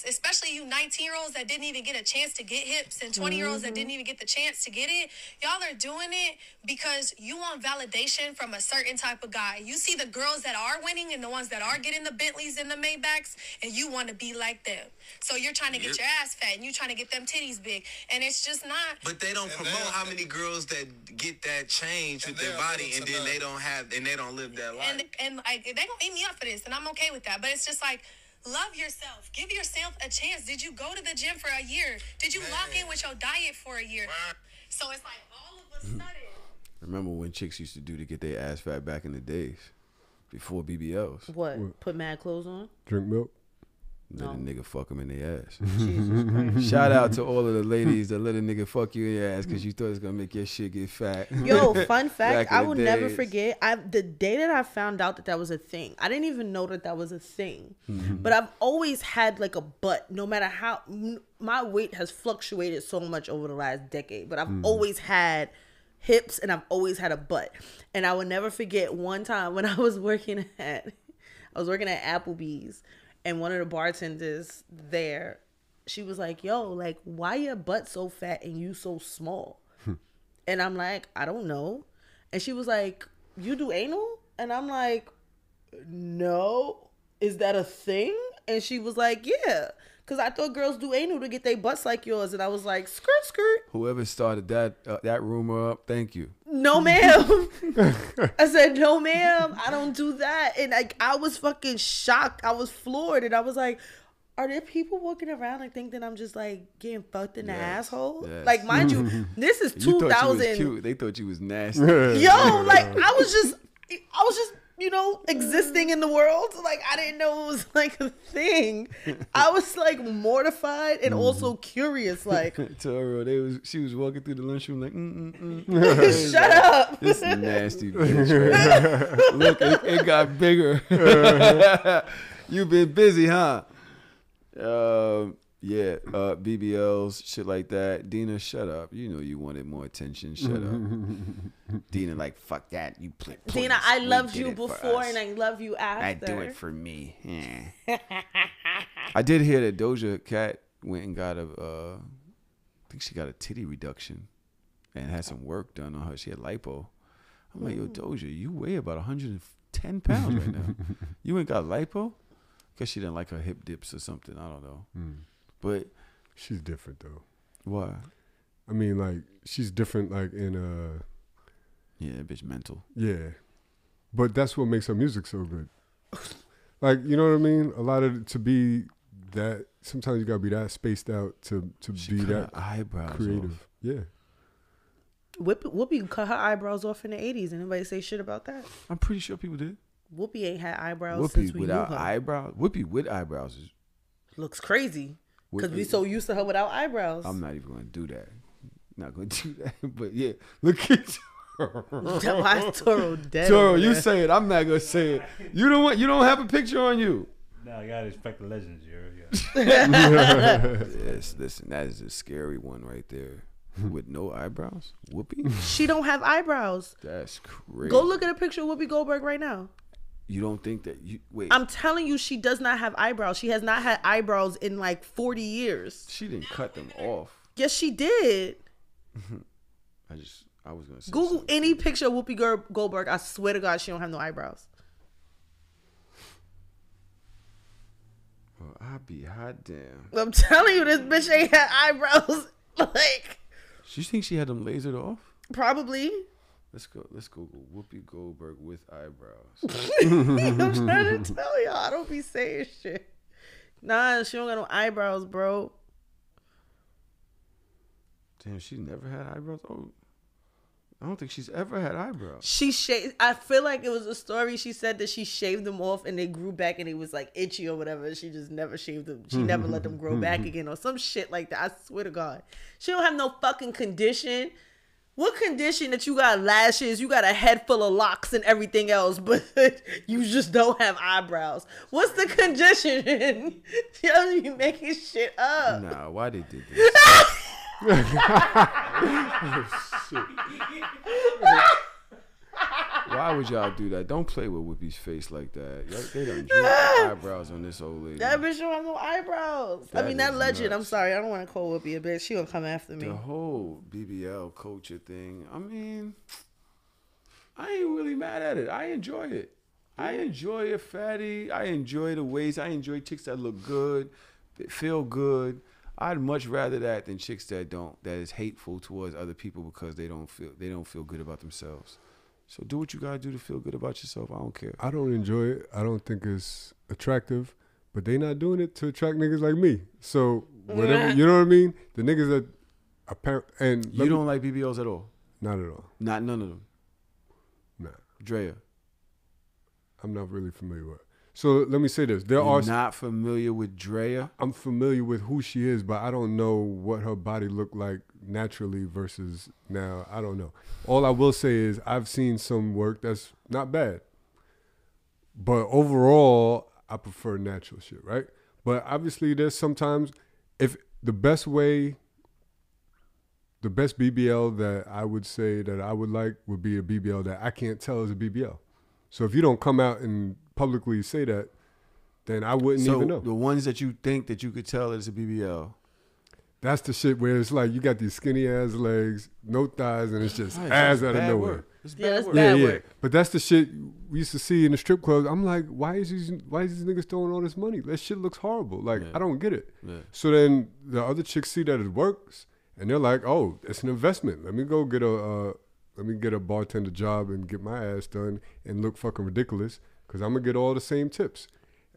especially you 19-year-olds that didn't even get a chance to get hips and 20-year-olds that didn't even get the chance to get it, y'all are doing it because you want validation from a certain type of guy. You see the girls that are winning and the ones that are getting the Bentleys and the Maybachs, and you want to be like them. So you're trying to get your ass fat and you're trying to get them titties big, and it's just not. But they don't promote how many girls that get that change with their body and then they don't live that life. And like, they gonna eat me up for this, and I'm okay with that. But it's just like, love yourself. Give yourself a chance. Did you go to the gym for a year? Did you lock in with your diet for a year? So it's like all of a sudden. Remember when chicks used to do to get their ass fat back in the days before BBLs? What? Put mad clothes on? Drink milk? Let a nigga fuck them in their ass. Jesus Christ. Shout out to all of the ladies that let a nigga fuck you in your ass because you thought it was going to make your shit get fat. Yo, fun fact, I will never forget. The day that I found out that was a thing, I didn't even know that was a thing. But I've always had like a butt, no matter how. My weight has fluctuated so much over the last decade, but I've always had hips and I've always had a butt. And I will never forget one time when I was working at Applebee's. And one of the bartenders there, she was like, yo, like, why your butt so fat and you so small? And I'm like, I don't know. And she was like, you do anal? And I'm like, no. Is that a thing? And she was like, yeah. Because I thought girls do anal to get their butts like yours. And I was like, skirt, skirt. Whoever started that rumor up, thank you. No, ma'am. I said, no, ma'am. I don't do that. And like, I was fucking shocked. I was floored. And I was like, are there people walking around and think that I'm just like getting fucked in the asshole? Yes. Like, mind you, this is You 2000. thought you was cute. They thought you was nasty. Yo, like, I was just, you know, existing in the world. Like, I didn't know it was like a thing. I was like mortified and also curious. Like, Toro, she was walking through the lunchroom like, shut up. This nasty bitch. Right? Look, it got bigger. You've been busy, huh? BBLs, shit like that. Dina, shut up. You know you wanted more attention. Shut up. Dina, like, fuck that. You play. Dina, I loved you before and I love you after. I do it for me. Yeah. I did hear that Doja Cat went and got I think she got a titty reduction and had some work done on her. She had lipo. I'm like, yo, Doja, you weigh about 110 pounds right now. You ain't got lipo? Guess she didn't like her hip dips or something. I don't know. But she's different though. Why? I mean, like, she's different, like, in yeah, that bitch mental. Yeah, but that's what makes her music so good. Like, you know what I mean? A lot of to be that. Sometimes you gotta be that spaced out to be that eyebrows creative. Off. Yeah. Whoopi cut her eyebrows off in the 80s. Anybody say shit about that? I'm pretty sure people did. Whoopi ain't had eyebrows Whoopi since we without knew her. eyebrows. Whoopi with eyebrows looks crazy because we so used to her without eyebrows. I'm not even going to do that. Not going to do that. But yeah, look at Toro. Why is Toro dead? Toro, you say it. I'm not going to say it. You don't have a picture on you. No, you gotta respect the legends, Yes, listen, that is a scary one right there. With no eyebrows? Whoopi? She don't have eyebrows. That's crazy. Go look at a picture of Whoopi Goldberg right now. You don't think that wait. I'm telling you, she does not have eyebrows. She has not had eyebrows in like 40 years. She didn't cut them off. Yes, she did. I was gonna say Google something. any picture of Whoopi Goldberg. I swear to God, she don't have no eyebrows. Well, I'll be hot damn. I'm telling you, this bitch ain't had eyebrows. Like, You think she had them lasered off? Probably. Let's Google Whoopi Goldberg with eyebrows. I'm trying to tell y'all, I don't be saying shit. Nah, she don't got no eyebrows, bro. Damn, she never had eyebrows? Oh, I don't think she's ever had eyebrows. She shaved. I feel like it was a story. She said that she shaved them off and they grew back and it was like itchy or whatever. She just never shaved them. She never let them grow back again or some shit like that. I swear to God. She don't have no fucking condition. What condition that you got lashes, you got a head full of locks and everything else, but you just don't have eyebrows? What's the condition? You be making shit up. Nah, why they did this? Why would y'all do that? Don't play with Whoopi's face like that. They done drew eyebrows on this old lady. That bitch don't have no eyebrows. I mean, that legend. Nuts. I'm sorry. I don't want to call Whoopi a bitch. She gonna come after me. The whole BBL culture thing, I mean, I ain't really mad at it. I enjoy it. I enjoy a fatty. I enjoy the waist. I enjoy chicks that look good, that feel good. I'd much rather that than chicks that is hateful towards other people because they don't feel good about themselves. So do what you gotta do to feel good about yourself. I don't care. I don't enjoy it. I don't think it's attractive, but they not doing it to attract niggas like me. So whatever, you know what I mean? The niggas that apparent and You don't like BBLs at all? Not at all. Not none of them. Nah. Drea. I'm not really familiar with her. So let me say this. You're not familiar with Drea? I'm familiar with who she is, but I don't know what her body looked like naturally versus now. I don't know. All I will say is I've seen some work that's not bad. But overall, I prefer natural shit, right? But obviously there's sometimes, if the best BBL that I would say that I would like would be a BBL that I can't tell is a BBL. So if you don't come out and publicly say that, then I wouldn't even know. The ones that you think that you could tell is a BBL. That's the shit where it's like you got these skinny ass legs, no thighs, and it's just Right, ass that's out of bad nowhere. work. It's Yeah, that's bad work. bad Yeah. work. But that's the shit we used to see in the strip clubs. I'm like, why is these niggas throwing all this money? That shit looks horrible. Like, I don't get it. Yeah. So then the other chicks see that it works, and they're like, oh, it's an investment. Let me go get a bartender job and get my ass done and look fucking ridiculous because I'm gonna get all the same tips.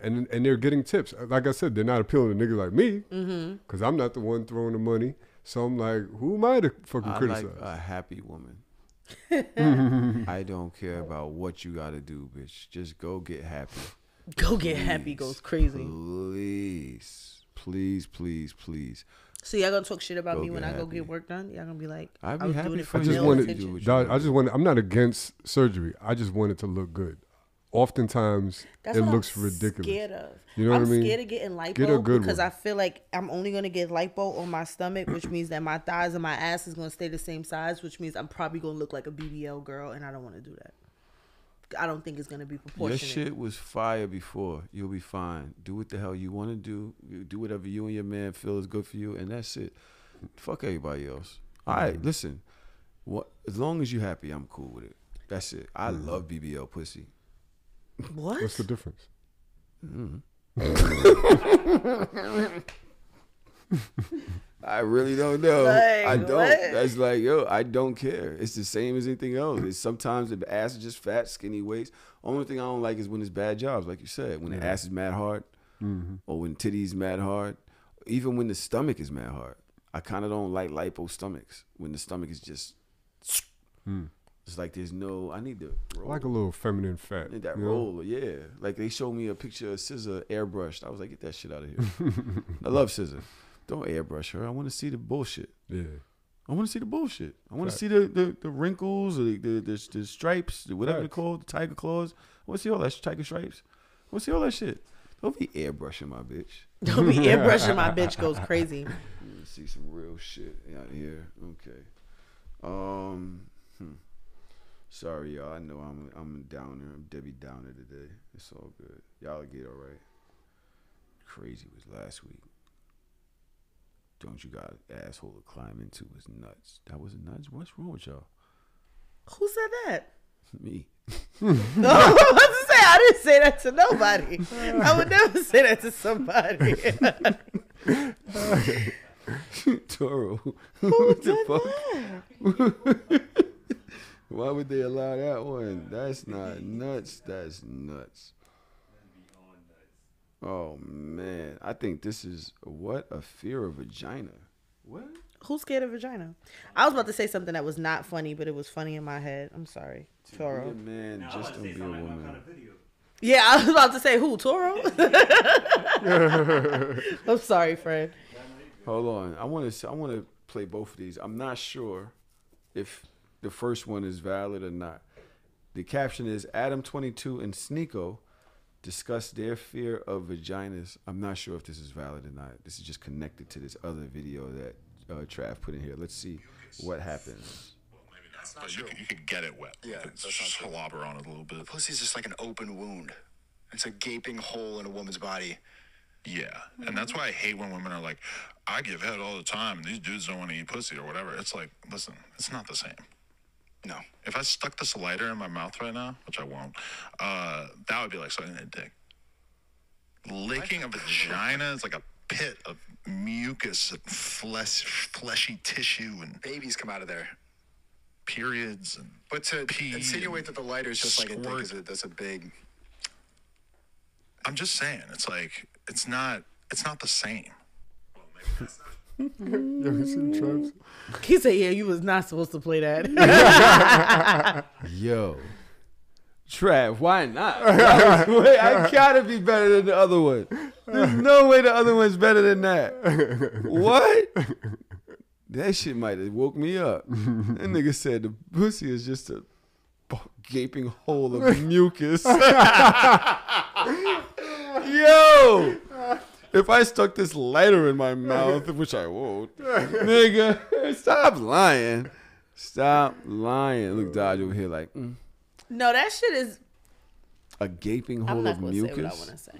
And they're getting tips. Like I said, they're not appealing to niggas like me because I'm not the one throwing the money. So I'm like, who am I to fucking I criticize? like a happy woman. I don't care about what you got to do, bitch. Just go get happy. Go get happy goes crazy. Please. So y'all gonna talk shit about Go me when get I go happy. get work done? Y'all gonna be like, I'd be I was happy doing it for for you. male attention. What you I'm not against surgery. I just want it to look good. Oftentimes, That's it what looks I'm ridiculous. Scared of. You know I'm what I mean? scared of getting lipo Get a good because one. I feel like I'm only gonna get lipo on my stomach, which means that my thighs and my ass is gonna stay the same size, which means I'm probably gonna look like a BBL girl, and I don't want to do that. I don't think it's gonna be Your proportionate. shit was fire before. You'll be fine. Do what the hell you want to do. You do whatever you and your man feel is good for you, and that's it. Fuck everybody else. All right, listen. As long as you happy, I'm cool with it. That's it. I love BBL pussy. What? What's the difference? I really don't know. Like, I don't. what? That's like, yo, I don't care. It's the same as anything else. It's sometimes the ass is just fat, skinny waist. Only thing I don't like is when it's bad jobs, like you said. When the ass is mad hard, or when titties mad hard, even when the stomach is mad hard. I kind of don't like lipo stomachs when the stomach is just. It's like there's no. I need the. I like a little feminine fat. I need that you know? roll, yeah. Like they showed me a picture of Scissor airbrushed. I was like, get that shit out of here. I love Scissor. Don't airbrush her. I want to see the bullshit. Yeah. I want to see the bullshit. I want to see the wrinkles, or the stripes, whatever they're called, the tiger claws. I want to see all that tiger stripes. I want to see all that shit. Don't be airbrushing my bitch. Don't be airbrushing my bitch goes crazy. See some real shit out here. Okay. Sorry, y'all. I know I'm a downer. I'm Debbie Downer today. It's all good. Y'all will get all right. Crazy was last week. Don't you got an asshole to climb into was nuts. That was nuts. What's wrong with y'all? Who said that? Me. No, I was about to say I didn't say that to nobody. I would never say that to somebody. Toro. What the fuck? Why would they allow that one? That's not nuts. That's nuts. Oh man, I think this is what a fear of vagina. What? Who's scared of vagina? I was about to say something that was not funny, but it was funny in my head. I'm sorry, Toro. Be a man, just don't be a woman. Yeah, I was about to say who, Toro. I'm sorry, Fred. Hold on, I want to play both of these. I'm not sure if the first one is valid or not. The caption is Adam22 and Sneeko discuss their fear of vaginas. I'm not sure if this is valid or not. This is just connected to this other video that Trav put in here. Let's see what happens. But you could get it wet. Yeah, that's slobber on it a little bit. Pussy's just like an open wound. It's a gaping hole in a woman's body. Yeah, and that's why I hate when women are like, I give head all the time, and these dudes don't want to eat pussy or whatever. It's like, listen, it's not the same. No. If I stuck this lighter in my mouth right now, which I won't, that would be like sucking a dick. Licking a vagina is like a pit of mucus, fleshy tissue, and babies come out of there. Periods and but to pee insinuate that the lighter is just like a squirt. dick that's a big. I'm just saying, it's like it's not the same. You ever seen Travis? He said, "Yeah, you was not supposed to play that." Yo, Trav, why not? I gotta be better than the other one. There's no way the other one's better than that. What? That shit might have woke me up. That nigga said the pussy is just a gaping hole of mucus. Yo! If I stuck this lighter in my mouth, which I won't, nigga, stop lying. Stop lying. Look, Dodge over here like, No, that shit is a gaping hole I'm not of gonna mucus. say what I want to say.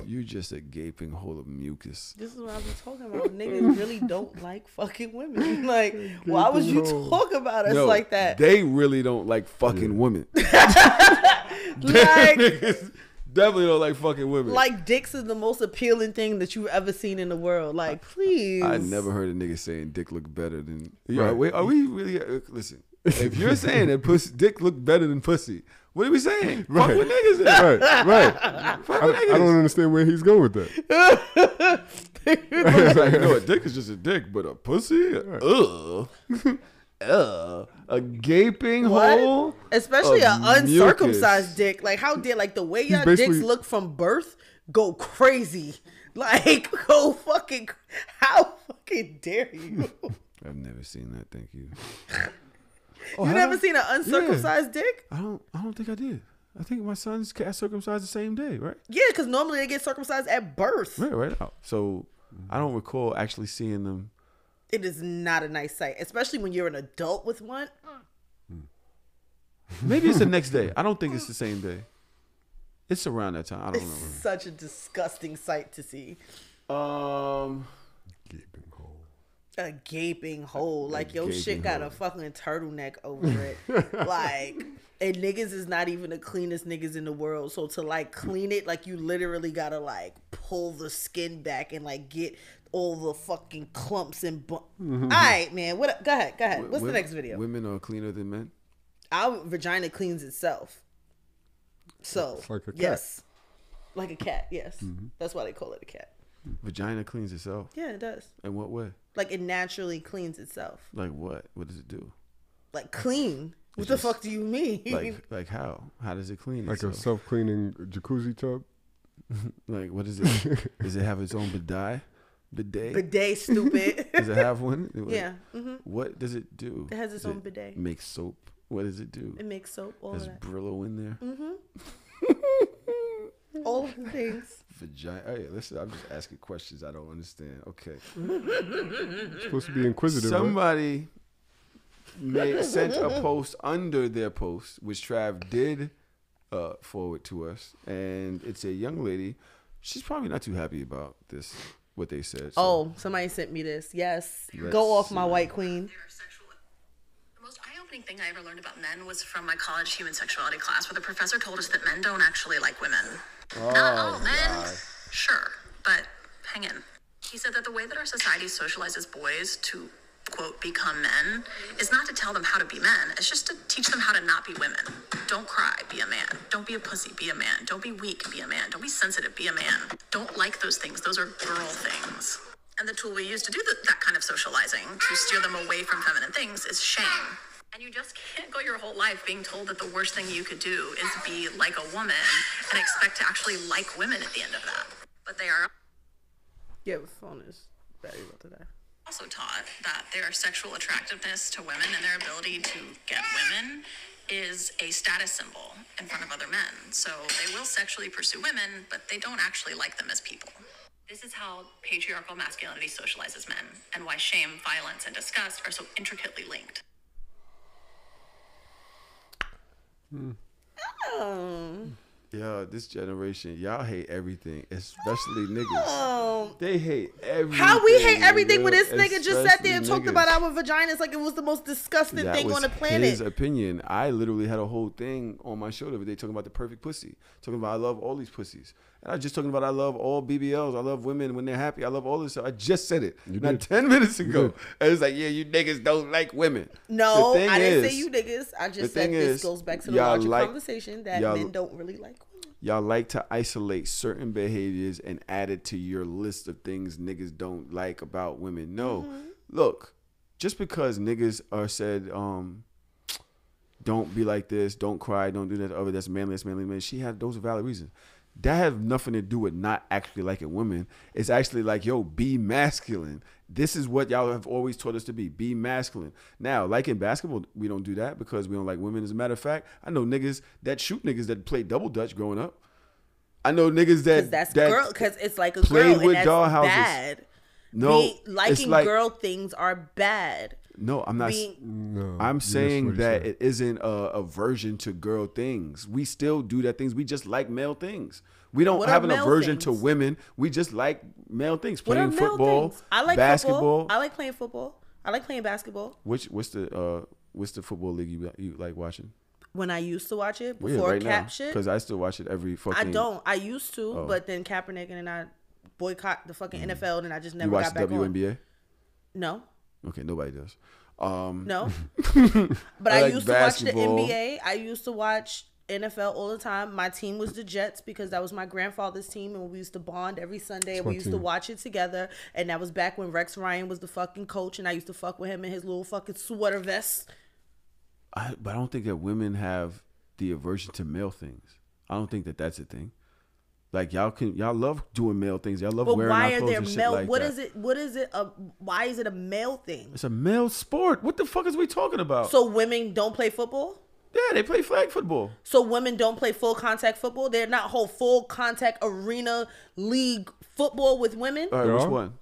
You're just a gaping hole of mucus. This is what I was talking about. Niggas really don't like fucking women. Like, why would you talk about us like that? They really don't like fucking women. Like, Niggas definitely don't like fucking women. like dicks is the most appealing thing that you've ever seen in the world. Like, please. I never heard a nigga saying dick look better than. Right. Wait, are we really? Listen, if you're saying that dick look better than pussy, what are we saying? Right. Fuck with niggas. Then. Right. Fuck with niggas. I don't understand where he's going with that. It's like, a dick is just a dick, but a pussy, a gaping hole, especially an of uncircumcised dick. Like, how dare, like the way your dicks look from birth, go crazy. Like, go fucking. How fucking dare you? I've never seen that. Thank you. You never seen an uncircumcised dick? I don't think I did. I think my sons got circumcised the same day, right? Yeah, because normally they get circumcised at birth. Right. So I don't recall actually seeing them. It is not a nice sight, especially when you're an adult with one. Maybe it's the next day. I don't think it's the same day. It's around that time. I don't know. Such a disgusting sight to see. Gaping hole. A gaping hole. Like, your shit got a fucking turtleneck over it. Like, and niggas is not even the cleanest niggas in the world. So to like clean it, like you literally gotta like pull the skin back and like get all the fucking clumps and all right, man. What? Go ahead. What's the next video? Women are cleaner than men. Our vagina cleans itself. So It's like a cat. yes, like a cat. Yes, that's why they call it a cat. Vagina cleans itself. Yeah, it does. In what way? Like, it naturally cleans itself. Like what? What does it do? Like, clean. What the fuck do you mean? Like how? How does it clean Like itself? a self-cleaning jacuzzi tub? Like, what is it? Does it have its own bidet? Bidet, stupid. Does it have one? Yeah. What does it do? It has its own bidet. Make soap. What does it do? It makes soap. All There's of that. Brillo in there. All of the things. Vagina. Hey, listen, I'm just asking questions I don't understand. Okay. Supposed to be inquisitive. Somebody sent a post under their post, which Trav did forward to us, and it's a young lady. She's probably not too happy about this, what they said. So. Oh, somebody sent me this. Yes. Go off, my white queen. The most eye-opening thing I ever learned about men was from my college human sexuality class, where the professor told us that men don't actually like women. Not all men, God. sure, but hang in. He said that the way that our society socializes boys to, quote, become men is not to tell them how to be men. It's just to teach them how to not be women. Don't cry, be a man. Don't be a pussy, be a man. Don't be weak, be a man. Don't be sensitive, be a man. Don't like those things. Those are girl things. And the tool we use to do that kind of socializing, to steer them away from feminine things, is shame. And you just can't go your whole life being told that the worst thing you could do is be like a woman and expect to actually like women at the end of that. But they are Yeah, the phone is battery about to die. also taught that their sexual attractiveness to women and their ability to get women is a status symbol in front of other men. So they will sexually pursue women, but they don't actually like them as people. This is how patriarchal masculinity socializes men, and why shame, violence, and disgust are so intricately linked. Yo, this generation, y'all hate everything, especially niggas. They hate everything. How we hate everything when this nigga just sat there and especially talked about our vaginas like it was the most disgusting That thing was on the planet. his opinion. I literally had a whole thing on my show the other day talking about the perfect pussy. Talking about I love all these pussies. And I was just talking about I love all BBLs. I love women when they're happy. I love all this stuff. I just said it not 10 minutes ago. And it's like, yeah, you niggas don't like women. No, I didn't say you niggas. I just said this goes back to the larger conversation that men don't really like women. Y'all like to isolate certain behaviors and add it to your list of things niggas don't like about women. No. Look, just because niggas are said, don't be like this, don't cry, don't do that, other, that's manly, man. She had those are valid reasons. That has nothing to do with not actually liking women. It's actually like, yo, be masculine. This is what y'all have always taught us to be. Be masculine. Now, like in basketball, we don't do that because we don't like women. As a matter of fact, I know niggas that shoot niggas that play double dutch growing up. I know niggas that because it's like a played girl with and that's dollhouses. bad. No, liking like, girl things are bad. No, I'm not. I'm saying that it isn't a aversion to girl things. We still do that things. We just like male things. We don't What have are an male aversion to things? women. We just like male things. What are Playing male football, things? I like basketball. football. I like playing football. I like playing basketball. What's the football league you like watching? When I used to watch it Well, yeah, before right Cap now, shit. because I still watch it every fucking. I don't. I used to, Oh. but then Kaepernick and then I boycott the fucking NFL and I just never You watch got back WNBA? on. No. Okay, nobody does. No. But I I like used to watch the basketball. NBA. I used to watch NFL all the time. My team was the Jets because that was my grandfather's team, and we used to bond every Sunday. And we used to watch it together. And that was back when Rex Ryan was the fucking coach, and I used to fuck with him in his little fucking sweater vest. But I don't think that women have the aversion to male things. I don't think that that's a thing. Like y'all love doing male things. Y'all love But wearing why our are clothes there and shit male? like What that. is it? What is it? Why is it a male thing? It's a male sport. What the fuck is we talking about? So women don't play football? Yeah, they play flag football. So women don't play full contact football? They're not whole full contact arena league football with women? All right, which one?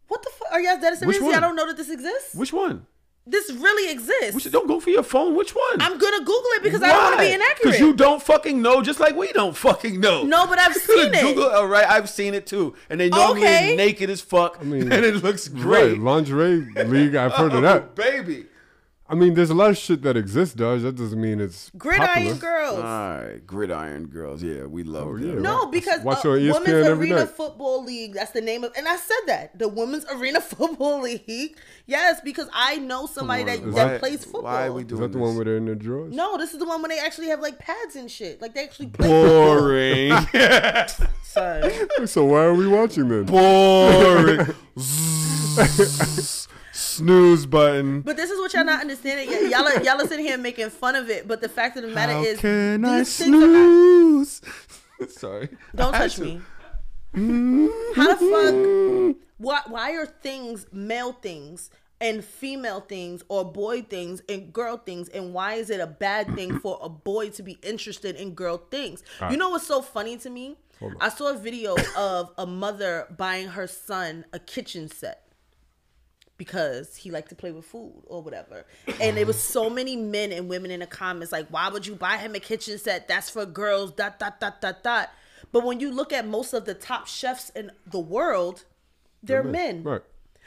What the fuck? Are y'all dead serious? I don't know that this exists. Which one? This really exists. Don't go for your phone. Which one? I'm gonna Google it because I don't want to be inaccurate. Because you don't fucking know, just like we don't fucking know. No, but I've seen it. Google, all right, I've seen it too, and they normally is naked as fuck, and it looks great. Right, lingerie league. I've heard of that, baby. I mean, there's a lot of shit that exists, Dodge. That doesn't mean it's Gridiron popular. Girls. All right, Gridiron Girls. Yeah, we love them. yeah. No, because Watch on ESPN Women's every Arena night. Football League. That's the name of, and I said that the Women's Arena Football League. Yes, because I know somebody that plays football. Why are we doing Is that the one where they're in their drawers? No, this is the one when they actually have like pads and shit. Like they actually play Boring. Sorry. So why are we watching then? Boring. Snooze button. But this is what y'all not understanding. Y'all are sitting here making fun of it. But the fact of the matter is, Can I these things are not. snooze? Sorry. Don't touch me. How the fuck? Why are things male things and female things or boy things and girl things, and why is it a bad thing for a boy to be interested in girl things? You know what's so funny to me? I saw a video of a mother buying her son a kitchen set because he liked to play with food or whatever. And there was so many men and women in the comments like, why would you buy him a kitchen set? That's for girls, ... But when you look at most of the top chefs in the world, they're men. Right.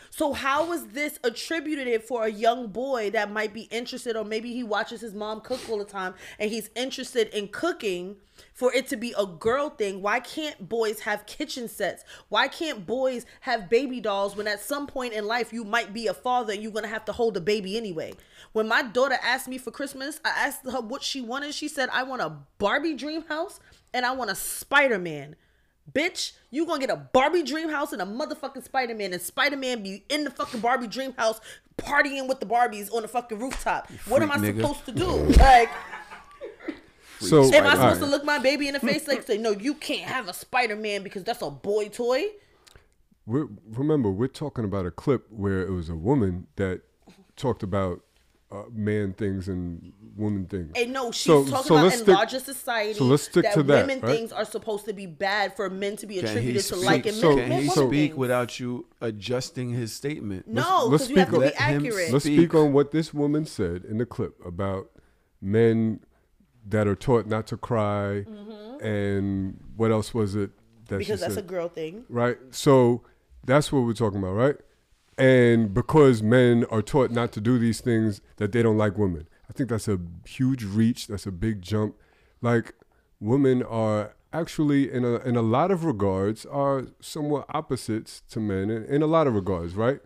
So how is this attributed for a young boy that might be interested, or maybe he watches his mom cook all the time and he's interested in cooking, for it to be a girl thing? Why can't boys have kitchen sets? Why can't boys have baby dolls when at some point in life you might be a father and you're going to have to hold a baby anyway? When my daughter asked me for Christmas, I asked her what she wanted. She said, I want a Barbie dream house and I want a Spider-Man. Bitch, you gonna get a Barbie dream house and a motherfucking Spider-Man, and Spider-Man be in the fucking Barbie dream house partying with the Barbies on the fucking rooftop. What am I supposed to do? Like, so am I supposed to look my baby in the face like say, no, you can't have a Spider-Man because that's a boy toy? Remember, we're talking about a clip where it was a woman that talked about man things and woman things. And no, she's talking about in larger society so let's stick that to that, women right? things are supposed to be bad for men to be Can attributed he to speak? liking Can men. he women speak things. without you adjusting his statement? No, Let's because you have to be Let him accurate. Let's speak on what this woman said in the clip about men that are taught not to cry, and what else was it that Because she that's said? a girl thing. Right? So that's what we're talking about, right? And because men are taught not to do these things, that they don't like women. I think that's a huge reach. That's a big jump. Like, women are actually, in a lot of regards, are somewhat opposites to men in a lot of regards, right?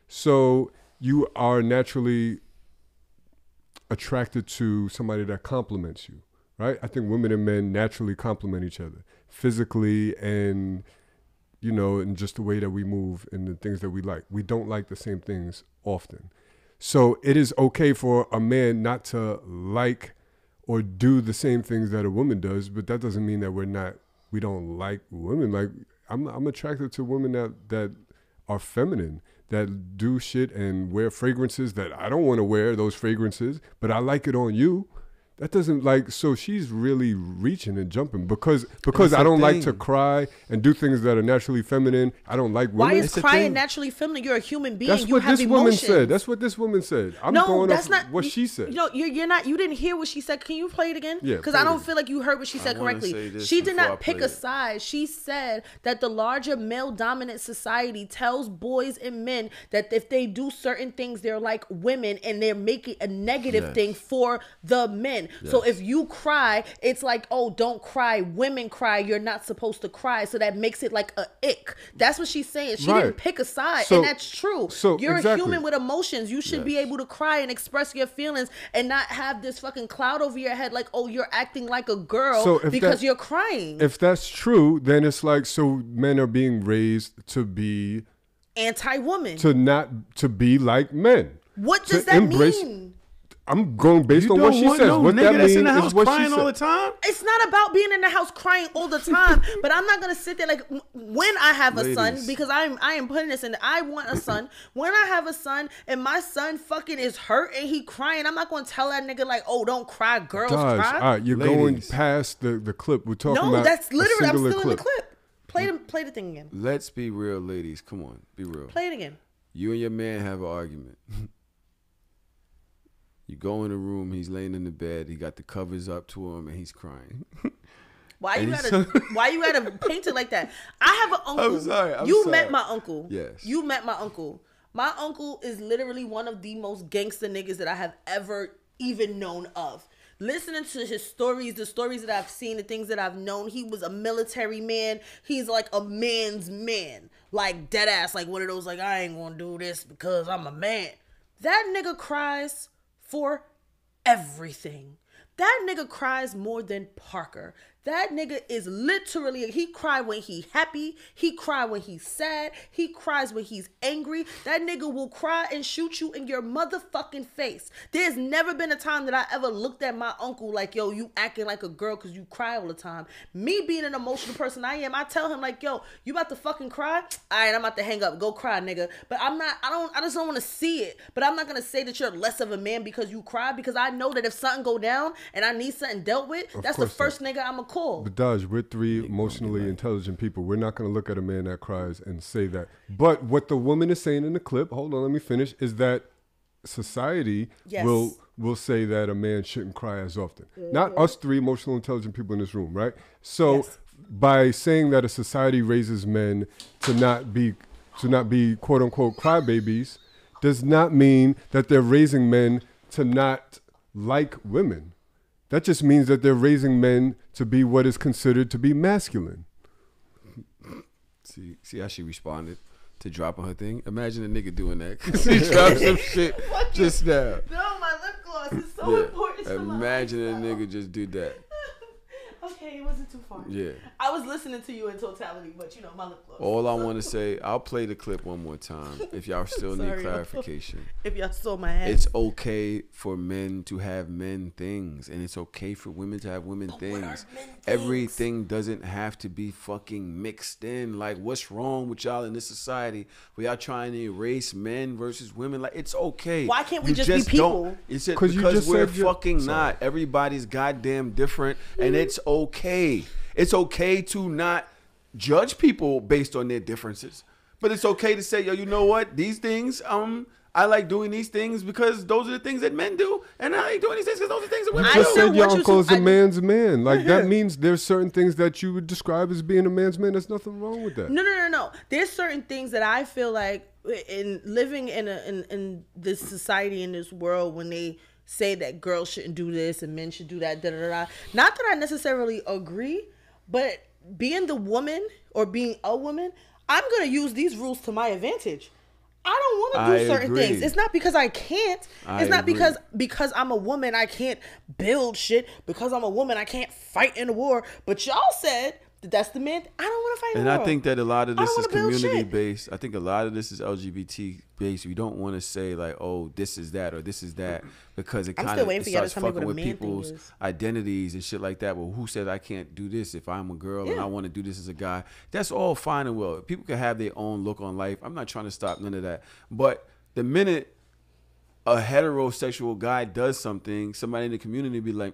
So you are naturally attracted to somebody that compliments you, right? I think women and men naturally complement each other physically and, you know, and just the way that we move and the things that we like. We don't like the same things often. So it is okay for a man not to like or do the same things that a woman does, but that doesn't mean that we don't like women. Like, I'm attracted to women that are feminine, that do shit and wear fragrances that I don't want to wear those fragrances, but I like it on you. That doesn't like, so she's really reaching and jumping because I don't like to cry and do things that are naturally feminine. I don't like women. Why is crying naturally feminine? You're a human being. That's you what have this emotions. woman said. That's what this woman said. I'm going off what she said. No, you're not. You didn't hear what she said. Can you play it again? Yeah. Because I don't feel like you heard what she said correctly. She did not pick a side. She said that the larger male dominant society tells boys and men that if they do certain things, they're like women and they're making a negative thing for the men. So if you cry, it's like, oh, don't cry. Women cry. You're not supposed to cry. So that makes it like a ick. That's what she's saying. She didn't pick a side. And that's true. So you're a human with emotions. You should be able to cry and express your feelings and not have this fucking cloud over your head like, oh, you're acting like a girl because you're crying. If that's true, then it's like, so men are being raised to be anti-woman. To be like men. What does that mean? I'm going based on what she says. What that means is what she said. All the time? It's not about being in the house crying all the time. But I'm not gonna sit there like when I have a son, because I am putting this in. I want a son. When I have a son and my son fucking is hurt and he crying, I'm not gonna tell that nigga like, oh, don't cry, girls cry. All right, you're going past the clip. We're talking about. No, that's literally. I'm still clip. in the clip. Play the thing again. Let's be real, ladies. Come on, be real. Play it again. You and your man have an argument. You go in the room, he's laying in the bed, he got the covers up to him, and he's crying. Why you gotta paint it like that? I have an uncle. I'm sorry. You met my uncle. Yes. You met my uncle. My uncle is literally one of the most gangster niggas that I have ever even known of. Listening to his stories, the stories that I've seen, the things that I've known, he was a military man. He's like a man's man. Like dead ass, like one of those like, I ain't gonna do this because I'm a man. That nigga cries for everything. That nigga cries more than Parker. That nigga is literally, he cry when he happy. He cry when he's sad. He cries when he's angry. That nigga will cry and shoot you in your motherfucking face. There's never been a time that I ever looked at my uncle like, yo, you acting like a girl because you cry all the time. Me being an emotional person I am, I tell him like, yo, you about to fucking cry? All right, I'm about to hang up. Go cry, nigga. But I just don't want to see it. But I'm not going to say that you're less of a man because you cry, because I know that if something go down and I need something dealt with, that's the first nigga I'm going to call. But Dodge, we're three emotionally intelligent people. We're not going to look at a man that cries and say that. But what the woman is saying in the clip, hold on, let me finish, is that society will say that a man shouldn't cry as often. Not us three emotional intelligent people in this room, right? So by saying that a society raises men to not be quote unquote crybabies does not mean that they're raising men to not like women. That just means that they're raising men to be what is considered to be masculine. See how she responded to dropping her thing? Imagine a nigga doing that. She dropped some shit just now. No, my lip gloss is so important. Imagine a nigga just do that. Okay, it wasn't too far. Yeah. I was listening to you in totality, but you know, my lip gloss. All I want to say, I'll play the clip one more time if y'all still need clarification. If y'all saw my head. It's okay for men to have men things, and it's okay for women to have women things. Everything doesn't have to be fucking mixed in. Like, what's wrong with y'all in this society where y'all trying to erase men versus women? Like, it's okay. Why can't we just be people? It's because we're fucking not. Everybody's goddamn different, and it's okay. It's okay to not judge people based on their differences, but it's okay to say, yo, you know what? These things, I like doing these things because those are the things that men do, and I like doing these things because those are the things that women do. You just said your uncle is a man's man. Like, that means there's certain things that you would describe as being a man's man. There's nothing wrong with that. No. There's certain things that I feel like in living in this society, in this world, when they say that girls shouldn't do this and men should do that, not that I necessarily agree, but being the woman or being a woman, I'm going to use these rules to my advantage. I don't want to do certain things. It's not because I can't. It's not because I'm a woman I can't build shit. Because I'm a woman I can't fight in a war. But y'all said that's the man. I don't want to fight in a war. And I think that a lot of this is community based. I think a lot of this is LGBT based. We don't want to say like, oh, this is that or this is that, because it kind of starts fucking with people's identities and shit like that. Well, who said I can't do this if I'm a girl and I want to do this as a guy? That's all fine and well. People can have their own look on life. I'm not trying to stop none of that. But the minute a heterosexual guy does something, somebody in the community be like,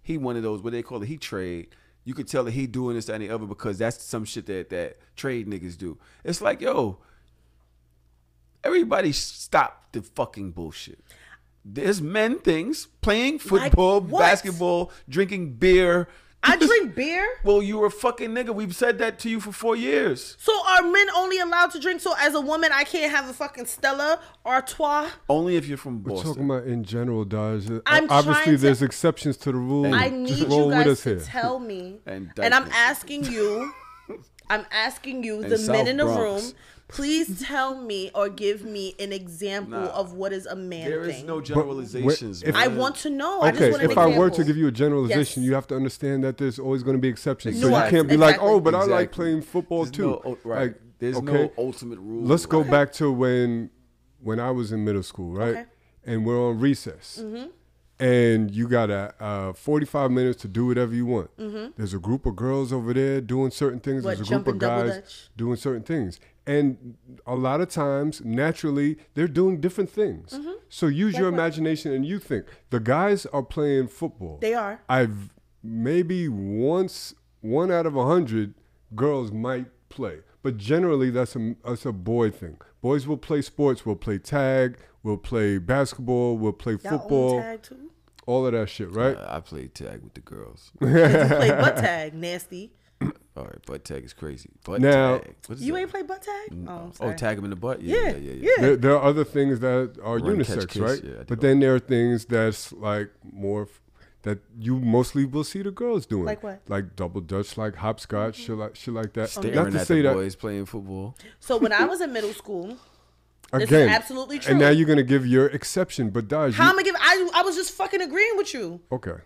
he one of those, what they call it, he trade. You could tell that he doing this, that, and the other because that's some shit that trade niggas do. It's like, yo, everybody stop the fucking bullshit. There's men things, playing football, basketball, drinking beer. I drink beer? Well, you were a fucking nigga. We've said that to you for 4 years. So are men only allowed to drink? So as a woman, I can't have a fucking Stella Artois? Only if you're from Boston. We're talking about in general, Dodge. I'm Obviously, there's exceptions to the rule. I need you guys to tell me. And I'm asking you, the men in the room, please tell me or give me an example of what is a man There thing. is no generalizations. I want to know. Okay, I just want an if I were example. to give you a generalization, you have to understand that there's always going to be exceptions. Exactly. So you can't be like, oh, but I like playing football too. Right. Like, There's no ultimate rule. Let's go back to when I was in middle school, right? Okay. And we're on recess. And you got 45 minutes to do whatever you want. There's a group of girls over there doing certain things. What, There's a group of jumping double guys dutch? doing certain things. And a lot of times, naturally, they're doing different things. So use your imagination and you think. The guys are playing football. They are. I've maybe once, 1 out of 100 girls might play. But generally, that's a boy thing. Boys will play sports. We'll play tag. We'll play basketball. We'll play football. Own tag too? All of that shit, right? I played tag with the girls. You play butt tag, nasty. All right, butt tag is crazy. Butt Now- tag. What is You that? ain't play butt tag? Oh, I'm Oh, sorry. tag him in the butt? Yeah. There are other things that are Run, catch, unisex, kiss. right? Yeah, I do But then there are things that's like more that you mostly will see the girls doing. Like what? Like double dutch, like hopscotch, shit like that. Staring Not to at say the that boys playing football. So when I was in middle school, this again, is absolutely true. and now you're gonna give your exception, but Dodge, How am I giving? I was just fucking agreeing with you. okay.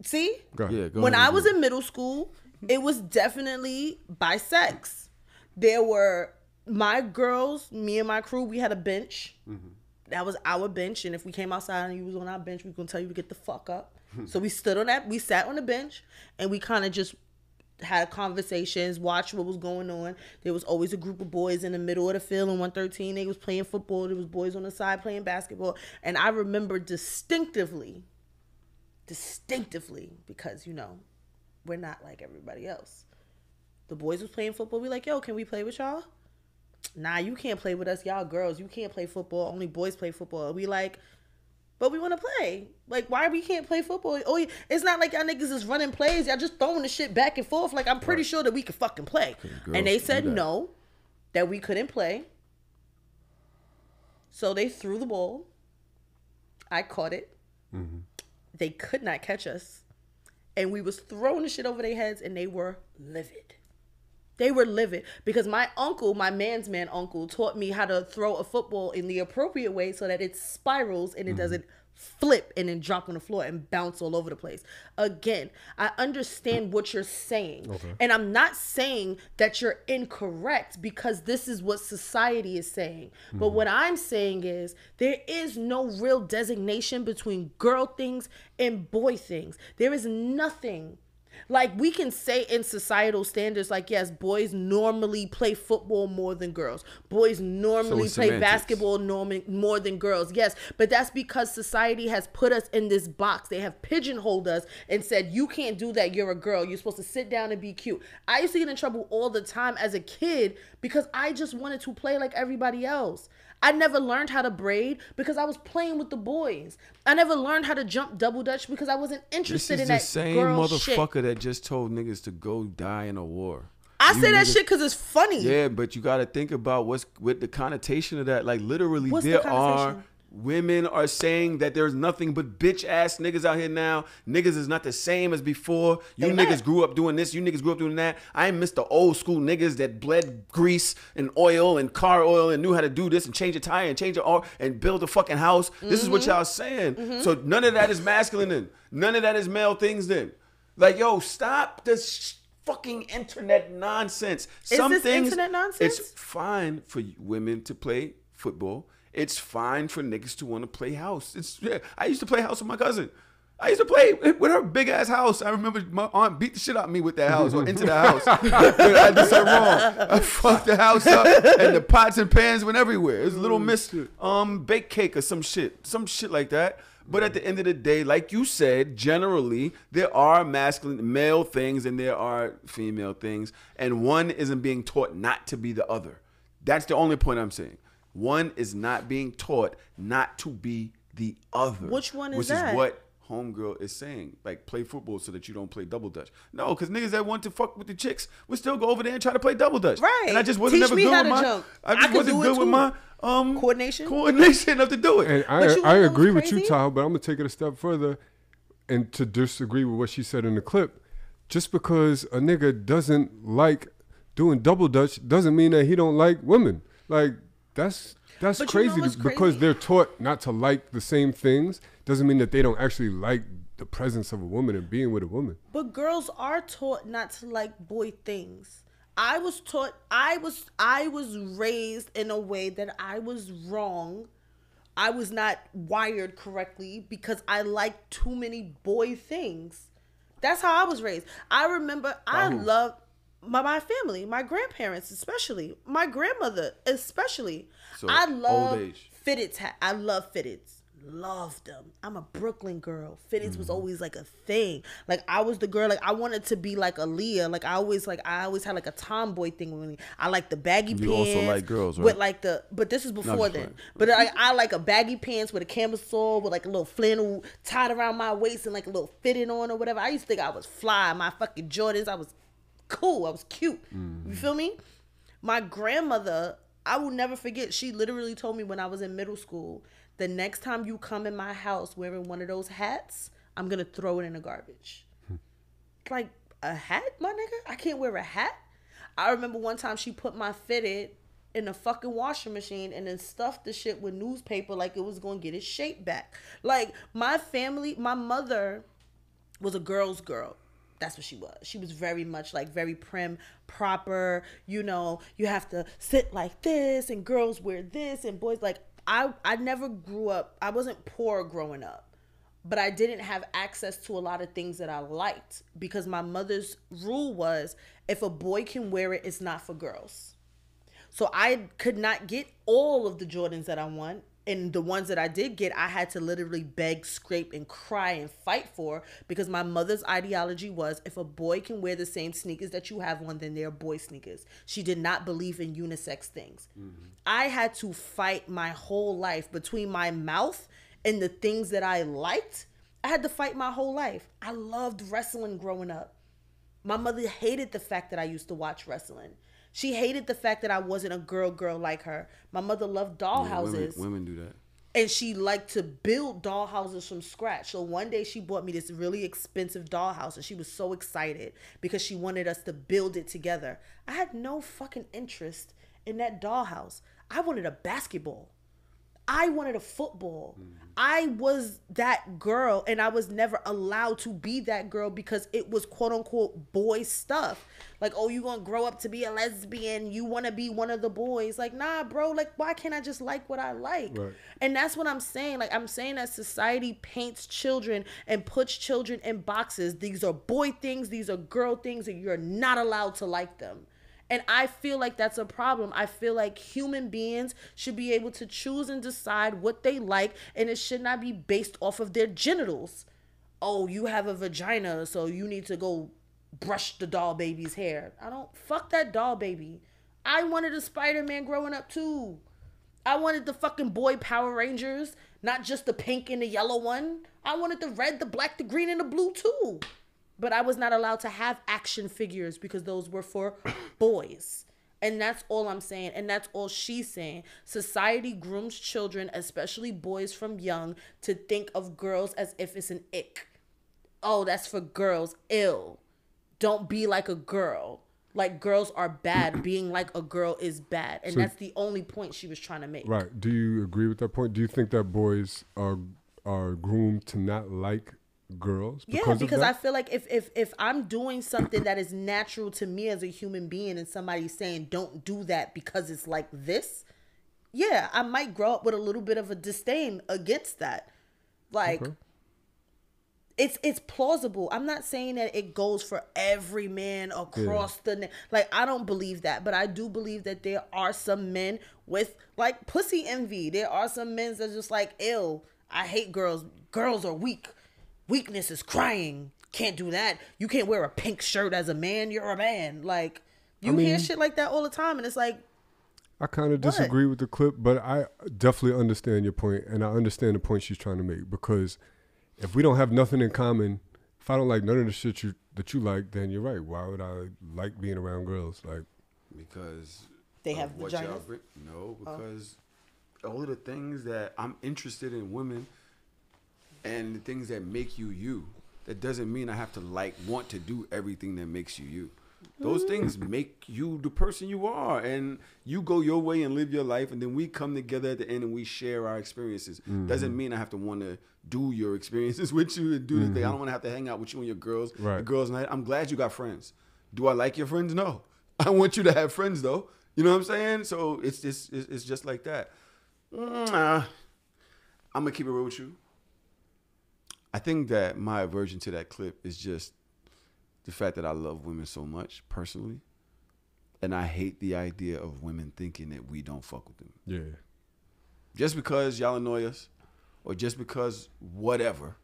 See? Go ahead. Yeah, go When ahead I and was do it. in middle school, it was definitely by sex. There were my girls, me and my crew, we had a bench. That was our bench. And if we came outside and you was on our bench, we gonna tell you to get the fuck up. So we stood on that, we sat on the bench and we kind of just had conversations, watched what was going on. There was always a group of boys in the middle of the field in 113. They was playing football. There was boys on the side playing basketball. And I remember distinctively, because, you know, we're not like everybody else. The boys was playing football. We like, yo, can we play with y'all? Nah, you can't play with us. Y'all girls, you can't play football. Only boys play football. We like, but we want to play. Like, why we can't play football? Oh, it's not like y'all niggas is running plays. Y'all just throwing the shit back and forth. Like, I'm pretty sure that we could fucking play. And they said no, that we couldn't play. So they threw the ball. I caught it. They could not catch us. And we was throwing the shit over their heads and they were livid. They were livid because my uncle, my man's man uncle, taught me how to throw a football in the appropriate way so that it spirals and it doesn't flip and then drop on the floor and bounce all over the place. Again, I understand what you're saying. And I'm not saying that you're incorrect because this is what society is saying. But what I'm saying is there is no real designation between girl things and boy things. There is nothing. Like, we can say in societal standards, like, yes, boys normally play football more than girls. Boys normally play basketball more than girls. Yes, but that's because society has put us in this box. They have pigeonholed us and said, you can't do that. You're a girl. You're supposed to sit down and be cute. I used to get in trouble all the time as a kid because I just wanted to play like everybody else. I never learned how to braid because I was playing with the boys. I never learned how to jump double dutch because I wasn't interested in that girl shit. This is the same motherfucker that just told niggas to go die in a war. I say that shit because it's funny. Yeah, but you got to think about what's with the connotation of that. Like, literally, What's the there connotation? are women are saying that there's nothing but bitch ass niggas out here now. Niggas is not the same as before. You niggas grew up doing this. You niggas grew up doing that. I miss the old school niggas that bled grease and oil and car oil and knew how to do this and change a tire and change a oil and build a fucking house. This is what y'all saying. So none of that is masculine then. None of that is male things then. Like, yo, stop this fucking internet nonsense. Some this things, internet nonsense? it's fine for women to play football. It's fine for niggas to want to play house. I used to play house with my cousin. I used to play with her big ass house. I remember my aunt beat the shit out of me with that house or into the house. I did something wrong. I fucked the house up and the pots and pans went everywhere. It was Little Miss baked cake or some shit like that. But at the end of the day, like you said, generally there are masculine male things and there are female things, and one isn't being taught not to be the other. That's the only point I'm saying. One is not being taught not to be the other. Which one is which that? Which is what homegirl is saying. Like, play football so that you don't play double dutch. No, because niggas that want to fuck with the chicks would still go over there and try to play double dutch. Right. And I just wasn't Teach never me good how with to my. jump. I just wasn't good with my coordination enough to do it. And I agree with you, Tahoe, but I'm gonna take it a step further and to disagree with what she said in the clip. Just because a nigga doesn't like doing double dutch doesn't mean that he don't like women. Like that's crazy because they're taught not to like the same things. Doesn't mean that they don't actually like the presence of a woman and being with a woman. But girls are taught not to like boy things. I was taught, I was raised in a way that I was wrong. I was not wired correctly because I liked too many boy things. That's how I was raised. I remember I loved my family, my grandparents especially, my grandmother especially. So, I love old age. fitteds. I love fitteds. Loved them. I'm a Brooklyn girl. Fitteds was always like a thing. Like I was the girl. Like I wanted to be like Aaliyah. Like I always had like a tomboy thing with me. I like the baggy pants. You also like girls, right? With like but this is before then. But I like a baggy pants with a camisole with like a little flannel tied around my waist and like a little fitting on or whatever. I used to think I was fly. My fucking Jordans. I was cool. I was cute. You feel me? My grandmother, I will never forget. She literally told me when I was in middle school, the next time you come in my house wearing one of those hats, I'm going to throw it in the garbage. Like, a hat, my nigga? I can't wear a hat? I remember one time she put my fitted in the fucking washing machine and then stuffed the shit with newspaper like it was going to get its shape back. Like, my family, my mother was a girl's girl. That's what she was. She was very much like very prim, proper. You know, you have to sit like this and girls wear this and boys like... I never grew up, I wasn't poor growing up, but I didn't have access to a lot of things that I liked because my mother's rule was if a boy can wear it, it's not for girls. So I could not get all of the Jordans that I want. And the ones that I did get, I had to literally beg, scrape, and cry and fight for because my mother's ideology was if a boy can wear the same sneakers that you have on, then they're boy sneakers. She did not believe in unisex things. I had to fight my whole life between my mouth and the things that I liked. I had to fight my whole life. I loved wrestling growing up. My mother hated the fact that I used to watch wrestling. She hated the fact that I wasn't a girl like her. My mother loved dollhouses. Yeah, women do that. And she liked to build dollhouses from scratch. So one day she bought me this really expensive dollhouse and she was so excited because she wanted us to build it together. I had no fucking interest in that dollhouse. I wanted a basketball. I wanted a football. I was that girl and I was never allowed to be that girl because it was quote unquote boy stuff. Like, oh, you gonna grow up to be a lesbian. You want to be one of the boys. Like, nah, bro. Like, why can't I just like what I like? Right. And that's what I'm saying. Like, I'm saying that society paints children and puts children in boxes. These are boy things. These are girl things. And you're not allowed to like them. And I feel like that's a problem. I feel like human beings should be able to choose and decide what they like, and it should not be based off of their genitals. Oh, you have a vagina, so you need to go brush the doll baby's hair. Fuck that doll baby. I wanted a Spider-Man growing up too. I wanted the fucking boy Power Rangers, not just the pink and the yellow one. I wanted the red, the black, the green, and the blue too. But I was not allowed to have action figures because those were for boys. And that's all I'm saying. And that's all she's saying. Society grooms children, especially boys from young, to think of girls as if it's an ick. Oh, that's for girls. Ill. Don't be like a girl. Like, girls are bad. Being like a girl is bad. And that's the only point she was trying to make. Right. Do you agree with that point? Do you think that boys are groomed to not like girls because I feel like if I'm doing something that is natural to me as a human being and somebody's saying don't do that because it's like this, yeah, I might grow up with a little bit of a disdain against that. Like, it's plausible. I'm not saying that it goes for every man across the like. I don't believe that, but I do believe that there are some men with like pussy envy. There are some men that's just like, ill. I hate girls. Girls are weak. Weakness is crying. Can't do that. You can't wear a pink shirt as a man. You're a man. Like you hear shit like that all the time, and it's like. I kind of disagree with the clip, but I definitely understand your point, and I understand the point she's trying to make, because if we don't have nothing in common, if I don't like none of the shit that you like, then you're right. Why would I like being around girls? Like, because they have vaginas? No, because all of the things that I'm interested in women and the things that make you you, that doesn't mean I have to want to do everything that makes you you. Those things make you the person you are, and you go your way and live your life, and then we come together at the end and we share our experiences. Doesn't mean I have to want to do your experiences with you and do the thing. I don't want to have to hang out with you and your girls. Your girls night. I'm glad you got friends. Do I like your friends? No. I want you to have friends though. You know what I'm saying? So it's just like that. I'm gonna keep it real with you. I think that my aversion to that clip is just the fact that I love women so much personally, and I hate the idea of women thinking that we don't fuck with them. Yeah. Just because y'all annoy us, or just because whatever,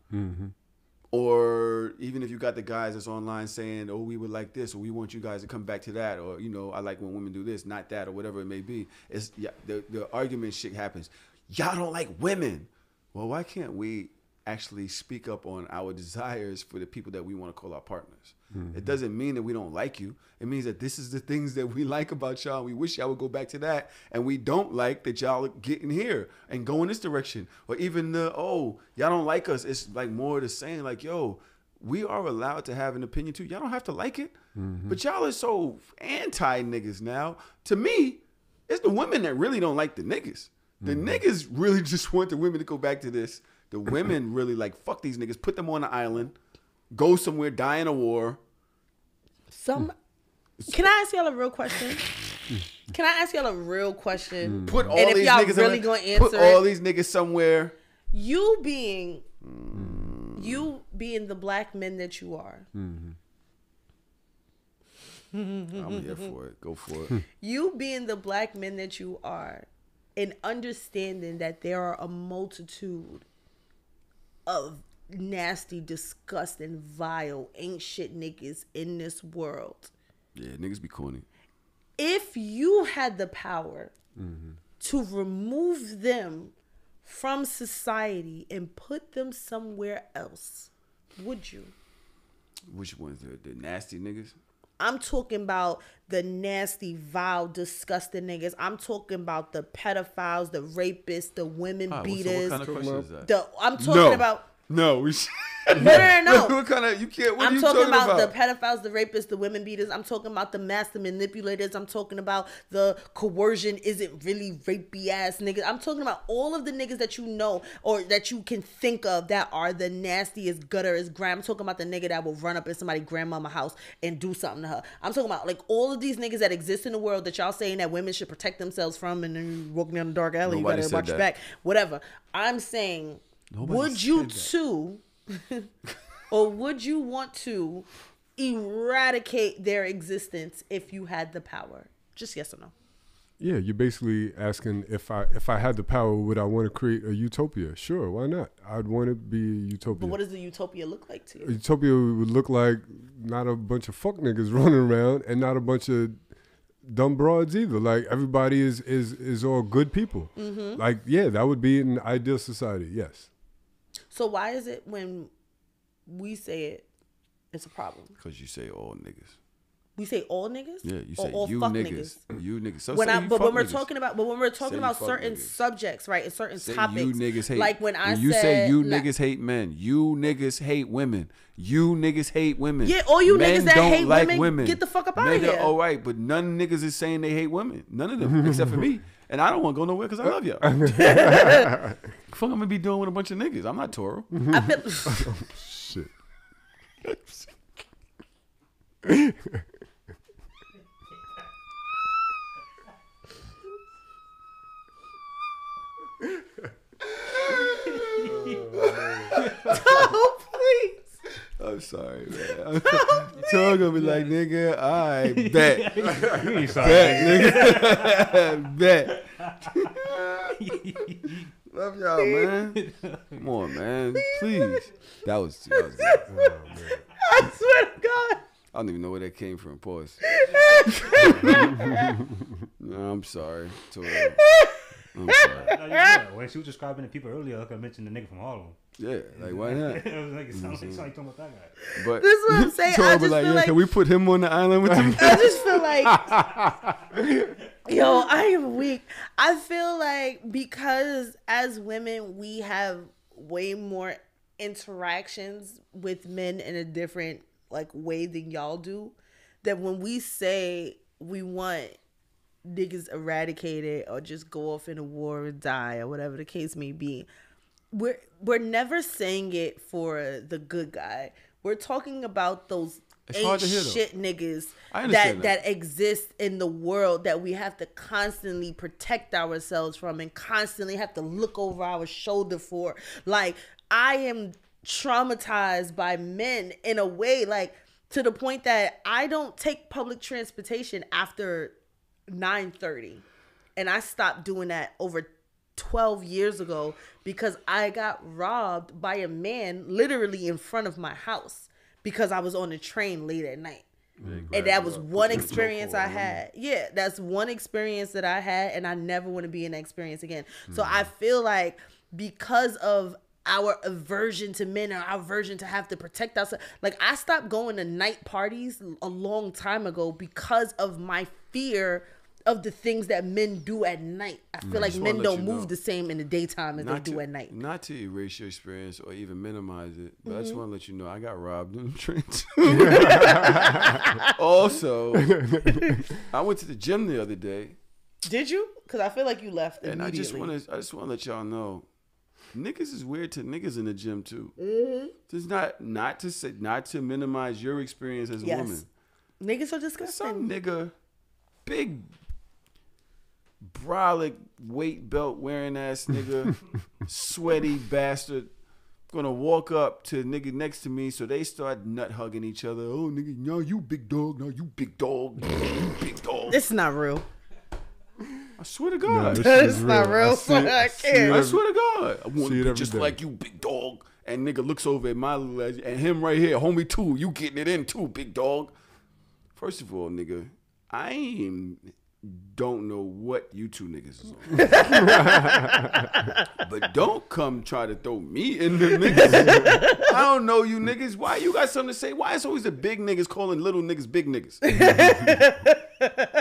or even if you got the guys that's online saying, "Oh, we would like this," or "We want you guys to come back to that," or I like when women do this, not that, or whatever it may be. It's the argument shit happens. Y'all don't like women. Well, why can't we actually speak up on our desires for the people that we want to call our partners? It doesn't mean that we don't like you. It means that this is the things that we like about y'all. We wish y'all would go back to that. And we don't like that y'all are getting here and go in this direction. Or even y'all don't like us. It's like more the saying like, yo, we are allowed to have an opinion too. Y'all don't have to like it. But y'all are so anti-niggas now. To me, it's the women that really don't like the niggas. The niggas really just want the women to go back to this. The women really like, fuck these niggas. Put them on an island. Go somewhere, die in a war. Can I ask y'all a real question? Put all and these if y'all niggas really gonna answer put all these niggas somewhere. You being the black men that you are. I'm here for it. Go for it. You being the black men that you are, and understanding that there are a multitude of nasty, disgusting, vile, ain't shit niggas in this world. Yeah, niggas be corny. If you had the power to remove them from society and put them somewhere else, would you? Which ones? The nasty niggas? I'm talking about the nasty, vile, disgusting niggas. I'm talking about the pedophiles, the rapists, the women beaters. What kind of question is that? I'm talking about... No, we No. What kind of, you can't, what I'm are you talking about? The pedophiles, the rapists, the women beaters. I'm talking about the master manipulators. I'm talking about the coercion isn't really rapey ass niggas. I'm talking about all of the niggas that you know or that you can think of that are the nastiest, gutterest gram. I'm talking about the nigga that will run up in somebody's grandmama house and do something to her. I'm talking about like all of these niggas that exist in the world that y'all saying that women should protect themselves from, and then you walking down the dark alley, you gotta watch your back. Whatever. I'm saying, would you too... or would you want to eradicate their existence if you had the power? Just yes or no. Yeah, you're basically asking if I had the power, would I want to create a utopia? Sure, why not? I'd want to be a utopia. But what does the utopia look like to you? A utopia would look like not a bunch of fuck niggas running around and not a bunch of dumb broads either. Like everybody is all good people. Like, yeah, that would be an ideal society, yes. So why is it when we say it, it's a problem? Because you say all niggas. We say all niggas? Yeah, you say all you fuck niggas. You niggas. So when we're niggas. talking about certain subjects, right? And certain say topics. You niggas hate. Like when you say you niggas hate men. You niggas hate women. You niggas hate women. Yeah, all you men niggas that don't hate like women, get the fuck up out of here. All right, but none niggas is saying they hate women. None of them, except for me. And I don't want to go nowhere because I love y'all. Fuck, I'm gonna be doing with a bunch of niggas. I'm not Toro. I feel shit. Oh, please. I'm sorry, man. Toro gonna be like, nigga, I bet. You ain't sorry, Bet, nigga. Bet. Love y'all, man. Come on, man. Please. That was good. Oh, man. I swear to God. I don't even know where that came from. Pause. No, I'm sorry, Toro. I'm sorry. When she was describing the people earlier, I could mention the nigga from Harlem. Yeah, like why not? It was like, it sounds like somebody talking about that guy. But this is what I'm saying. Toro I be just like, feel yeah, like can we put him on the island with you? I just feel like, yo, I am weak. I feel like because as women, we have way more interactions with men in a different like way than y'all do. That when we say we want niggas eradicated or just go off in a war and die or whatever the case may be, we're never saying it for the good guy. We're talking about those ain't shit niggas that exist in the world that we have to constantly protect ourselves from and constantly have to look over our shoulder for. Like, I am traumatized by men in a way, like, to the point that I don't take public transportation after 9:30. And I stopped doing that over 12 years ago because I got robbed by a man literally in front of my house because I was on the train late at night. And that was one experience I had. Yeah, that's one experience that I had, and I never want to be in that experience again. So I feel like because of our aversion to men or our aversion to have to protect ourselves, like I stopped going to night parties a long time ago because of my fear of the things that men do at night. I feel like men don't move the same in the daytime as they do at night. Not to erase your experience or even minimize it, but I just want to let you know I got robbed on the train too. Also, I went to the gym the other day. Did you? Because I feel like you left and I just want to let y'all know, niggas is weird to niggas in the gym too. It's not to minimize your experience as a woman. Niggas are disgusting. Some nigga, big brolic weight belt wearing ass nigga, sweaty bastard, gonna walk up to the nigga next to me, so they start nut hugging each other. Oh nigga, no you big dog, no you big dog, you big dog. This is not real. I swear to God, it's not real. I can't. I swear to God, I want to be just like you, big dog. And nigga looks over at my little ass, and him right here, homie too. You getting it in too, big dog. First of all, nigga, I don't know what you two niggas is on. But don't come try to throw me in the niggas. I don't know you niggas. Why you got something to say? Why is always the big niggas calling little niggas big niggas?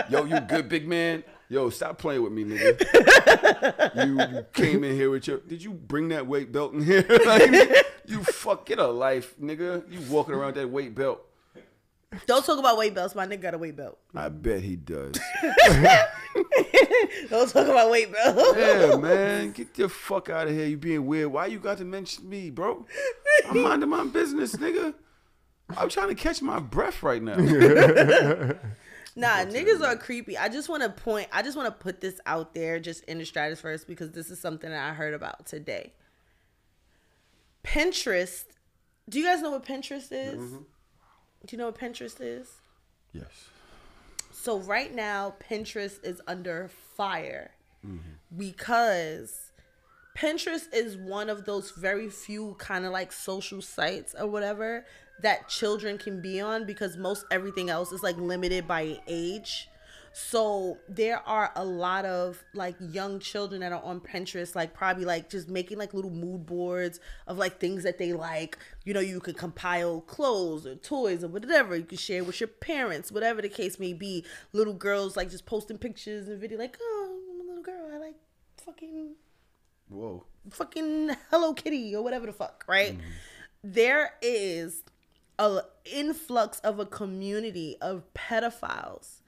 Yo, you good big man? Yo, stop playing with me, nigga. You came in here with your... Did you bring that weight belt in here? Like, you get a life, nigga. You walking around that weight belt. Don't talk about weight belts. My nigga got a weight belt. I bet he does. Don't talk about weight belts. Yeah, man. Get the fuck out of here. You being weird. Why you got to mention me, bro? I'm minding my business, nigga. I'm trying to catch my breath right now. Nah, niggas are creepy. I just want to put this out there just in the stratosphere because this is something that I heard about today. Pinterest. Do you guys know what Pinterest is? Mm-hmm. Do you know what Pinterest is? Yes. So right now, Pinterest is under fire because Pinterest is one of those very few kind of like social sites or whatever that children can be on because most everything else is like limited by age. So there are a lot of like young children that are on Pinterest, like probably like just making like little mood boards of like things that they like. You know, you could compile clothes or toys or whatever. You could share with your parents, whatever the case may be. Little girls like just posting pictures and video like, oh, I'm a little girl. I like fucking Hello Kitty or whatever the fuck, right? There is an influx of a community of pedophiles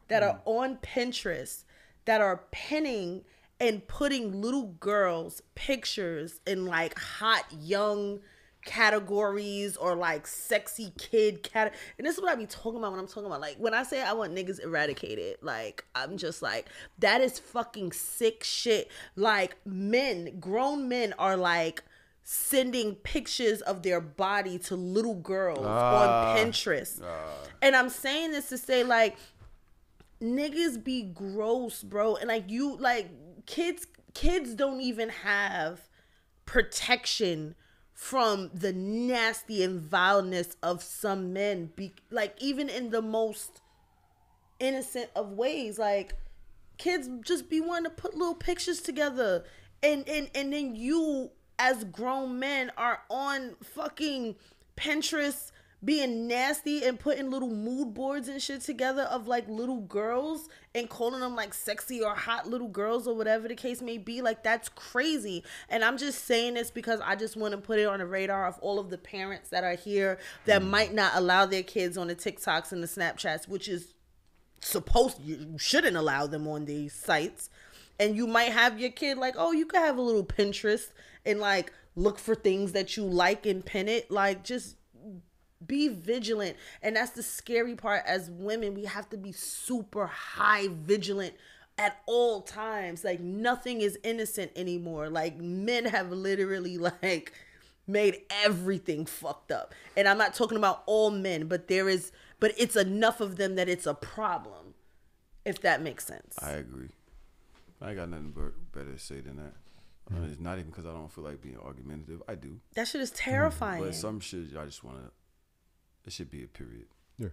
that are on Pinterest that are pinning and putting little girls' pictures in like hot young categories or like sexy kid category. And this is what I be talking about when I'm talking about like when I say I want niggas eradicated, like I'm just like that is fucking sick shit. Like grown men are like sending pictures of their body to little girls on Pinterest. And I'm saying this to say, like, niggas be gross, bro. And like kids don't even have protection from the nasty and vileness of some men. Like, even in the most innocent of ways, like, kids just be wanting to put little pictures together, and then you as grown men are on fucking Pinterest being nasty and putting little mood boards and shit together of like little girls and calling them like sexy or hot little girls or whatever the case may be. Like, that's crazy. And I'm just saying this because I just want to put it on the radar of all of the parents that are here that might not allow their kids on the TikToks and the Snapchats, which is you shouldn't allow them on these sites. And you might have your kid like, oh, you could have a little Pinterest and like look for things that you like and pin it. Like, just be vigilant. And that's the scary part. As women, we have to be super high vigilant at all times. Like, nothing is innocent anymore. Like, men have literally like made everything fucked up. And I'm not talking about all men, but it's enough of them that it's a problem, if that makes sense. I agree. I ain't got nothing better to say than that. It's not even because I don't feel like being argumentative. I do. That shit is terrifying. But some shit, I just want to. It should be a period. Yeah.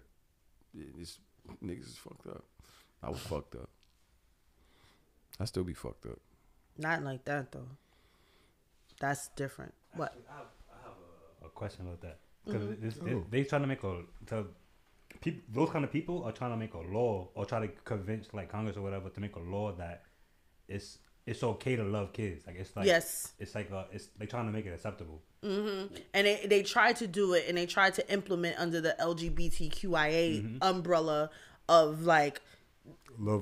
This niggas is fucked up. I was fucked up. I still be fucked up. Not like that though. That's different. What? Actually, I have a question about that, because they trying to make those kind of people are trying to make a law or try to convince like Congress or whatever to make a law that it's okay to love kids. Like, it's like, yes, it's like they trying to make it acceptable. Mm-hmm. And they tried to do it, and they tried to implement under the LGBTQIA umbrella of like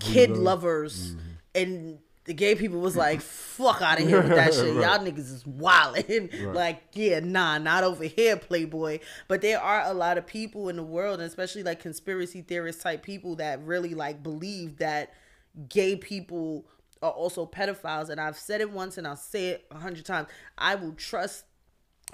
kid lovers, and the gay people was like, fuck out of here with that shit. Y'all niggas is wildin'. Like, yeah, nah, not over here, Playboy. But there are a lot of people in the world, and especially like conspiracy theorist type people, that really like believe that gay people are also pedophiles. And I've said it once and I'll say it 100 times. I will trust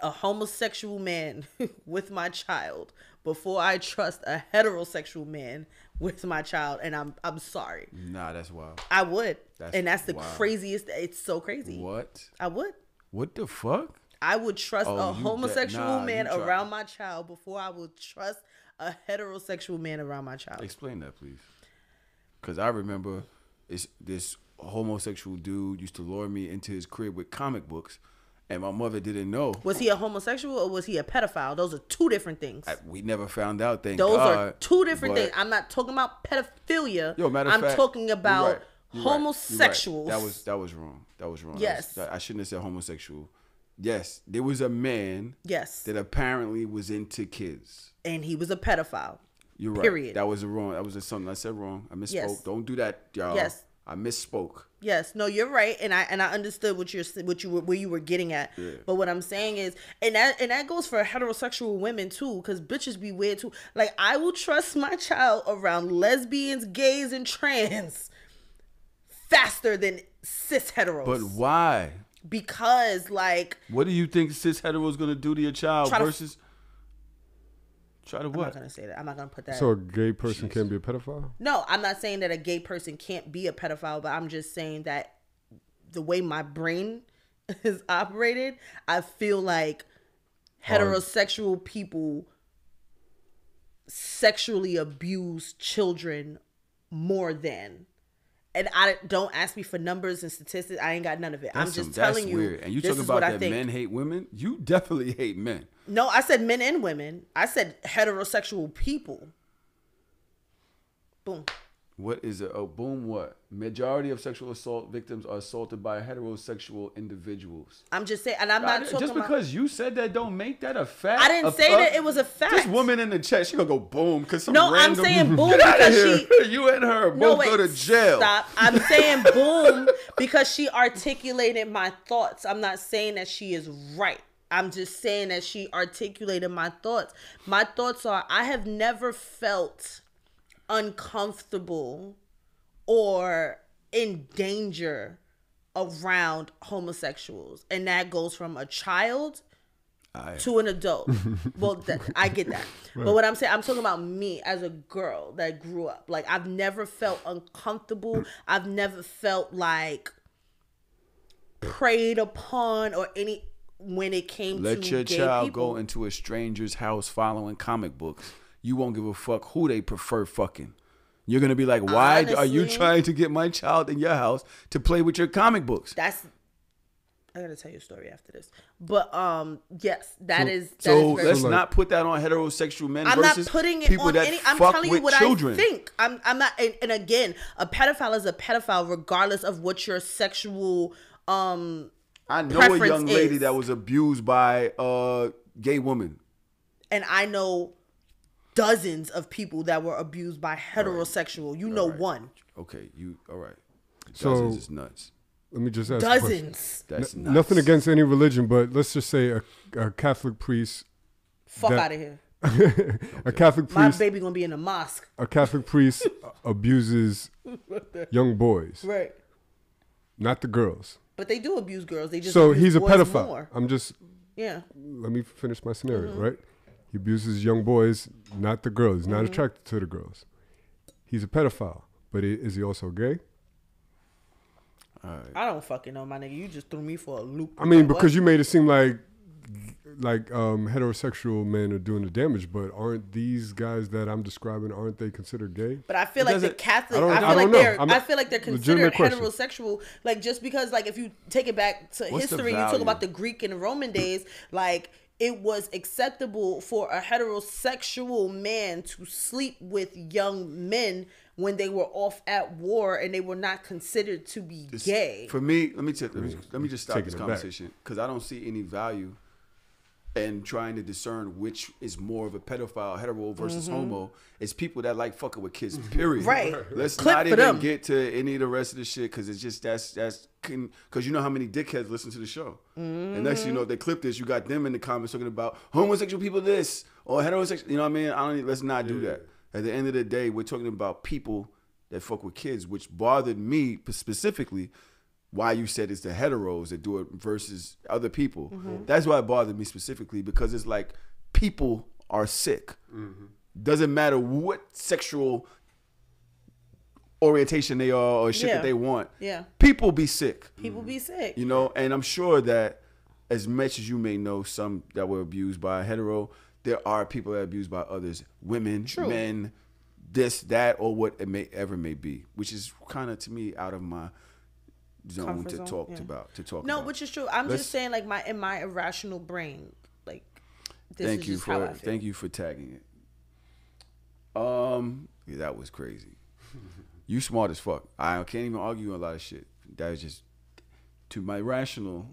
a homosexual man with my child before I trust a heterosexual man with my child. And I'm sorry. Nah, that's wild. I would. That's the craziest. It's so crazy. What? I would. What the fuck? I would trust a homosexual man around my child before I would trust a heterosexual man around my child. Explain that, please. Because I remember this homosexual dude used to lure me into his crib with comic books, and my mother didn't know. Was he a homosexual or was he a pedophile? Those are two different things. We never found out, thank God. Those are two different but things. I'm not talking about pedophilia. Yo, matter of fact, talking about homosexuals. Right. That was wrong. That was wrong. Yes. I shouldn't have said homosexual. Yes, there was a man. Yes. That apparently was into kids. And he was a pedophile. You're right. Period. That was wrong. That was something I said wrong. I misspoke. Yes. Don't do that, y'all. Yes. I misspoke. Yes, no, you're right, and I understood where you were getting at. Yeah. But what I'm saying is, and that goes for heterosexual women too, because bitches be weird too. Like, I will trust my child around lesbians, gays, and trans faster than cis heteros. But why? Because, like, what do you think cis heteros gonna do to your child versus? Try to what? I'm not gonna say that. I'm not gonna put that. So a gay person can be a pedophile? No, I'm not saying that a gay person can't be a pedophile, but I'm just saying that the way my brain is operated, I feel like heterosexual people sexually abuse children more than. And I don't ask me for numbers and statistics. I ain't got none of it. I'm just telling you. Weird. And you talking about that men hate women? You definitely hate men. No, I said men and women. I said heterosexual people. Boom. What is it? Oh, boom, what? Majority of sexual assault victims are assaulted by heterosexual individuals. I'm just saying, and I'm not talking just because you said that don't make that a fact. I didn't say that it was a fact. This woman in the chat, she gonna go boom because some no, random. I'm saying boom because you and her both go to jail. Stop. I'm saying boom because she articulated my thoughts. I'm not saying that she is right. I'm just saying that she articulated my thoughts. My thoughts are, I have never felt uncomfortable or in danger around homosexuals, and that goes from a child to an adult. Well, I get that. Right. But what I'm saying, I'm talking about me as a girl that grew up. Like, I've never felt uncomfortable. I've never felt like preyed upon or any when it came to let your gay child people. Go into a stranger's house following comic books. You won't give a fuck who they prefer fucking. You're going to be like, why are you trying to get my child in your house to play with your comic books? I gotta tell you a story after this. But yes, so let's not put that on heterosexual men I'm versus not putting it people on that any. I'm fuck telling with you what children. I think. I'm not. And again, a pedophile is a pedophile regardless of what your sexual I know a young lady that was abused by a gay woman, and I know dozens of people that were abused by heterosexual. You know one. Okay, all right. So Dozens is nuts. Let me just ask dozens. That's nuts. Nothing against any religion, but let's just say a Catholic priest. Fuck out of here. A Catholic priest. My baby gonna be in a mosque. A Catholic priest abuses young boys. Right. Not the girls. But they do abuse girls. They just so abuse he's a boys pedophile. More. I'm just. Yeah. Let me finish my scenario, right? He abuses young boys, not the girls. He's not attracted to the girls. He's a pedophile, but is he also gay? I don't fucking know, my nigga. You just threw me for a loop. I mean, because you made it seem like heterosexual men are doing the damage, but aren't these guys that I'm describing, aren't they considered gay? But I feel like the Catholic, I feel like they're considered heterosexual. Like, just because, like, if you take it back to history, you talk about the Greek and Roman days, like, it was acceptable for a heterosexual man to sleep with young men when they were off at war and they were not considered to be gay. For me, let me just stop this conversation because I don't see any value in trying to discern which is more of a pedophile, hetero versus homo. It's people that like fucking with kids, period. Right. Let's not even get to any of the rest of the shit because it's just because you know how many dickheads listen to the show. And next thing you know, if they clip this, you got them in the comments talking about homosexual people this or heterosexual. You know what I mean? Let's not do that. At the end of the day, we're talking about people that fuck with kids, which bothered me specifically. Why you said it's the heteros that do it versus other people. That's why it bothered me specifically because it's like people are sick. Doesn't matter what sexual orientation they are or shit that they want. Yeah. People be sick. People be sick. You know, and I'm sure that as much as you may know some that were abused by a hetero, there are people that are abused by others, women, men, this, that, or what it may be, which is kind of to me out of my zone to talk about. No, which is true. I'm just saying, like, in my irrational brain, like, this is just how I feel. Thank you for tagging it. Yeah, that was crazy. You smart as fuck. I can't even argue on a lot of shit. That was just to my rational,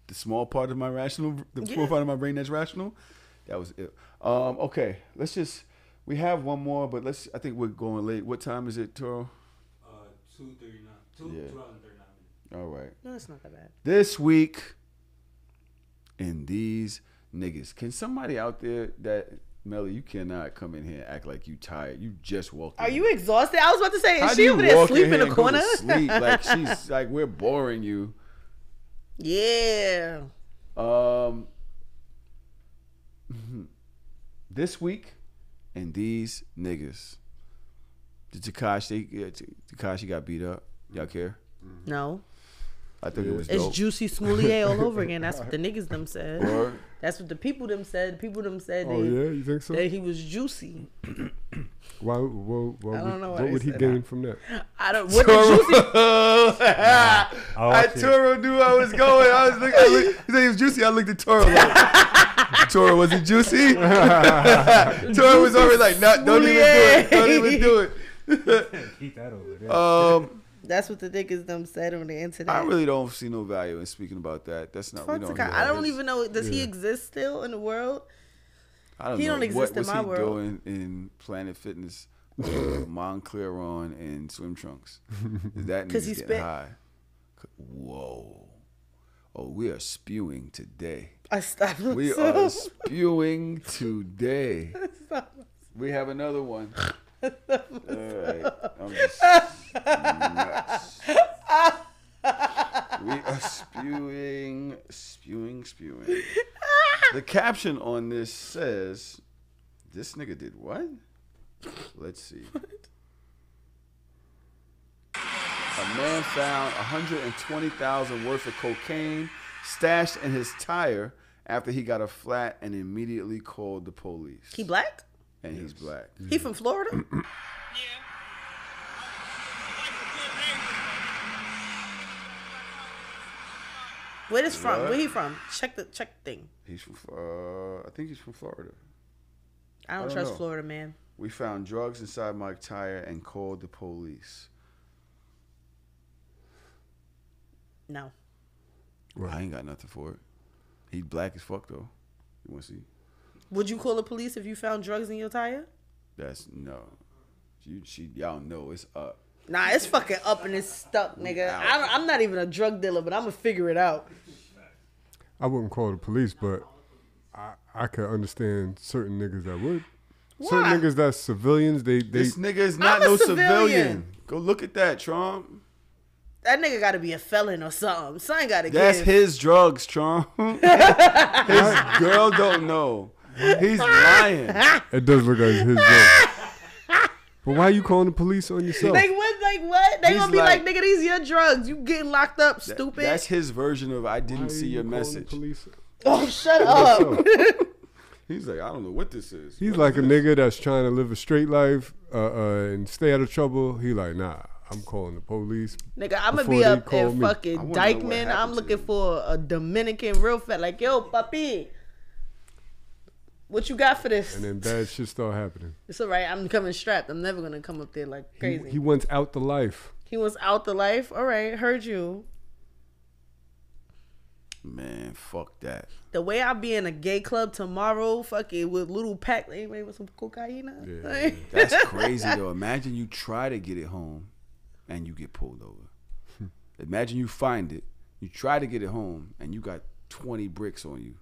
the small part of my rational, small part of my brain that's rational. That was it. Okay, we have one more, but I think we're going late. What time is it, Toro? 2:39. 2 hours and 39 minutes. All right. No, it's not that bad. This week in these niggas. Can somebody out there Melly, you cannot come in here and act like you tired. You just walked in. Are you exhausted? I was about to say, is she over there asleep in the corner? Sleep? Like she's like, we're boring you. Yeah. This week and these niggas. Did Tekashi got beat up? Y'all care? No. I think it was dope. It's Juicy Smoulier all over again. That's what the niggas them said. Or, that's what the people them said. The people them said you think so? That he was juicy. Why I don't know what would he gain from that? I don't. What did Juicy? Toro knew I was going. I was looking. He said he was juicy. I looked at Toro. Like, Toro, was it juicy? Toro was already like, no, don't even do it. Don't even do it. Keep that over there. That's what the niggas them said on the internet. I really don't see no value in speaking about that. That's not. We don't I don't even know. Does he exist still in the world? I don't know. He don't exist in my world. What's he doing in Planet Fitness, Montclair on and swim trunks? Is that because he's getting high? Whoa! Oh, we are spewing today. We are spewing today. We have another one. All right. I'm just nuts. Spewing. The caption on this says, "This nigga did what?" Let's see. A man found $120,000 worth of cocaine stashed in his tire after he got a flat and immediately called the police. He black? And he's black. He from Florida? Where this from? What? Where he from? Check the thing. He's from, I think he's from Florida. I don't trust Florida, man. We found drugs inside my tire and called the police. No. Well, I ain't got nothing for it. He's black as fuck, though. You want to see? Would you call the police if you found drugs in your tire? That's, no. Y'all know it's up. Nah, it's fucking up and it's stuck, nigga. I'm not even a drug dealer, but I'm going to figure it out. I wouldn't call the police, but I could understand certain niggas that would. Why? Certain niggas that's civilians, they This nigga is not no civilian. Go look at that, Trump. That nigga got to be a felon or something. Something got to give. That's his drugs, Trump. His girl don't know. He's lying. It does look like his drugs. But why are you calling the police on yourself? Like what? They gonna be like, nigga, these your drugs. You getting locked up, stupid. That's his version of I didn't see your message. Oh, shut up. He's like, I don't know what this is. He's like a nigga that's trying to live a straight life and stay out of trouble. He like, nah, I'm calling the police. Nigga, I'm gonna be up in fucking Dykeman. I'm looking for a Dominican real fat. Like, yo, papi, what you got for this? And then bad shit start happening. It's all right. I'm coming strapped. I'm never gonna come up there like crazy. He wants out the life. He wants out the life. All right, heard you. Man, fuck that. The way I be in a gay club tomorrow, fucking with little pack, anybody with some cocaine? Yeah, that's crazy though. Imagine you try to get it home, and you get pulled over. Imagine you find it, you try to get it home, and you got 20 bricks on you,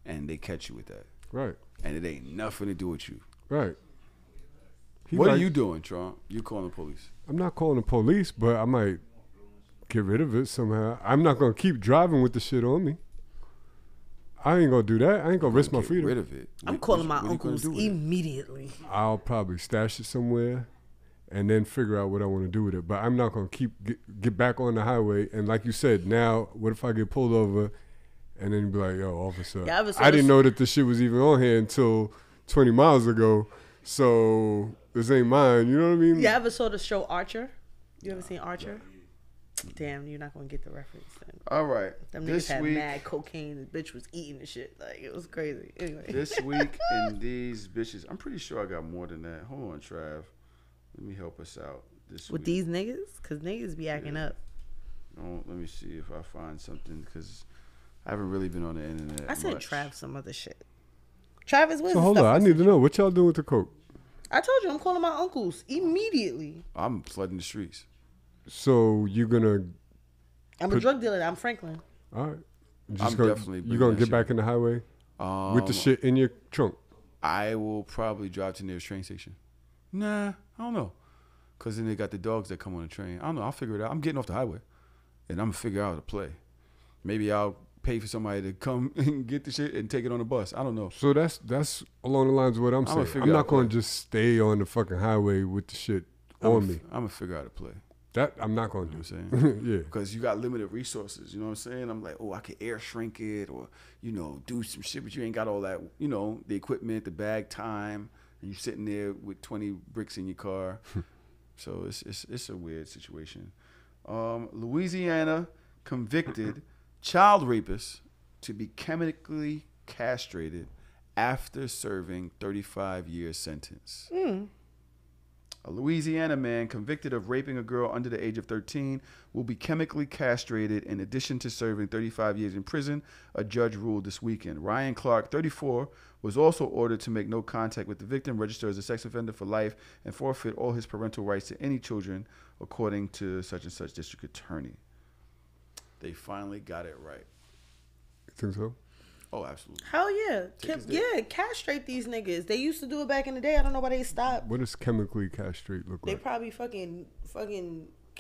and they catch you with that. Right. And it ain't nothing to do with you. Right. What are you doing, Trump? You calling the police? I'm not calling the police, but I might get rid of it somehow. I'm not gonna keep driving with the shit on me. I ain't gonna do that. I ain't gonna risk my freedom. Rid of it. I'm calling my uncles immediately. I'll probably stash it somewhere, and then figure out what I want to do with it. But I'm not gonna get back on the highway. And like you said, now what if I get pulled over, and then be like, yo, officer, I didn't know that this shit was even on here until 20 miles ago. So this ain't mine. You know what I mean? You ever saw the show Archer? You ever seen Archer? Damn, you're not gonna get the reference then. All right. Them niggas had mad cocaine. The bitch was eating the shit. Like, it was crazy. Anyway. This week in these bitches, I'm pretty sure I got more than that. Hold on, Trav. Let me help us out this with week. These niggas? Because niggas be acting up. Oh, let me see if I find something, because I haven't really been on the internet I said much. Trav some other shit. Travis, what's So hold on, I need to know what y'all doing with the coke. I told you I'm calling my uncles immediately. I'm flooding the streets. So you're gonna? I'm a drug dealer. I'm Franklin. All right. Definitely. You gonna get back in the highway with the shit in your trunk? I will probably drive to the nearest train station. Nah, I don't know. Because then they got the dogs that come on the train. I don't know. I'll figure it out. I'm getting off the highway. And I'm going to figure out how to play. Maybe I'll pay for somebody to come and get the shit and take it on the bus. I don't know. So that's along the lines of what I'm saying. I'm not going to just stay on the fucking highway with the shit on me. I'm going to figure out how to play. That I'm not going to do. You know what I'm saying? Yeah. Because you got limited resources. You know what I'm saying? I'm like, oh, I could air shrink it or, do some shit, but you ain't got all that, the equipment, the bag time, and you sitting there with 20 bricks in your car. So it's a weird situation. Louisiana convicted child rapist to be chemically castrated after serving 35-year sentence. A Louisiana man convicted of raping a girl under the age of 13 will be chemically castrated in addition to serving 35 years in prison, a judge ruled this weekend. Ryan Clark, 34, was also ordered to make no contact with the victim, register as a sex offender for life, and forfeit all his parental rights to any children, according to such and such district attorney. They finally got it right. You think so? Oh, absolutely. Hell yeah. Castrate these niggas. They used to do it back in the day. I don't know why they stopped. What does chemically castrate look They like? probably fucking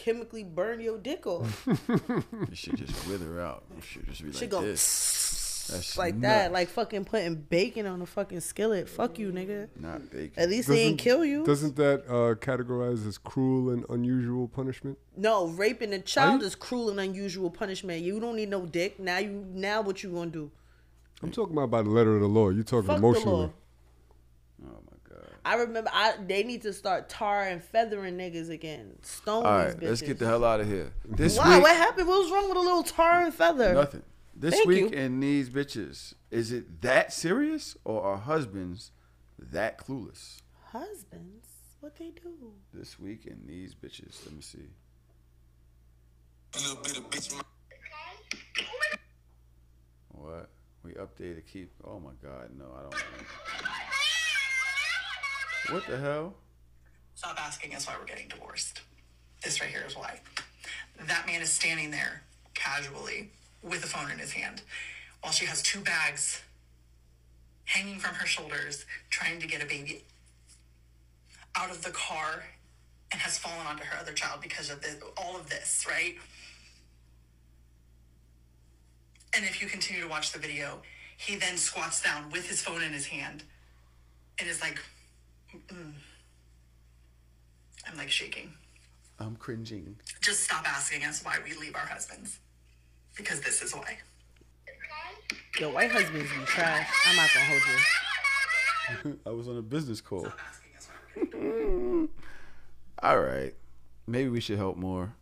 chemically burn your dick off. It should just wither out. It should just be like Go this. That's like nuts. that, like fucking putting bacon on a fucking skillet. Fuck you, nigga. Not bacon. At least they ain't kill you. Doesn't that categorize as cruel and unusual punishment? No, raping a child is cruel and unusual punishment. You don't need no dick. Now what you gonna do? I'm talking about by the letter of the law. You're talking Fuck emotionally. the law. Oh my god. I remember they need to start tar and feathering niggas again. Stone All these right, bitches. let's get the hell out of here. This Why? week, What happened? What was wrong with a little tar and feather? nothing. This Thank week you. in these bitches, is it that serious or are husbands that clueless? Husbands? What they do? This week in these bitches, let me see. A little bit of bitch. What? We updated keep. Oh my god, no, I don't want to. What the hell? Stop asking us why we're getting divorced. This right here is why. That man is standing there casually with a phone in his hand while she has 2 bags hanging from her shoulders trying to get a baby out of the car and has fallen onto her other child because of all of this, right? And if you continue to watch the video, he then squats down with his phone in his hand and is like, I'm like shaking. I'm cringing. Just stop asking us why we leave our husbands. Because this is why. Yo, white husbands be trash. I'm not gonna hold you. I was on a business call. All right. Maybe we should help more.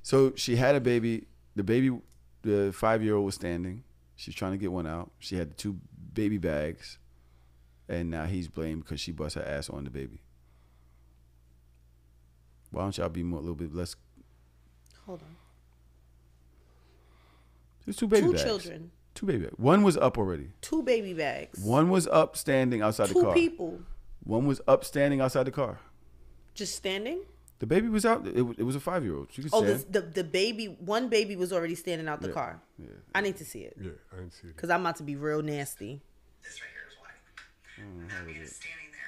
So she had a baby. The 5-year-old was standing. She's trying to get one out. She had the 2 baby bags. And now he's blamed because she bust her ass on the baby. Why don't y'all be a little bit less? Hold on. There's 2 baby 2 bags. children. 2 baby bags. One was up already. 2 baby bags. One was up standing outside the 2 car. people. One was up standing outside the car. Just standing? The baby was out. It was a 5-year-old. She could Oh, stand. the baby, one baby was already standing out the Yeah, car. yeah. I need to see it. Yeah, I didn't see it. Because I'm about to be real nasty. This right here is why. How is it? Standing there.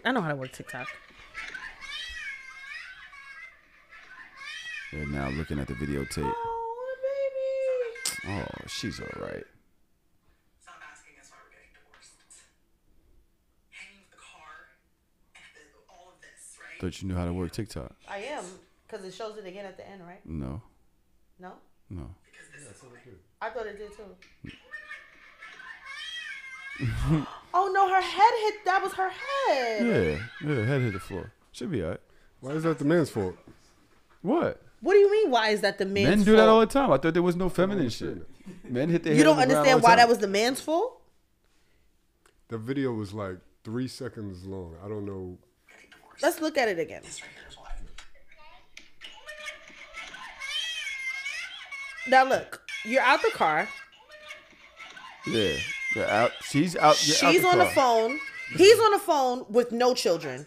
I know how to work TikTok. They're now looking at the videotape. Oh, baby. Oh, she's all right. Stop asking us why we're getting divorced. Hanging with the car and all of this, right? Thought you knew how to work TikTok. I am. Because it shows it again at the end, right? No. No? No. I thought it did too. Oh no, her head hit. That was her head. Yeah. Head hit the floor. Should be all right. Why is that the man's fault? What? What do you mean? Why is that the man's Men do that all the time. I thought there was no feminine shit. Men hit their head You don't on the ground understand all the why time. that was the man's fault? The video was like 3 seconds long. I don't know. Let's look at it again. This right here is why. Now look, you're out the car. Yeah. They're out. She's out. You're out She's on car. the phone. He's on the phone with no children.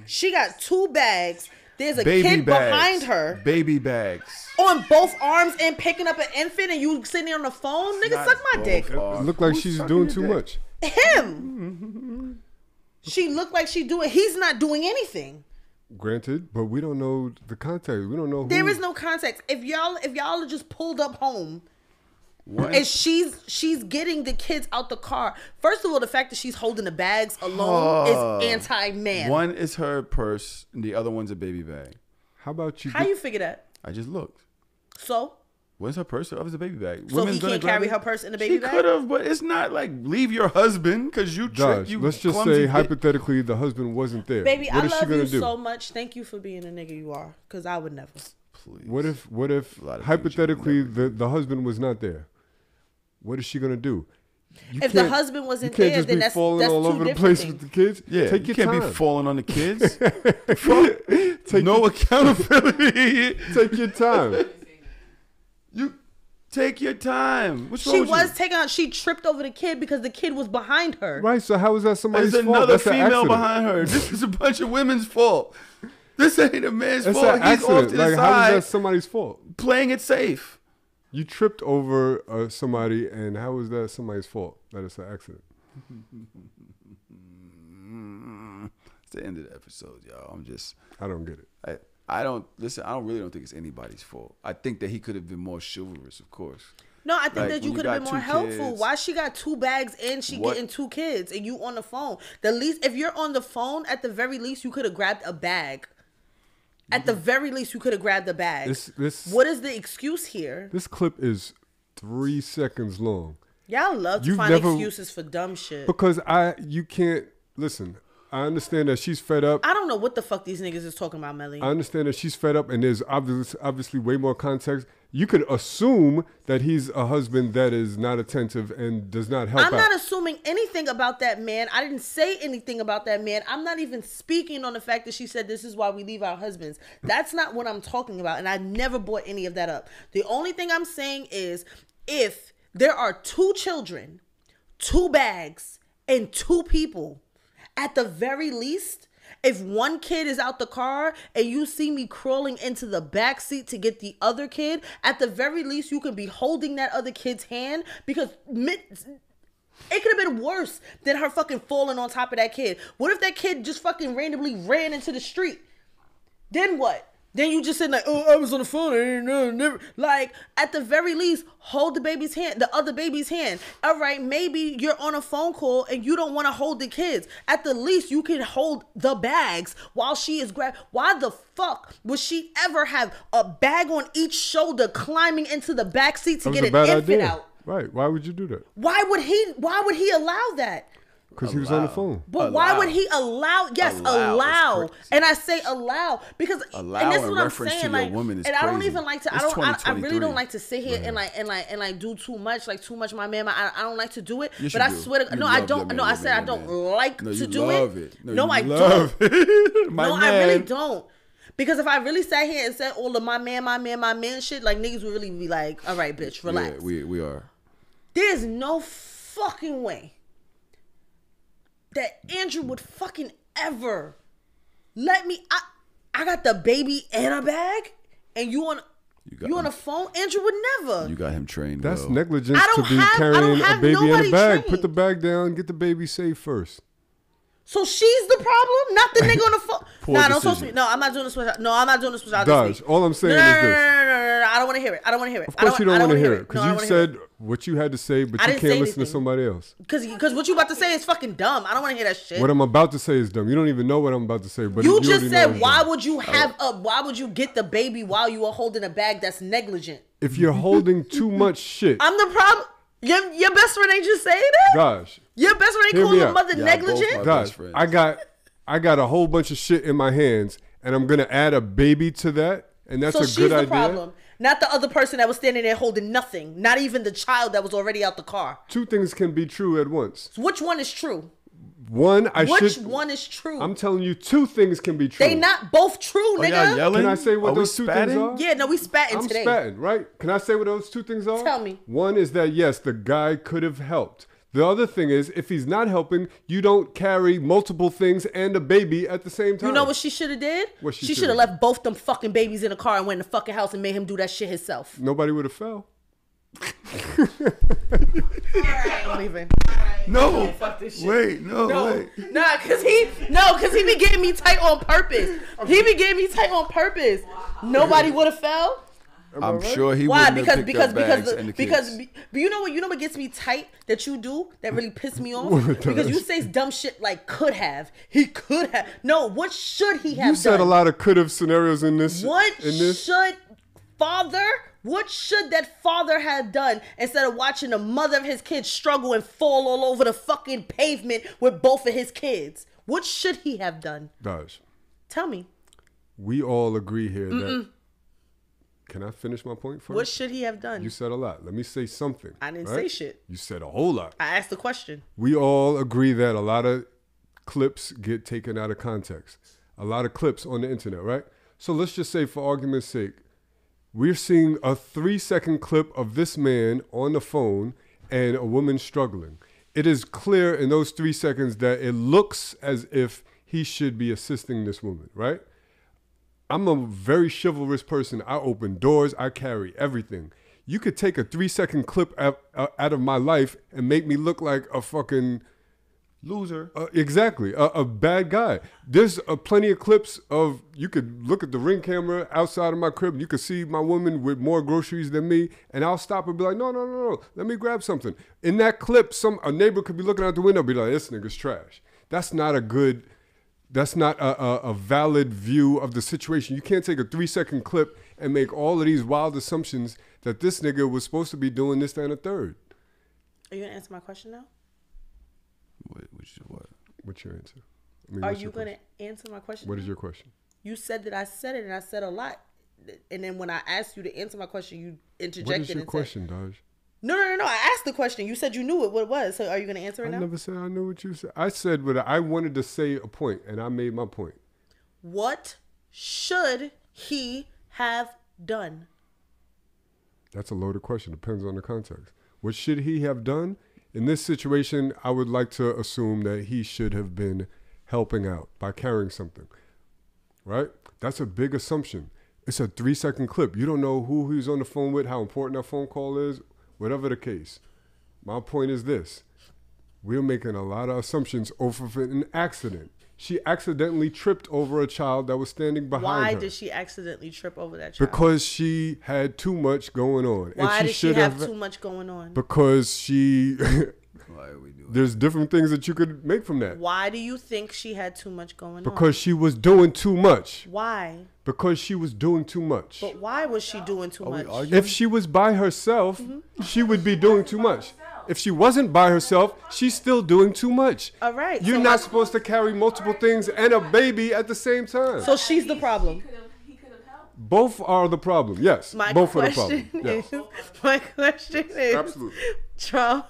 She got 2 bags. There's a Baby kid bags. behind her Baby bags. on both arms and picking up an infant, and you sitting there on the phone. Nigga, Not suck my both dick. arms. It looked like Who's she's sucking doing your too dick? much. Him. She looked like she doing. He's not doing anything. Granted, but we don't know the context. We don't know who. There is no context. If y'all are just pulled up home. What? And she's getting the kids out the car. First of all, the fact that she's holding the bags alone is anti-man. One is her purse, and the other one's a baby bag. How about you? How you figure that? I just looked. So? Where's her purse? The other's a baby bag. So he gonna can't grab carry it? her purse in a baby She bag? could have, but it's not like leave your husband because you tricked Josh, you. let's just clumsy say bitch. hypothetically the husband wasn't there. Baby, what I is she love gonna you do? so much. Thank you for being the nigga you are. Because I would never. Please. What if A lot of things hypothetically you never the husband was not there? What is she gonna do? You If the can't- husband wasn't you can't there, just then be that's falling all two over the different place things. with the kids. Yeah, Take you your can't time. be falling on the kids. No accountability. Take your time. You take your time. What's wrong She with was you? taking out. She tripped over the kid because the kid was behind her. Right. So how is that somebody's There's fault? another That's an female accident. behind her. This is a bunch of women's fault. This ain't a man's That's fault. an He's off accident. to the Like how is side that somebody's fault? playing it safe. You tripped over somebody, and how is that somebody's fault? That it's an accident. the end of the episode, y'all. I don't get it. I don't really don't think it's anybody's fault. I think that he could have been more chivalrous, of course. No, I think Like, that you when could you have been got more two helpful. kids- Why she got 2 bags and she What? getting 2 kids and you on the phone? The least, if you're on the phone, at the very least, you could have grabbed a bag. At the very least, you could have grabbed a bag. What is the excuse here? This clip is 3 seconds long. Y'all love to You've find never- excuses for dumb shit. Because you can't, listen, I understand that she's fed up. I don't know what the fuck these niggas is talking about, Melly. I understand that she's fed up and there's obviously way more context. You could assume that he's a husband that is not attentive and does not help I'm out. not assuming anything about that man. I didn't say anything about that man. I'm not even speaking on the fact that she said this is why we leave our husbands. That's not what I'm talking about. And I never brought any of that up. The only thing I'm saying is if there are 2 children, 2 bags, and 2 people, at the very least, if one kid is out the car and you see me crawling into the back seat to get the other kid, at the very least, you can be holding that other kid's hand because it could have been worse than her fucking falling on top of that kid. What if that kid just fucking randomly ran into the street? Then what? Then you just said like, oh, I was on the phone. I didn't know, never. Like, at the very least, hold the baby's hand, the other baby's hand. All right, maybe you're on a phone call and you don't want to hold the kids. At the least, you can hold the bags while she is Why the fuck would she ever have a bag on each shoulder climbing into the back seat to get an infant out? Right. Why would you do that? Why would he allow that? Because he was on the phone. But why would he allow? Yes, allow. And I say allow because and this is what I'm saying. Like, and I don't even like to. I really don't like to sit here and like do too much. Like too much. My man. I don't like to do it. Yes, but I you do. swear to You no, I love don't. your No, man, I said I don't like No, to you do love it. it. No, I love don't. it. My No, man. I really don't. Because if I really sat here and said all of my man shit, like niggas would really be like, all right, bitch, relax. Yeah, we are. There's no fucking way that Andrew would fucking ever let me. I got the baby and a bag, and you on a phone. Andrew would never. You got him trained. That's well. negligence to be carrying a baby in a bag. Put the bag down. Get the baby safe first. So she's the problem, not the nigga on the phone. Poor Nah, don't talk to decision. me. No, I'm not doing this without. No, I'm not doing this without Dodge, this. week. all I'm saying no, is no, this. No, I don't want to hear it. I don't want to hear it. Of course you don't want to hear it because No, I you don't wanna hear said what you had to say, but I you didn't can't say listen to anything. somebody else. Because what you about to say is fucking dumb. I don't want to hear that shit. What I'm about to say is dumb. You don't even know what I'm about to say, but You already just know said it's why dumb. would you have why would you get the baby while you are holding a bag that's negligent? If you're holding too much shit, I'm the problem. Your best friend ain't just saying that? gosh, Your best friend ain't Hear calling me your out. mother Y'all negligent? both my gosh, best friends. I got a whole bunch of shit in my hands, and I'm gonna add a baby to that, and that's So a she's good the idea. problem, not the other person that was standing there holding nothing, not even the child that was already out the car. Two things can be true at once. So which one is true? One, Which one is true? I'm telling you, 2 things can be true. They not both true, Are y'all nigga. yelling? Can I say what Are we those 2 things spatting? are? Yeah, no, we spatting I'm today. spatting, right? Can I say what those 2 things are? Tell me. One is that, yes, the guy could have helped. The other thing is, if he's not helping, you don't carry multiple things and a baby at the same time. You know what she should have did? What she should shoulda have left both them fucking babies in the car and went in the fucking house and made him do that shit himself. Nobody would have fell. I'm leaving. No. Fuck this shit. Wait. No. Wait. Nah, cause he be getting me tight on purpose. He be getting me tight on purpose. Nobody would have fell. I'm sure he Why? wouldn't have picked up bags and the kids. But you know what gets me tight that you do that really piss me off? What Because you does? say dumb shit like could have. He could have. No, what should he have You said done? a lot of could have scenarios in this. What in this? What should that father have done instead of watching the mother of his kids struggle and fall all over the fucking pavement with both of his kids? What should he have done? Dodge. Tell me. We all agree here that. Can I finish my point first? What should he have done? You said a lot. Let me say something. I didn't right? say shit. You said a whole lot. I asked the question. We all agree that a lot of clips get taken out of context. A lot of clips on the internet, right? So let's just say, for argument's sake, we're seeing a 3-second clip of this man on the phone and a woman struggling. It is clear in those 3 seconds that it looks as if he should be assisting this woman, right? I'm a very chivalrous person. I open doors. I carry everything. You could take a 3-second clip out of my life and make me look like a fucking, Loser. Exactly. A bad guy. There's plenty of clips of, you could look at the Ring camera outside of my crib. You could see my woman with more groceries than me. And I'll stop and be like, no. Let me grab something. In that clip, a neighbor could be looking out the window and be like, this nigga's trash. That's not a valid view of the situation. You can't take a 3-second clip and make all of these wild assumptions that this nigga was supposed to be doing this, that, and a third. Are you going to answer my question now? What's your answer? Are you going to answer my question? What is your question? You said that I said it, and I said a lot. And then when I asked you to answer my question, you interjected. What is your question, Dodge? No. I asked the question. You said you knew what it was. So are you going to answer it now? I never said I knew what you said. I said what I wanted to say a point, and I made my point. What should he have done? That's a loaded question. Depends on the context. What should he have done? In this situation, I would like to assume that he should have been helping out by carrying something, right? That's a big assumption. It's a 3-second clip. You don't know who he was on the phone with, how important that phone call is, whatever the case. My point is this. We're making a lot of assumptions over an accident. She accidentally tripped over a child that was standing behind her. Why did she accidentally trip over that child? Because she had too much going on. Why did she have too much going on? Because she... There's different things that you could make from that. Why do you think she had too much going on? Because she was doing too much. Why? Because she was doing too much. But why was she doing too much? If she was by herself, she would be doing too much. If she wasn't by herself, she's still doing too much. All right. You're not supposed to carry multiple things and a baby at the same time. So she's the problem. Both are the problem. Yes. Both are the problem. Yes. My question is. Absolutely. Trump.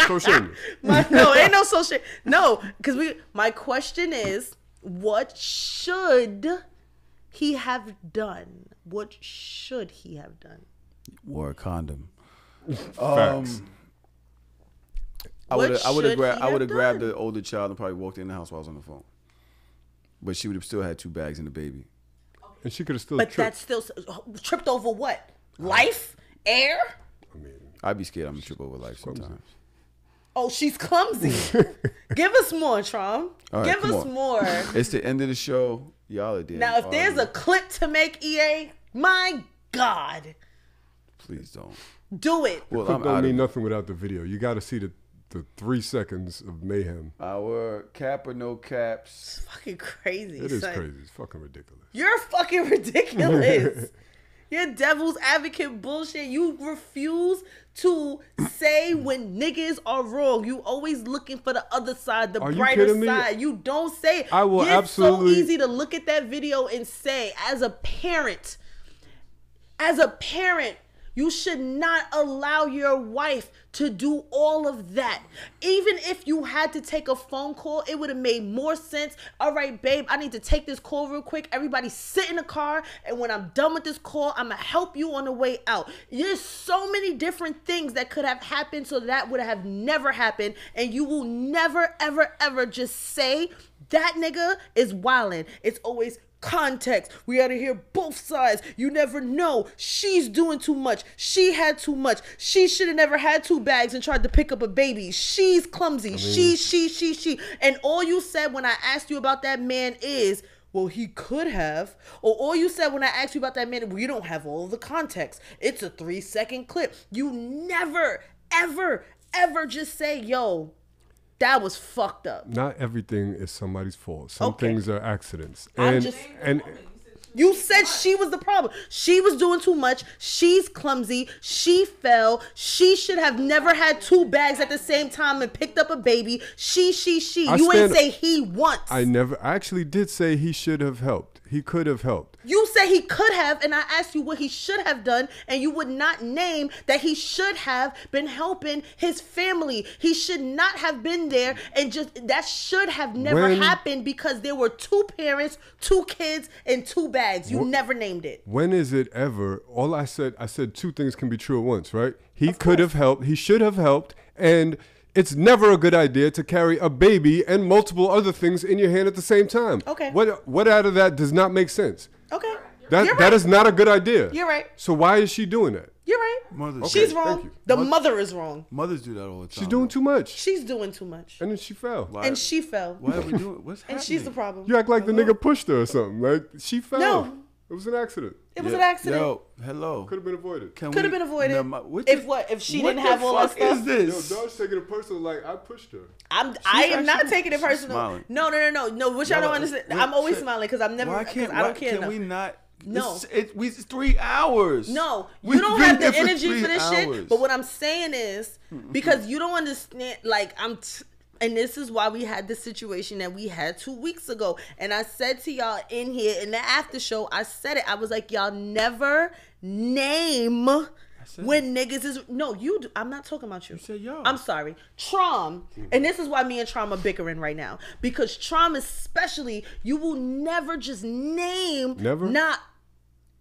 So shameless. No, ain't no so shame. No, because my question is, what should he have done? What should he have done? Wore a condom. Facts. I would have grabbed the older child and probably walked in the house while I was on the phone. But she would have still had 2 bags and the baby. And she could have still tripped. tripped. That's still tripped over what? Life? Air? I'd be scared I'm going to trip over life sometimes. Oh, she's clumsy. Give us more, Trom. Right, Give us more. It's the end of the show. Y'all are dead. Now, if there's a clip to make, EA, my God. Please don't. Do it. Well, the clip don't mean nothing without the video. You got to see the 3 seconds of mayhem. Our cap or no caps. It's fucking crazy. It is crazy. It's fucking ridiculous. You're fucking ridiculous. You're devil's advocate bullshit. You refuse to say when niggas are wrong. You always looking for the other side, the brighter side. You don't say it. I will absolutely. It's so easy to look at that video and say, as a parent, you should not allow your wife to do all of that. Even if you had to take a phone call, it would have made more sense. All right, babe, I need to take this call real quick. Everybody sit in the car, and when I'm done with this call, I'm going to help you on the way out. There's so many different things that could have happened, so that would have never happened, and you will never, ever, ever just say, that nigga is wildin'. It's always context. We gotta hear both sides. You never know. She's doing too much. She had too much. She should have never had 2 bags and tried to pick up a baby. She's clumsy. She. And all you said when I asked you about that man is, well, he could have. Or all you said when I asked you about that man, well, you don't have all of the context. It's a 3-second clip. You never, ever, ever just say, yo, that was fucked up. Not everything is somebody's fault. Some things are accidents. And you said she was the problem. She was doing too much. She's clumsy. She fell. She should have never had 2 bags at the same time and picked up a baby. She. You ain't say he once. I actually did say he should have helped. He could have helped. You said he could have, and I asked you what he should have done, and you would not name that he should have been helping his family. He should not have been there, and that should have never happened because there were 2 parents, 2 kids, and 2 bags. You never named it. When is it ever? All I said 2 things can be true at once, right? He could have helped. He should have helped, and it's never a good idea to carry a baby and multiple other things in your hand at the same time. Okay. What out of that does not make sense? Okay. That is not a good idea. You're right. So why is she doing that? You're right. Mothers. She's Okay, wrong. thank you. The mother is wrong. Mothers do that all the time. She's doing too much. She's doing too much. And then she fell. Why? And she fell. Why are we doing? What's happening? And she's the problem. You act like the nigga pushed her or something. Like she fell. No. It was an accident. It was an accident. Yo, hello. Could have been avoided. Could have been avoided. If she what didn't have the all that fuck stuff. is this? Yo, dog's taking it personal. Like I pushed her. I am not taking it personal. smiling. No. What y'all don't understand. I'm always smiling because I'm never. Why Because can't I don't care Can enough. we not? No. It's 3 hours. No, We've you don't been have there the for energy 3 for this hours. shit. But what I'm saying is because you don't understand. Like and this is why we had the situation that we had 2 weeks ago. And I said to y'all in here in the after show, I said it. I was like, y'all never name when niggas is no. You do. I'm not talking about you. You said y'all. I'm sorry, Trom. And this is why me and Trom are bickering right now because Trom, especially, you will never just name. Never?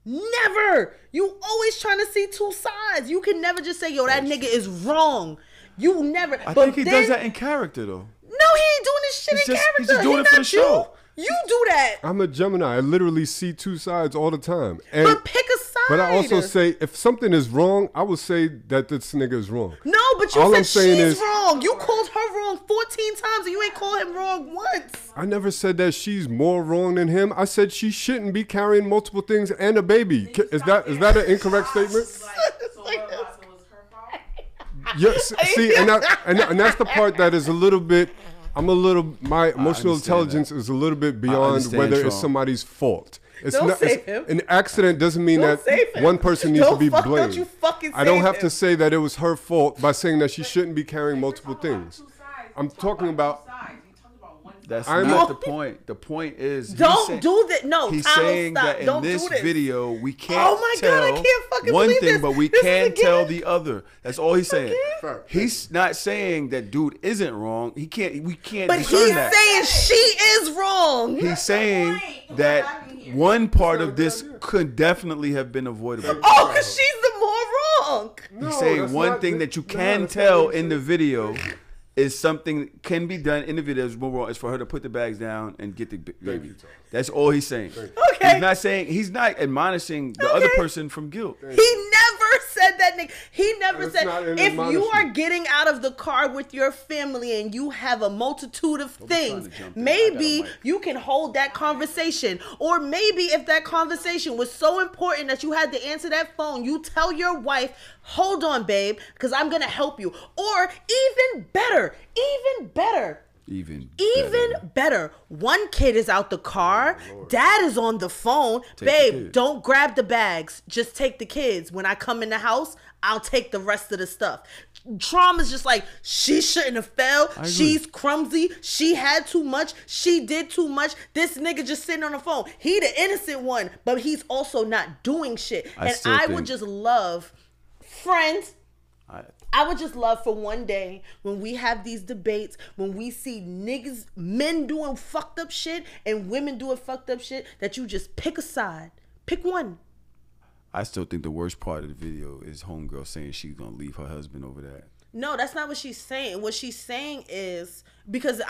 Never. You always trying to see two sides. You can never just say, yo, that nigga is wrong. You never. I think he does that in character though. No, he ain't doing this shit in character. He's just doing it for the show. You do that. I'm a Gemini. I literally see two sides all the time. And, But pick a side. But I also say if something is wrong, I would say that this nigga is wrong. No, but you All said I'm saying she's is- wrong. You called her wrong 14 times and you ain't called him wrong once. I never said that she's more wrong than him. I said she shouldn't be carrying multiple things and a baby. Is that an incorrect statement? Yes. See, and that's the part that is a little bit. My emotional intelligence is a little bit beyond understand, whether it's Tron. somebody's fault. Don't save him. An accident doesn't mean Don't save that him. one person needs to be Don't blamed. you fucking I don't save have him. to say that it was her fault by saying that she shouldn't be carrying multiple things. I'm talking about. That's I'm not a- the point. The point is Don't do that. No, he's Tom, saying stop. that in Don't this do this. video we can't Oh my tell God, I can't fucking one believe thing, this. but we This is can again- tell the other. That's all he's saying. He's not saying that dude isn't wrong. We can't But discern he's that. saying she is wrong. He's saying that one part of this could definitely have been avoidable. Oh, because she's the more wrong. He's saying one thing that you can tell in the video is something can be done in the video is more wrong is for her to put the bags down and get the baby. That's all he's saying. Okay. He's not admonishing the other person from guilt. He never said that, nigga. He never That's said, not an if you are admonishment. getting out of the car with your family and you have a multitude of things, to jump in. I maybe got a mic. you can hold that conversation. Or maybe if that conversation was so important that you had to answer that phone, you tell your wife, hold on, babe, because I'm going to help you. Or even better, one kid is out the car, dad is on the phone. Take the Babe, kid. don't grab the bags, just take the kids. When I come in the house, I'll take the rest of the stuff. Trauma's just like, she shouldn't have fell. agree. She's clumsy. She had too much. She did too much. This nigga just sitting on the phone. He the innocent one, but he's also not doing shit. I And still I think- would just love, friends, I would just love for one day when we have these debates, when we see men doing fucked up shit and women doing fucked up shit, that you just pick a side. Pick one. I still think the worst part of the video is homegirl saying she's gonna leave her husband over that. No, that's not what she's saying. What she's saying is, because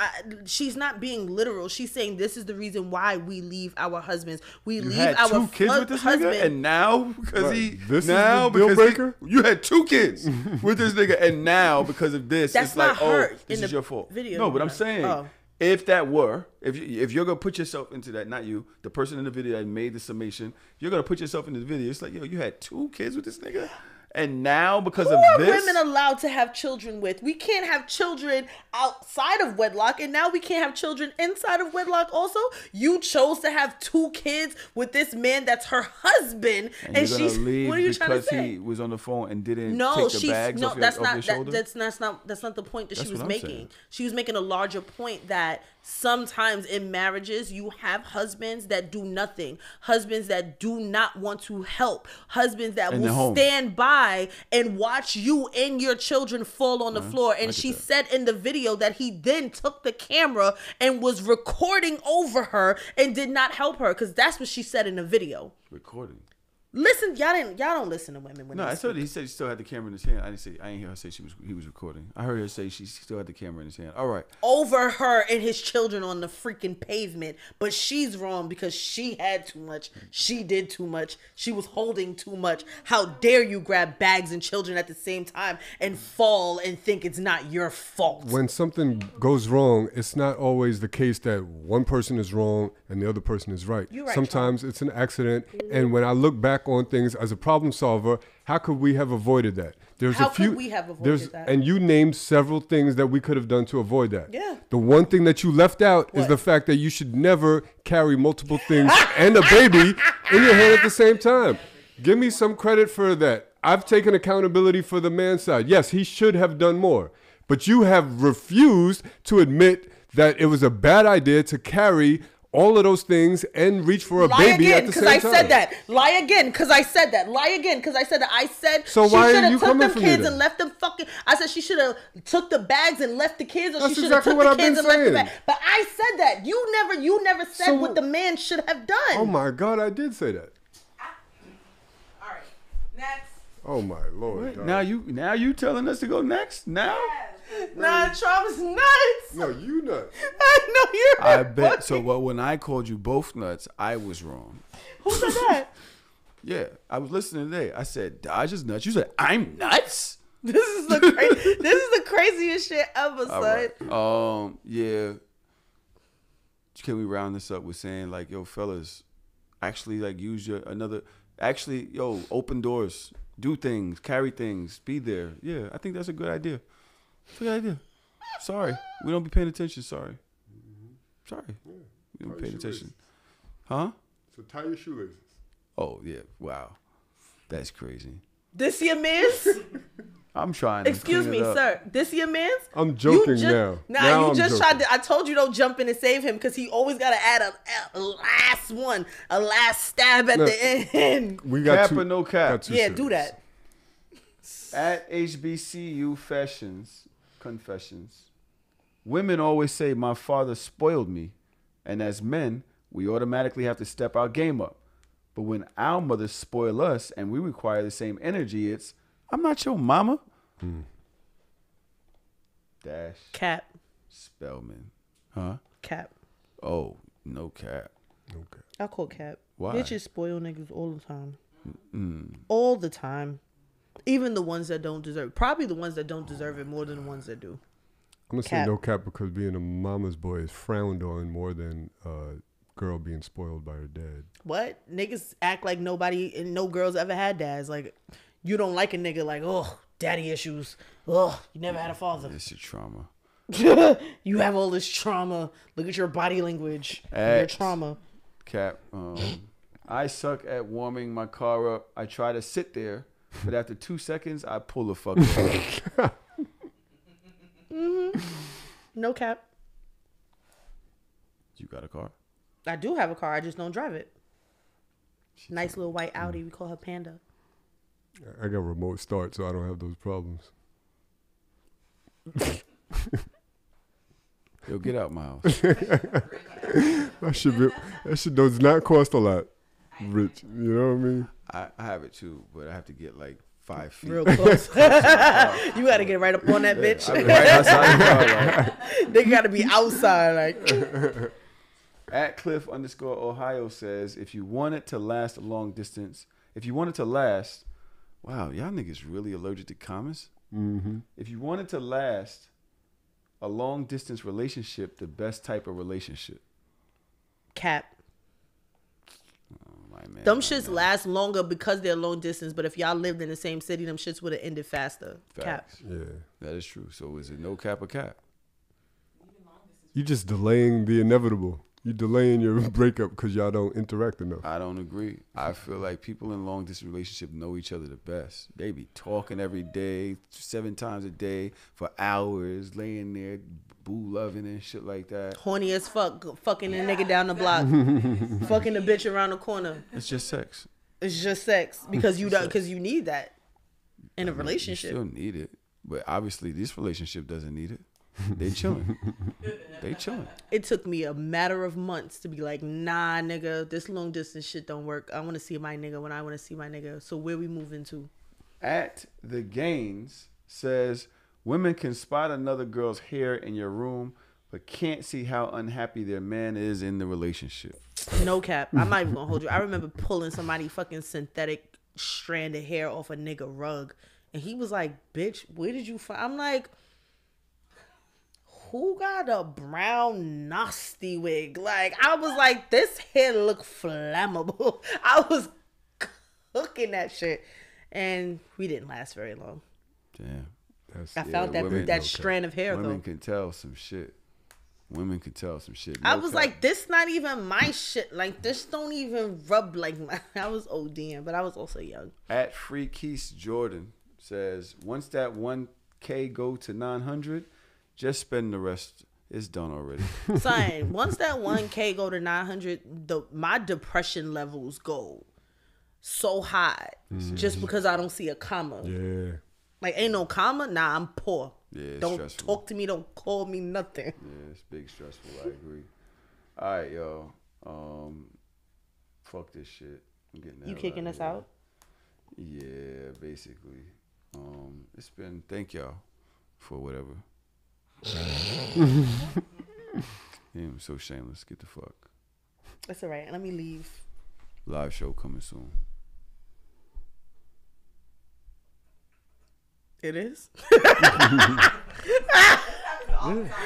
she's not being literal. She's saying this is the reason why we leave our husbands. We You leave had our two kids with this husband. nigga, and now because Right. This is the deal because breaker? you had 2 kids with this nigga, and now because of this, That's it's like, not her this in is the your fault. video. No, but I'm saying Oh. if that were, if you're gonna put yourself into that, not you, the person in the video that made the summation, you're gonna put yourself in the video. It's like, yo, you had 2 kids with this nigga, and now because Who of are this, women allowed to have children with? We can't have children outside of wedlock, and now we can't have children inside of wedlock also? You chose to have 2 kids with this man that's her husband, and and you're gonna she's leave what are you trying to because say? he was on the phone and didn't No, take the she's bags no. off your, That's off not your that, shoulder. that's not the point that That's she was what I'm making. saying. She was making a larger point that sometimes in marriages you have husbands that do nothing, husbands that do not want to help, husbands that In the will home. stand by and watch you and your children fall on the floor. And get she that. said in the video that he then took the camera and was recording over her and did not help her, because that's what she said in the video. Recording. Listen, y'all don't listen to women when No, they I speak. told you. He said he still had the camera in his hand. I didn't hear her say he was recording. I heard her say she still had the camera in his hand. All right. Over her and his children on the freaking pavement, but she's wrong because she had too much. She did too much. She was holding too much. How dare you grab bags and children at the same time and fall and think it's not your fault? When something goes wrong, it's not always the case that one person is wrong and the other person is right. You're right, Sometimes it's an accident. And when I look back on things as a problem solver, how could we have avoided that? How could we have avoided that? And you named several things that we could have done to avoid that. Yeah. The one thing that you left out is the fact that you should never carry multiple things and a baby in your hand at the same time. Give me some credit for that. I've taken accountability for the man's side. Yes, he should have done more. But you have refused to admit that it was a bad idea to carry all of those things and reach for a baby at the same time. Lie again, because I said that. Lie again, because I said that. Lie again, because I said that. I said so she why should are you have took coming them for kids me and then? left them fucking. I said she should have took the bags and left the kids, or That's she should have exactly took what the I've been kids and left the saying. bags. But I said that. You never said So what the man should have done. Oh my God, I did say that. All right, next. Oh my Lord. dog. Now you telling us to go next? Now? Nah, Travis nuts. No, you nuts. I know you're. I bet. So when I called you both nuts, I was wrong. Who said that? Yeah, I was listening today. I said Dodge is nuts. You said I'm nuts. This is the craziest shit ever, son. All right. Yeah. Can we round this up with saying like, yo, fellas, actually like use your open doors, do things, carry things, be there. Yeah, I think that's a good idea. It's a good idea. Sorry, we don't be paying attention. Sorry. We don't be paying attention. Huh? So tie your shoelaces. Oh yeah. Wow, that's crazy. This your man's? I'm trying to Excuse clean me, it up. sir. This your man's? I'm joking now. Now you just I'm tried to. I told you don't jump in and save him because he always got to add a last one, a last stab at the end. We got Cap two, or no cap? Yeah, do that. At HBCU Confessions, women always say my father spoiled me, and as men, we automatically have to step our game up. But when our mothers spoil us and we require the same energy, it's I'm not your mama. Dash. Cap. Spellman. Huh? Cap. Oh, no cap. Okay. I call cap. Why? Bitches spoil niggas all the time. All the time. Even the ones that don't deserve. Probably the ones that don't deserve it more than the ones that do. I'm going to say no cap because being a mama's boy is frowned on more than a girl being spoiled by her dad. What? Niggas act like nobody and no girls ever had dads. Like, you don't like a nigga like, oh, daddy issues. Oh, you never had a father. It's your trauma. You have all this trauma. Look at your body language. Your trauma. Cap. I suck at warming my car up. I try to sit there, but after 2 seconds, I pull the fuck up. No cap. You got a car? I do have a car. I just don't drive it. Nice little white Audi. We call her Panda. I got remote start, so I don't have those problems. Yo, get out my house. That shit does not cost a lot, Rich. You know what I mean? I have it too, but I have to get like 5 feet. Real close. You got to get right up on that bitch. I be right outside the car, like. They got to be outside. Like. At Cliff_Ohio says, if you want it to last a long distance, wow, y'all niggas really allergic to commas? Mm-hmm. If you want it to last a long distance relationship, the best type of relationship. Cap. Oh, my man. Them shits last longer because they're long distance, but if y'all lived in the same city, them shits would have ended faster. Facts. Cap. Yeah. That is true. So is it no cap or cap? You just delaying the inevitable. You delaying your breakup because y'all don't interact enough. I don't agree. I feel like people in long distance relationship know each other the best. They be talking every day, 7 times a day for hours, laying there, boo loving and shit like that. Horny as fuck, fucking a nigga down the block, fucking a bitch around the corner. It's just sex. It's just sex because you need that in a relationship. You still need it, but obviously this relationship doesn't need it. They chilling. They chilling. It took me a matter of months to be like, nah, nigga, this long distance shit don't work. I want to see my nigga when I want to see my nigga. So where we moving to? At the Gaines says, women can spot another girl's hair in your room, but can't see how unhappy their man is in the relationship. No cap. I'm not even gonna hold you. I remember pulling somebody fucking synthetic stranded hair off a nigga rug, and he was like, bitch, where did you find? I'm like, who got a brown nasty wig? Like, I was like, this hair look flammable. I was cooking that shit, and we didn't last very long. Damn. I found that strand of hair. Women can tell some shit. Women can tell some shit. I was like, this not even my shit. Like, this don't even rub like my. I was ODing, but I was also young. At Free Keith Jordan says, once that 1K go to 900, just spend the rest. It's done already. Son, once that 1K go to 900, my depression levels go so high just because I don't see a comma. Yeah. Like, ain't no comma? Nah, I'm poor. Yeah, it's don't stressful. talk to me. Don't call me nothing. Yeah, it's big stressful. I agree. All right, yo. Fuck this shit. I'm getting the You hell kicking out us of here. out? Yeah, basically. It's been, thank y'all for whatever. Yeah, I'm so shameless. Get the fuck. That's all right. Let me leave. Live show coming soon. It is? Yeah,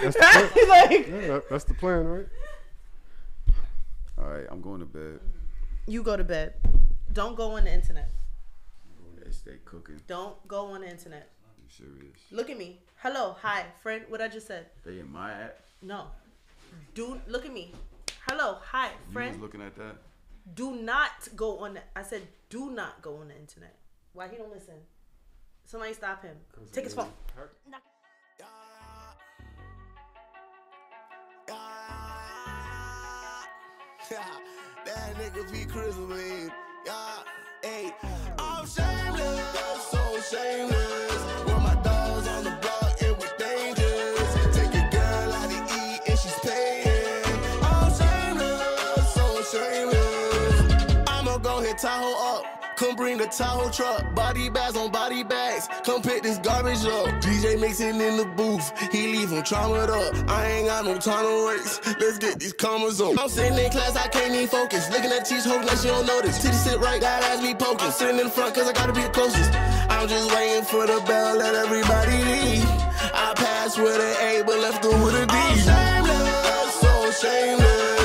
that's the plan. Like, Yeah, that's the plan, right? All right, I'm going to bed. you go to bed. Don't go on the internet. They stay cooking. Don't go on the internet. You serious? Look at me. Hello. Hi. Friend. What I just said. They in my app? No. Do look at me. Hello. Hi. Friend. You was looking at that? Do not go on the, I said do not go on the internet. Why he don't listen? Somebody stop him. Take his phone. That nigga be Christmas. Yeah, hey, I'm shameless, so shameless. When my dogs on the block, it was dangerous. Take a girl out to eat and she's paying. I'm shameless, so shameless. I'ma go hit Tahoe up. Come bring the Tahoe truck, body bags on body bags. Come pick this garbage up. DJ mixing in the booth, he leave him traumatized up. I ain't got no time to waste. Let's get these commas on. I'm sitting in class, I can't even focus. Looking at cheese, hoping that she don't notice. Titty sit right, that ass me poking. I'm sitting in front, cause I gotta be the closest. I'm just waiting for the bell, let everybody leave. I passed with an A, but left her with a D. I'm shameless, so shameless.